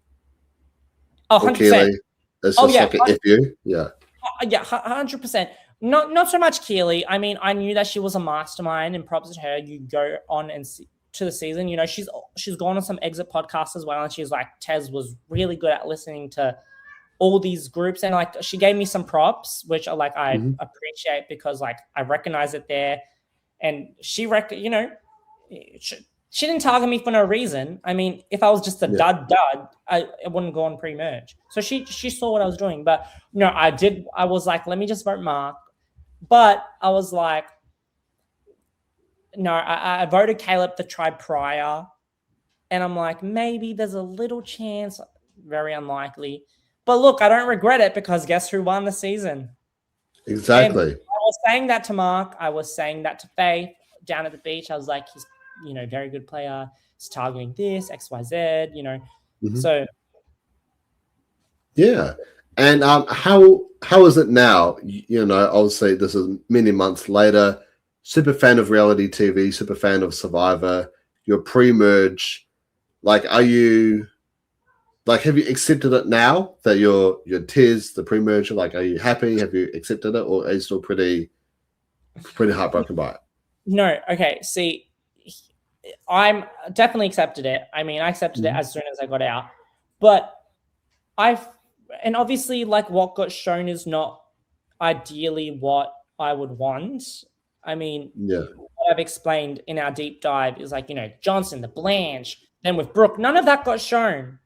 Oh, 100%. It's just like an FU? Yeah. Yeah, 100%. Not so much Keely. I mean, I knew that she was a mastermind, and props to her. You go on and see, to the season, she's gone on some exit podcasts as well, and she's like, Tez was really good at listening to all these groups, and like she gave me some props, which I appreciate because like I recognize it there, and she she didn't target me for no reason. I mean, if I was just a dud, I wouldn't go on pre-merge. So she saw what I was doing. But no, I was like, let me just vote Mark. But I was like, no, I voted Caleb the tribe prior. And I'm like, maybe there's a little chance, very unlikely. But look, I don't regret it because guess who won the season? Exactly. And I was saying that to Mark. I was saying that to Faith down at the beach. I was like, he's very good player. He's targeting this, XYZ, So yeah. And how is it now? Obviously this is many months later. Super fan of reality TV, super fan of Survivor. You're pre-merge. Like, have you accepted it now that you're Tez, the pre-merger? Like, are you happy? Have you accepted it, or are you still pretty heartbroken by it? No. Okay. See, I'm definitely accepted it. I mean, I accepted it as soon as I got out, but and obviously like what got shown is not ideally what I would want. I mean, what I've explained in our deep dive is like, Johnson, the Blanche, then with Brooke, none of that got shown.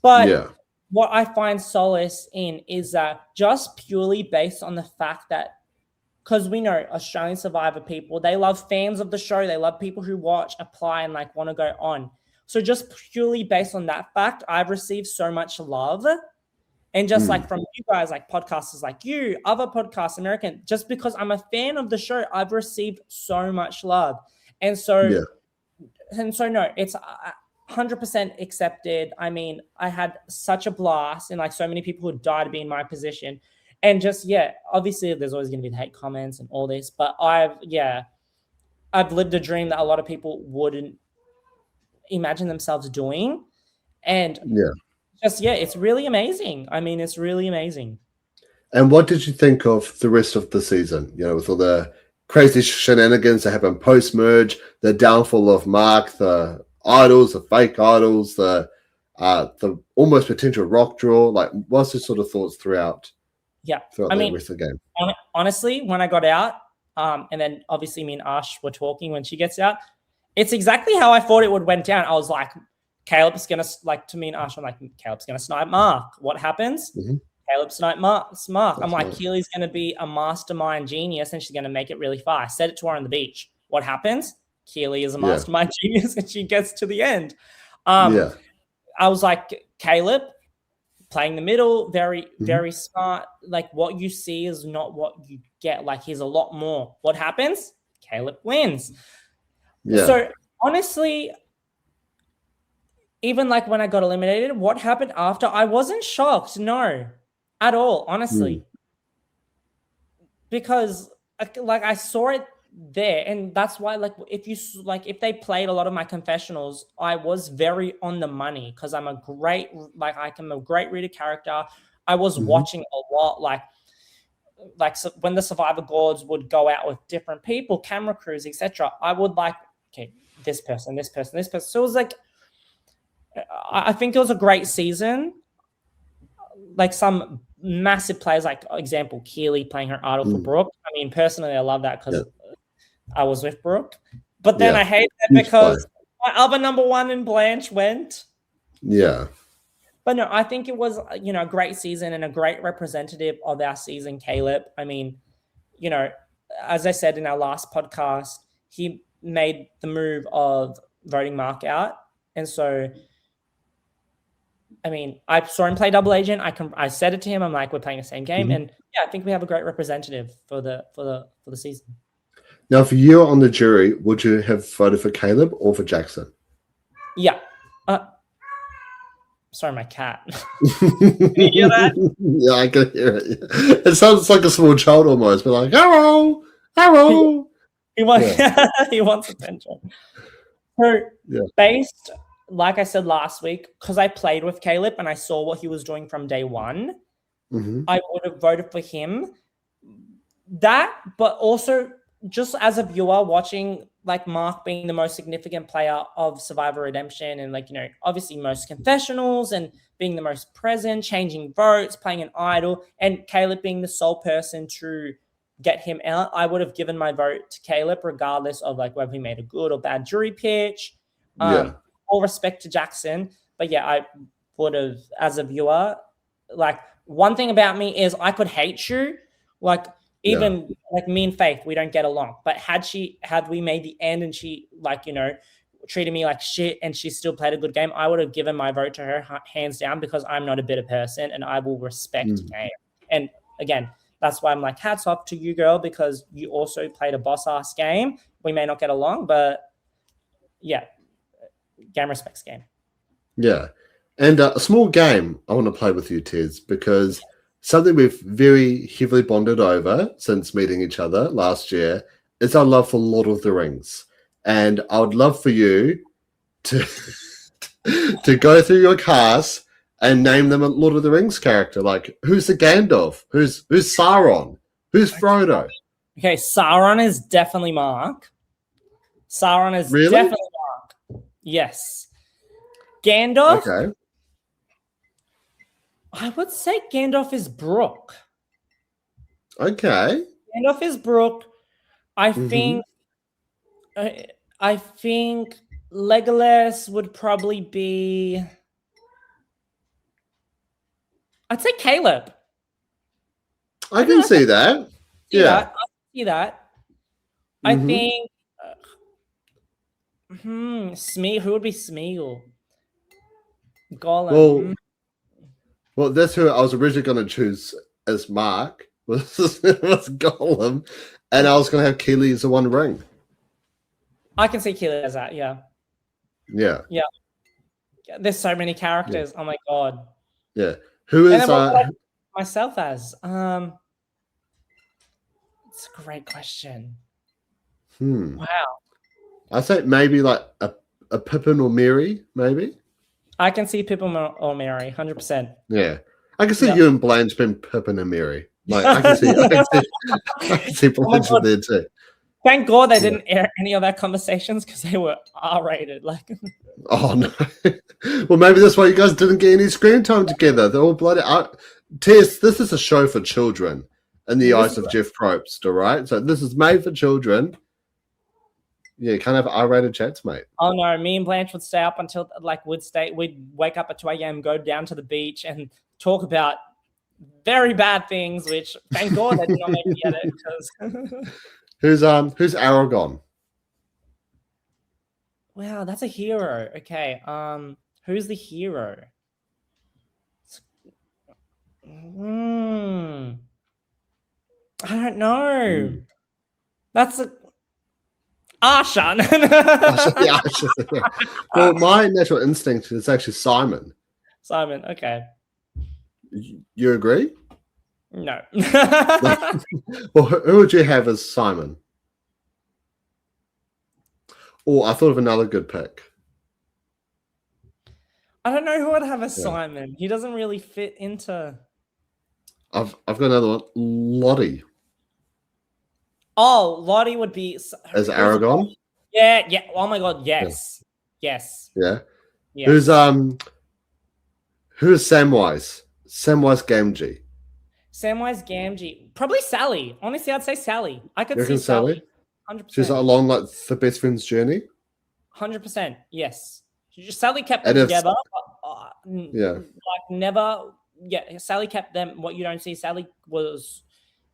But what I find solace in is that just purely based on the fact that, because we know Australian Survivor people, they love fans of the show. They love people who watch, apply, and like want to go on. So just purely based on that fact, I've received so much love. And just like from you guys, like podcasters like you, other podcasts, American, just because I'm a fan of the show, I've received so much love. And so, no, it's 100% accepted. I mean, I had such a blast and like so many people who died to be in my position. And just, obviously there's always going to be the hate comments and all this, but I've lived a dream that a lot of people wouldn't imagine themselves doing. And it's really amazing. I mean, it's really amazing. And what did you think of the rest of the season? With all the crazy shenanigans that happened post-merge, the downfall of Mark, the idols, the fake idols, the almost potential rock draw. Like, what's the sort of thoughts throughout the rest of the game? Honestly, when I got out, and then obviously me and Ash were talking when she gets out, it's exactly how I thought it would went down. I was like, Caleb's gonna, like, to me and Ash, I'm like, Caleb's gonna snipe Mark. What happens? Caleb snipe Mark. I'm like, Keely's gonna be a mastermind genius and she's gonna make it really far. I said it to her on the beach. What happens? Keely is a mastermind genius, and she gets to the end. Yeah. I was like, Caleb playing the middle, very, very smart. Like, what you see is not what you get. Like, he's a lot more. What happens? Caleb wins. Yeah. So honestly, even like when I got eliminated, what happened after? I wasn't shocked, no, at all, honestly, because like I saw it there, and that's why if they played a lot of my confessionals, I was very on the money because I'm a great reader character. I was watching a lot, so when the Survivor Gods would go out with different people, camera crews, etc. I would like, okay, this person, this person, this person. So it was like, I think it was a great season. Like some massive players, like example, Keely playing her idol for Brooke. I mean, personally, I love that because I was with Brooke. But then I hate that because my other number one in Blanche went. Yeah. But no, I think it was, a great season and a great representative of our season, Caleb. I mean, as I said in our last podcast, he made the move of voting Mark out. And so, I mean, I saw him play double agent. I said it to him. I'm like, we're playing the same game. And I think we have a great representative for the season. Now, for you on the jury, would you have voted for Caleb or for Jackson? Yeah. Sorry, my cat. Can you hear that? Yeah, I can hear it. It sounds like a small child almost, but like, hello. He wants attention. So based, like I said last week, because I played with Caleb and I saw what he was doing from day one, I would have voted for him. That, but also just as a viewer watching, like Mark being the most significant player of Survivor Redemption and obviously most confessionals and being the most present, changing votes, playing an idol, and Caleb being the sole person to get him out, I would have given my vote to Caleb regardless of whether he made a good or bad jury pitch. All respect to Jackson. But I would have, as a viewer, one thing about me is I could hate you. Even me and Faith, we don't get along. But had we made the end and she treated me like shit and she still played a good game, I would have given my vote to her hands down because I'm not a bitter person and I will respect game. And again, that's why I'm like, hats off to you, girl, because you also played a boss ass game. We may not get along, but game respects game. Yeah. And a small game I want to play with you, Tez, because something we've very heavily bonded over since meeting each other last year is our love for Lord of the Rings. And I would love for you to to go through your cast and name them a Lord of the Rings character. Like, who's the Gandalf? Who's Sauron? Who's Frodo? Okay, Sauron is definitely Mark. Sauron is definitely Mark. Yes. Gandalf? Okay. I would say Gandalf is Brooke. Okay. Gandalf is Brooke. I think Legolas would probably be... I'd say Caleb. I can see that. I see that. I think... Smeagol. Who would be Smeagol? Gollum. Well, that's who I was originally going to choose as Mark. Was Gollum, and I was going to have Keely as the One Ring. I can see Keely as that. Yeah. There's so many characters. Oh my god. Yeah. Who is myself as? It's a great question. Wow. I say maybe like a Pippin or Mary, maybe. I can see Pippin or Mary, 100%. Yeah, I can see you and Blanche being Pippin and Mary. Like I can see Blanche there too. Thank God they didn't air any of our conversations because they were R-rated. Oh no. Well, maybe that's why you guys didn't get any screen time together. They're all bloody. Tess, this is a show for children in the eyes of Jeff Probst. All right, so this is made for children. Yeah, you can't have R-rated chats, mate. Oh no, me and Blanche would stay up until we'd wake up at 2 a.m., go down to the beach and talk about very bad things, which thank God they did not make me edit because Who's Aragon? Wow, that's a hero. Okay. Who's the hero? I don't know. That's a Arshan. Yeah, yeah. Well, my natural instinct is actually Simon. Simon. Okay. You agree? No. Well, who would you have as Simon? Oh, I thought of another good pick. I don't know who would have a Yeah. Simon. He doesn't really fit into. I've got another one. Lottie Oh, Lottie would be as Aragon. Yeah, yeah. Oh my god, yes. Yes. Yeah. Yes. Who's Samwise? Samwise Gamgee. Samwise Gamgee. Probably Sally. Honestly, I'd say Sally. I could You see reckon Sally. Sally? 100%. She's along like the best friend's journey. 100%. Yes. Sally kept them And if- together. Yeah. Like never. Yeah, Sally kept them. What you don't see, Sally was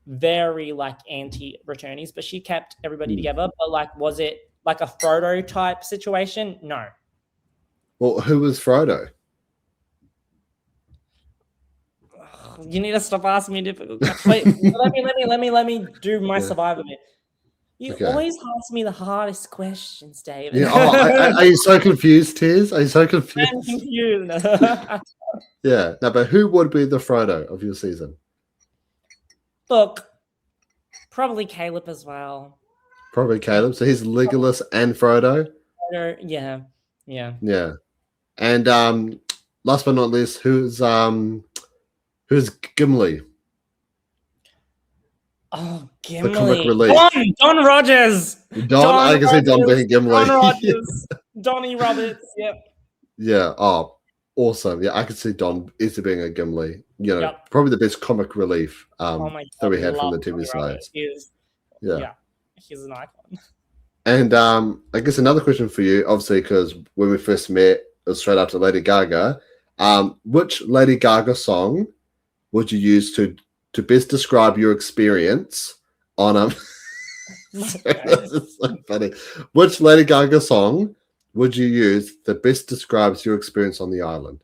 very like anti-returnees, but she kept everybody together. But like, was it like a Frodo type situation? No. Well, who was Frodo? You need to stop asking me difficult questions. Wait, let me do my Survivor bit. You always ask me the hardest questions, David. Yeah. Oh, are you so confused, Tez? Are you so confused? I'm confused. Yeah. No, but who would be the Frodo of your season? Look, probably Caleb as well. Probably Caleb. So he's Legolas and Frodo. Yeah. Yeah. And last but not least, who's Gimli? Oh, The comic Gimli. relief. Don Rogers. I can see Don being Gimli. Don Rogers. Donnie Roberts. Yep. Yeah. Oh, awesome. Yeah, I could see Don easily being a Gimli. You know, probably the best comic relief that we had from the TV sides. Yeah, he's an icon. And I guess another question for you, obviously, because when we first met, it was straight after Lady Gaga. Which Lady Gaga song would you use to best describe your experience on This is so funny. Which Lady Gaga song would you use that best describes your experience on the island?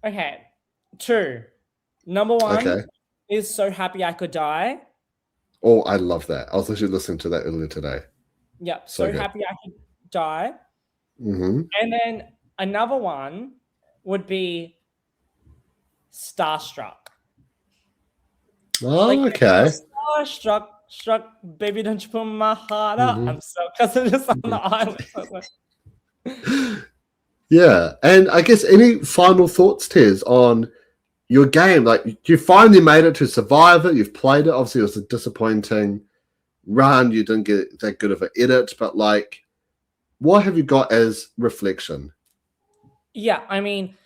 Okay, 2. Number 1 is So Happy I Could Die. Oh, I love that. I was actually listening to that earlier today. Yep, So Happy I Could Die. Mm-hmm. And then another one would be Starstruck. Oh, okay. Starstruck, baby, don't you put my heart up. I'm so because I'm just on the island. Yeah, and I guess any final thoughts, Tez, on your game? Like, you finally made it to survive it. You've played it. Obviously, it was a disappointing run. You didn't get that good of an edit, but like, what have you got as reflection? Yeah, I mean,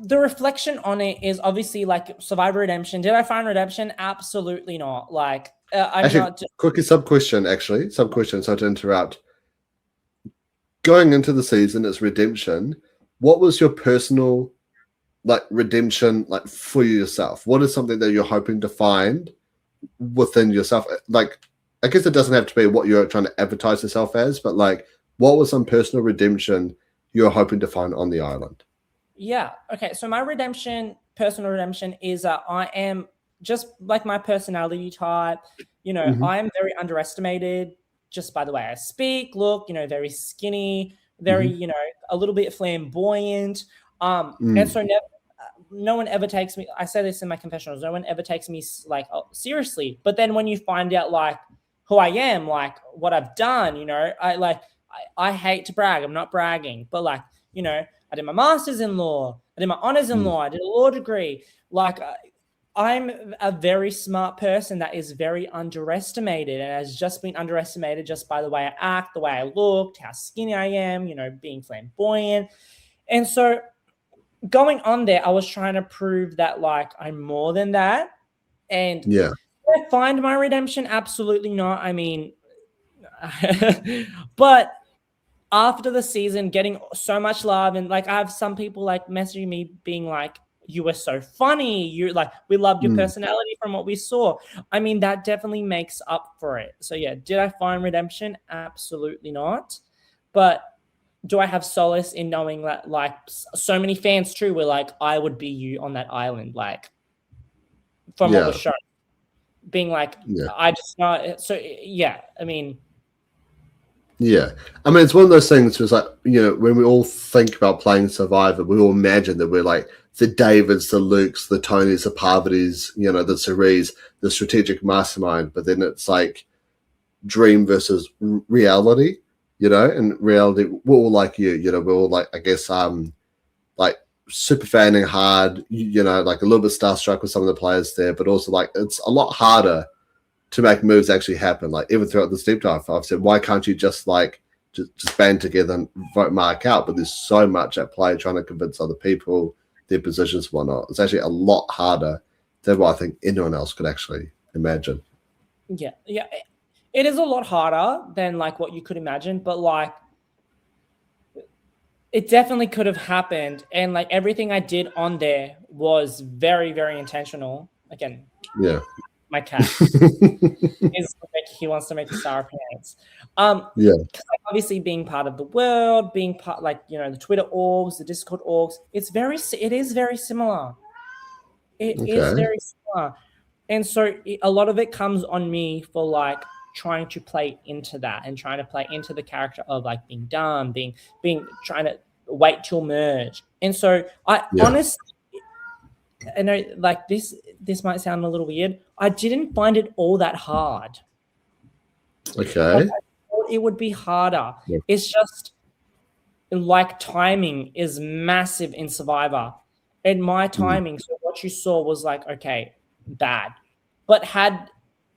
the reflection on it is obviously like Survivor Redemption. Did I find redemption? Absolutely not. Like, quickly, sub question. Sorry to interrupt. Going into the season, it's redemption. What was your personal redemption for yourself? What is something that you're hoping to find within yourself? Like, I guess it doesn't have to be what you're trying to advertise yourself as, but like, what was some personal redemption you're hoping to find on the island? Yeah. Okay. So my personal redemption is I am just like my personality type. You know, I am very underestimated just by the way I speak, look, you know, very skinny, very, you know, a little bit flamboyant. And so no one ever takes me, I say this in my confessionals, no one ever takes me like seriously. But then when you find out like who I am, like what I've done, you know, I hate to brag. I'm not bragging, but like, you know, I did my master's in law. I did my honors in law. I did a law degree. Like, I'm a very smart person that is very underestimated and has just been underestimated just by the way I act, the way I looked, how skinny I am, you know, being flamboyant. And so going on there, I was trying to prove that like I'm more than that. And yeah, did I find my redemption? Absolutely not. I mean, but after the season, getting so much love and like I have some people like messaging me being like, you were so funny. You like, we loved your personality from what we saw. I mean, that definitely makes up for it. So yeah, did I find redemption? Absolutely not. But do I have solace in knowing that like so many fans too were like, I would be you on that island, like from what was shown, being like, I just know. So yeah, I mean. Yeah. I mean, it's one of those things where it's like, you know, when we all think about playing Survivor, we all imagine that we're like the Davids, the Lukes, the Tonys, the Parvatis, you know, the Cerise, the strategic mastermind. But then it's like dream versus reality, you know, and reality, we're all like you know, we're all like, I guess, like super fanning hard, you know, like a little bit starstruck with some of the players there, but also like it's a lot harder to make moves actually happen. Like even throughout this deep dive, I've said, why can't you just like just band together and vote Mark out? But there's so much at play trying to convince other people their positions, whatnot. It's actually a lot harder than what I think anyone else could actually imagine. Yeah, it is a lot harder than like what you could imagine, but like it definitely could have happened, and like everything I did on there was very, very intentional. Again, my cat he wants to make a star appearance. Obviously being part of the world, being part, like, you know, the Twitter orgs, the Discord orgs, it is very similar. It is very similar. And so a lot of it comes on me for like trying to play into that and trying to play into the character of like being dumb, being trying to wait till merge. And so I honestly, I know like this might sound a little weird. I didn't find it all that hard. Okay. Like, I thought it would be harder. Yeah. It's just like timing is massive in Survivor. And my timing, so what you saw was like, okay, bad. But had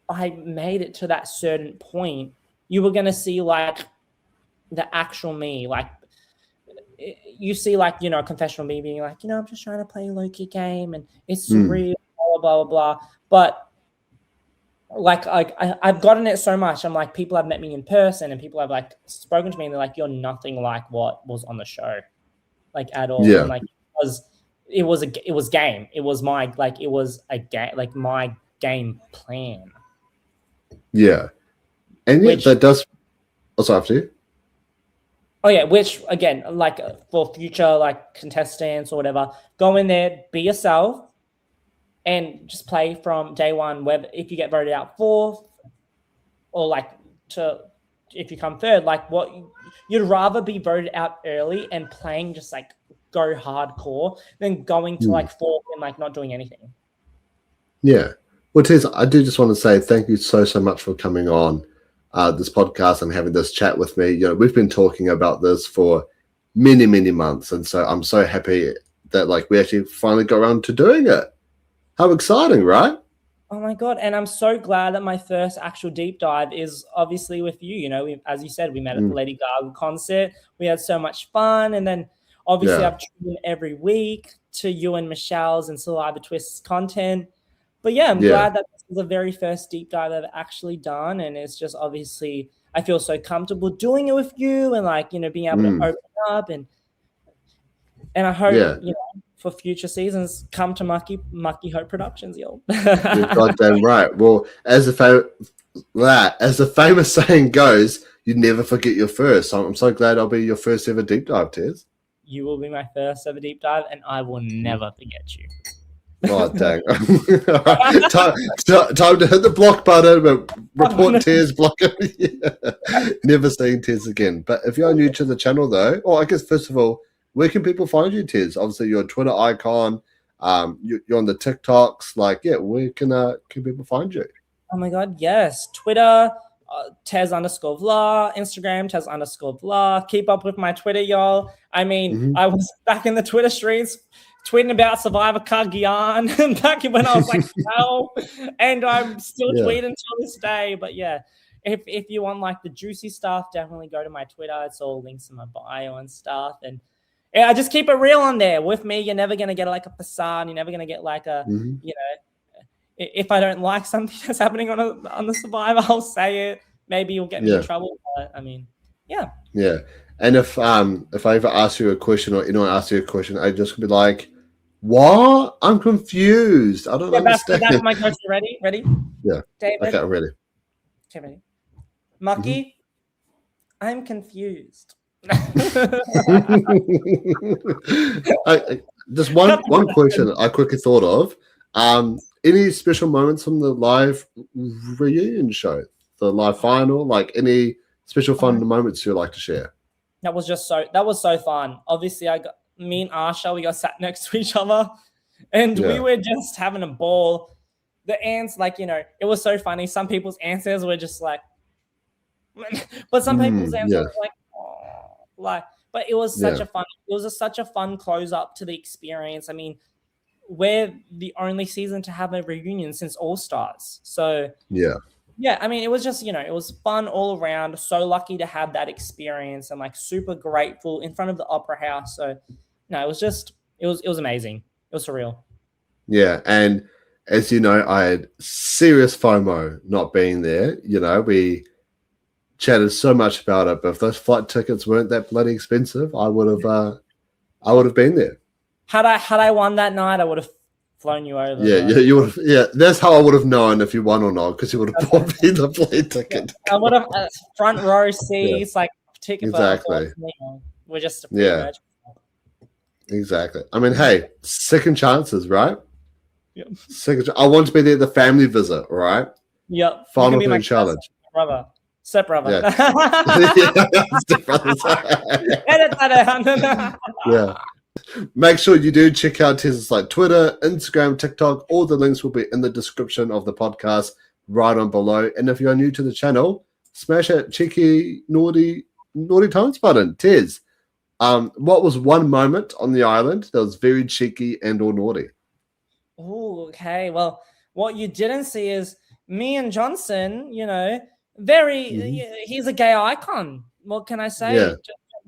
I made it to that certain point, you were going to see like the actual me, like you see like, you know, confessional me being like, you know, I'm just trying to play a low-key game and it's surreal, blah, blah, blah, blah. But like I've gotten it so much. I'm like, people have met me in person and people have like spoken to me and they're like, you're nothing like what was on the show, like at all. Yeah. And like it was game. It was my, like, it was a game, like my game plan. Yeah. And yeah, that does also after you. Oh yeah, which again, like for future like contestants or whatever, go in there, be yourself, and just play from day one. Whether if you get voted out fourth, or like if you come third, like what you'd rather be voted out early and playing just like go hardcore than going to like fourth and like not doing anything. Yeah. Well, Tez, I do just want to say thank you so much for coming on this podcast and having this chat with me. You know, we've been talking about this for many, many months, and so I'm so happy that like we actually finally got around to doing it. How exciting, right? Oh my God. And I'm so glad that my first actual deep dive is obviously with you. You know, as you said, we met at the Lady Gaga concert. We had so much fun. And then obviously I've tuned in every week to you and Michelle's and Saliva Twist's content. But yeah, I'm glad that this is the very first deep dive I've actually done. And it's just obviously, I feel so comfortable doing it with you and like, you know, being able to open up and I hope, you know, for future seasons, come to Mucky Hope Productions, yo. You're goddamn right. Well, as the famous saying goes, you never forget your first. So I'm so glad I'll be your first ever deep dive, Tez. You will be my first ever deep dive, and I will never forget you. Oh, dang. Time to hit the block button, but report Tez, block it. Never seeing Tez again. But if you're new to the channel, though, I guess, first of all, where can people find you, Tez? Obviously, you're a Twitter icon. You're on the TikToks. Like, where can people find you? Oh, my God, yes. Twitter, Tez_Vla. Instagram, Tez_Vla. Keep up with my Twitter, y'all. I mean, I was back in the Twitter streets tweeting about Survivor Kagian back when I was like 12, and I'm still tweeting till this day. But yeah, if you want like the juicy stuff, definitely go to my Twitter. It's all links in my bio and stuff. And I just keep it real on there. With me, you're never gonna get like a facade. You're never gonna get like a you know. If I don't like something that's happening on the Survivor, I'll say it. Maybe you'll get me in trouble. But I mean, yeah. And if I ever ask you a question or anyone asks you a question, I just be like, What? I'm confused. I don't understand. That's my question. Ready? Yeah. David? Okay, I'm ready. Okay, ready. Mucky, I'm confused. Just one question I quickly thought of. Any special moments from the live reunion show, the live final, like any special fun moments you'd like to share? That was so fun. Obviously, me and Asha, we got sat next to each other, and we were just having a ball. The ants, like, it was so funny. Some people's answers were just like, but some people's answers were like, oh, like. But it was such a fun close up to the experience. I mean, we're the only season to have a reunion since All Stars. So yeah, I mean, it was just, it was fun all around. So lucky to have that experience and like super grateful in front of the Opera House. So no, it was amazing. It was surreal. Yeah. And as you know, I had serious FOMO not being there. We chatted so much about it, but if those flight tickets weren't that bloody expensive, I would have been there. Had I won that night, I would have flown you over. Yeah, you would have. Yeah, that's how I would have known if you won or not, because you would have bought me the plane ticket. I would have front row seats, like ticket. Exactly. We're just exactly. I mean, hey, second chances, right? Yep. I want to be there. The family visit, right? Yep. Final thing challenge. Brother. Step brother. Yeah. Step brothers. Edit that out. Yeah. Make sure you do check out Tez's like Twitter, Instagram, TikTok. All the links will be in the description of the podcast right on below. And if you're new to the channel, smash that cheeky naughty times button. Tez, what was one moment on the island that was very cheeky and or naughty? Oh, okay. Well, what you didn't see is me and Johnson, he's a gay icon. What can I say? Yeah.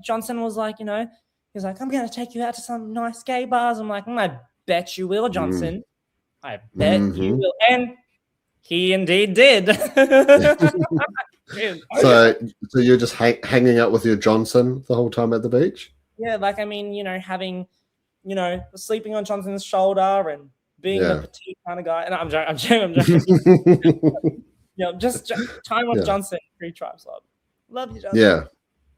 Johnson was like, he's like, I'm going to take you out to some nice gay bars. I'm like, I bet you will, Johnson. I bet you will. And he indeed did. So you're just hanging out with your Johnson the whole time at the beach? Yeah, like, I mean, having, sleeping on Johnson's shoulder and being the petite kind of guy. And I'm joking. Just time with Johnson, Free Tribes Love. Love you, Johnson. Yeah.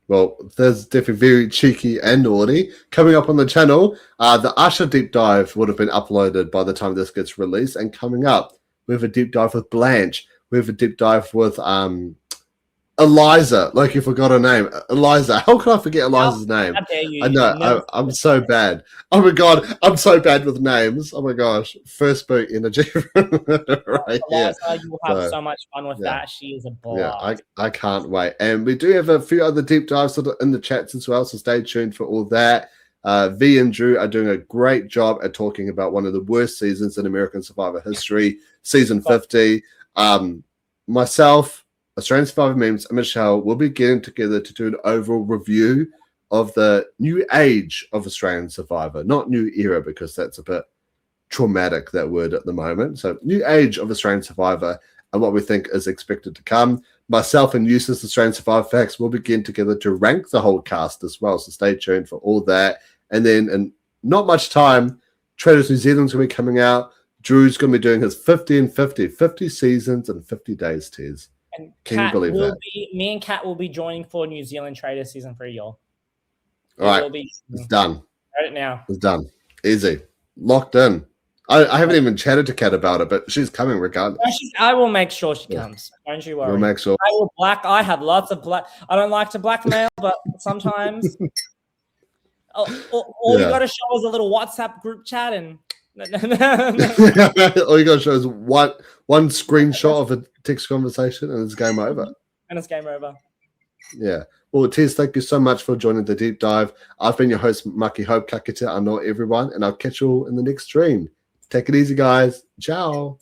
Well, there's definitely very cheeky and naughty. Coming up on the channel, the Usher deep dive would have been uploaded by the time this gets released. And coming up, we have a deep dive with Blanche. We have a deep dive with Eliza. Like, you forgot her name. Eliza. How can I forget Eliza's name? How dare you? I know. I'm so bad. Oh, my God. I'm so bad with names. Oh, my gosh. First boot energy. Right. Eliza, you will have so much fun with that. She is a blast. Yeah, I can't wait. And we do have a few other deep dives sort of in the chats as well, so stay tuned for all that. V and Drew are doing a great job at talking about one of the worst seasons in American Survivor history, season 50. Myself, Australian Survivor Memes, and Michelle will be getting together to do an overall review of the new age of Australian Survivor. Not new era, because that's a bit traumatic, that word at the moment. So new age of Australian Survivor and what we think is expected to come. Myself and Eustace, Australian Survivor Facts, will begin together to rank the whole cast as well. So stay tuned for all that. And then in not much time, Traders New Zealand's going to be coming out. Drew's going to be doing his 50 and 50 seasons and 50 days, Tez. And can you believe that? Me and Kat will be joining for New Zealand Traders season 3, y'all. All right, it's done. Right now. It's done. Easy. Locked in. I haven't even chatted to Kat about it, but she's coming regardless. No, I will make sure she comes. Don't you worry. We'll make sure. I have lots of black. I don't like to blackmail, but sometimes all you got to show is a little WhatsApp group chat, and all you got to show is one screenshot of a text conversation, and it's game over. Yeah. Well, Tez, thank you so much for joining the deep dive. I've been your host, Mucky. Hope kakite anō everyone, and I'll catch you all in the next stream. Take it easy, guys. Ciao.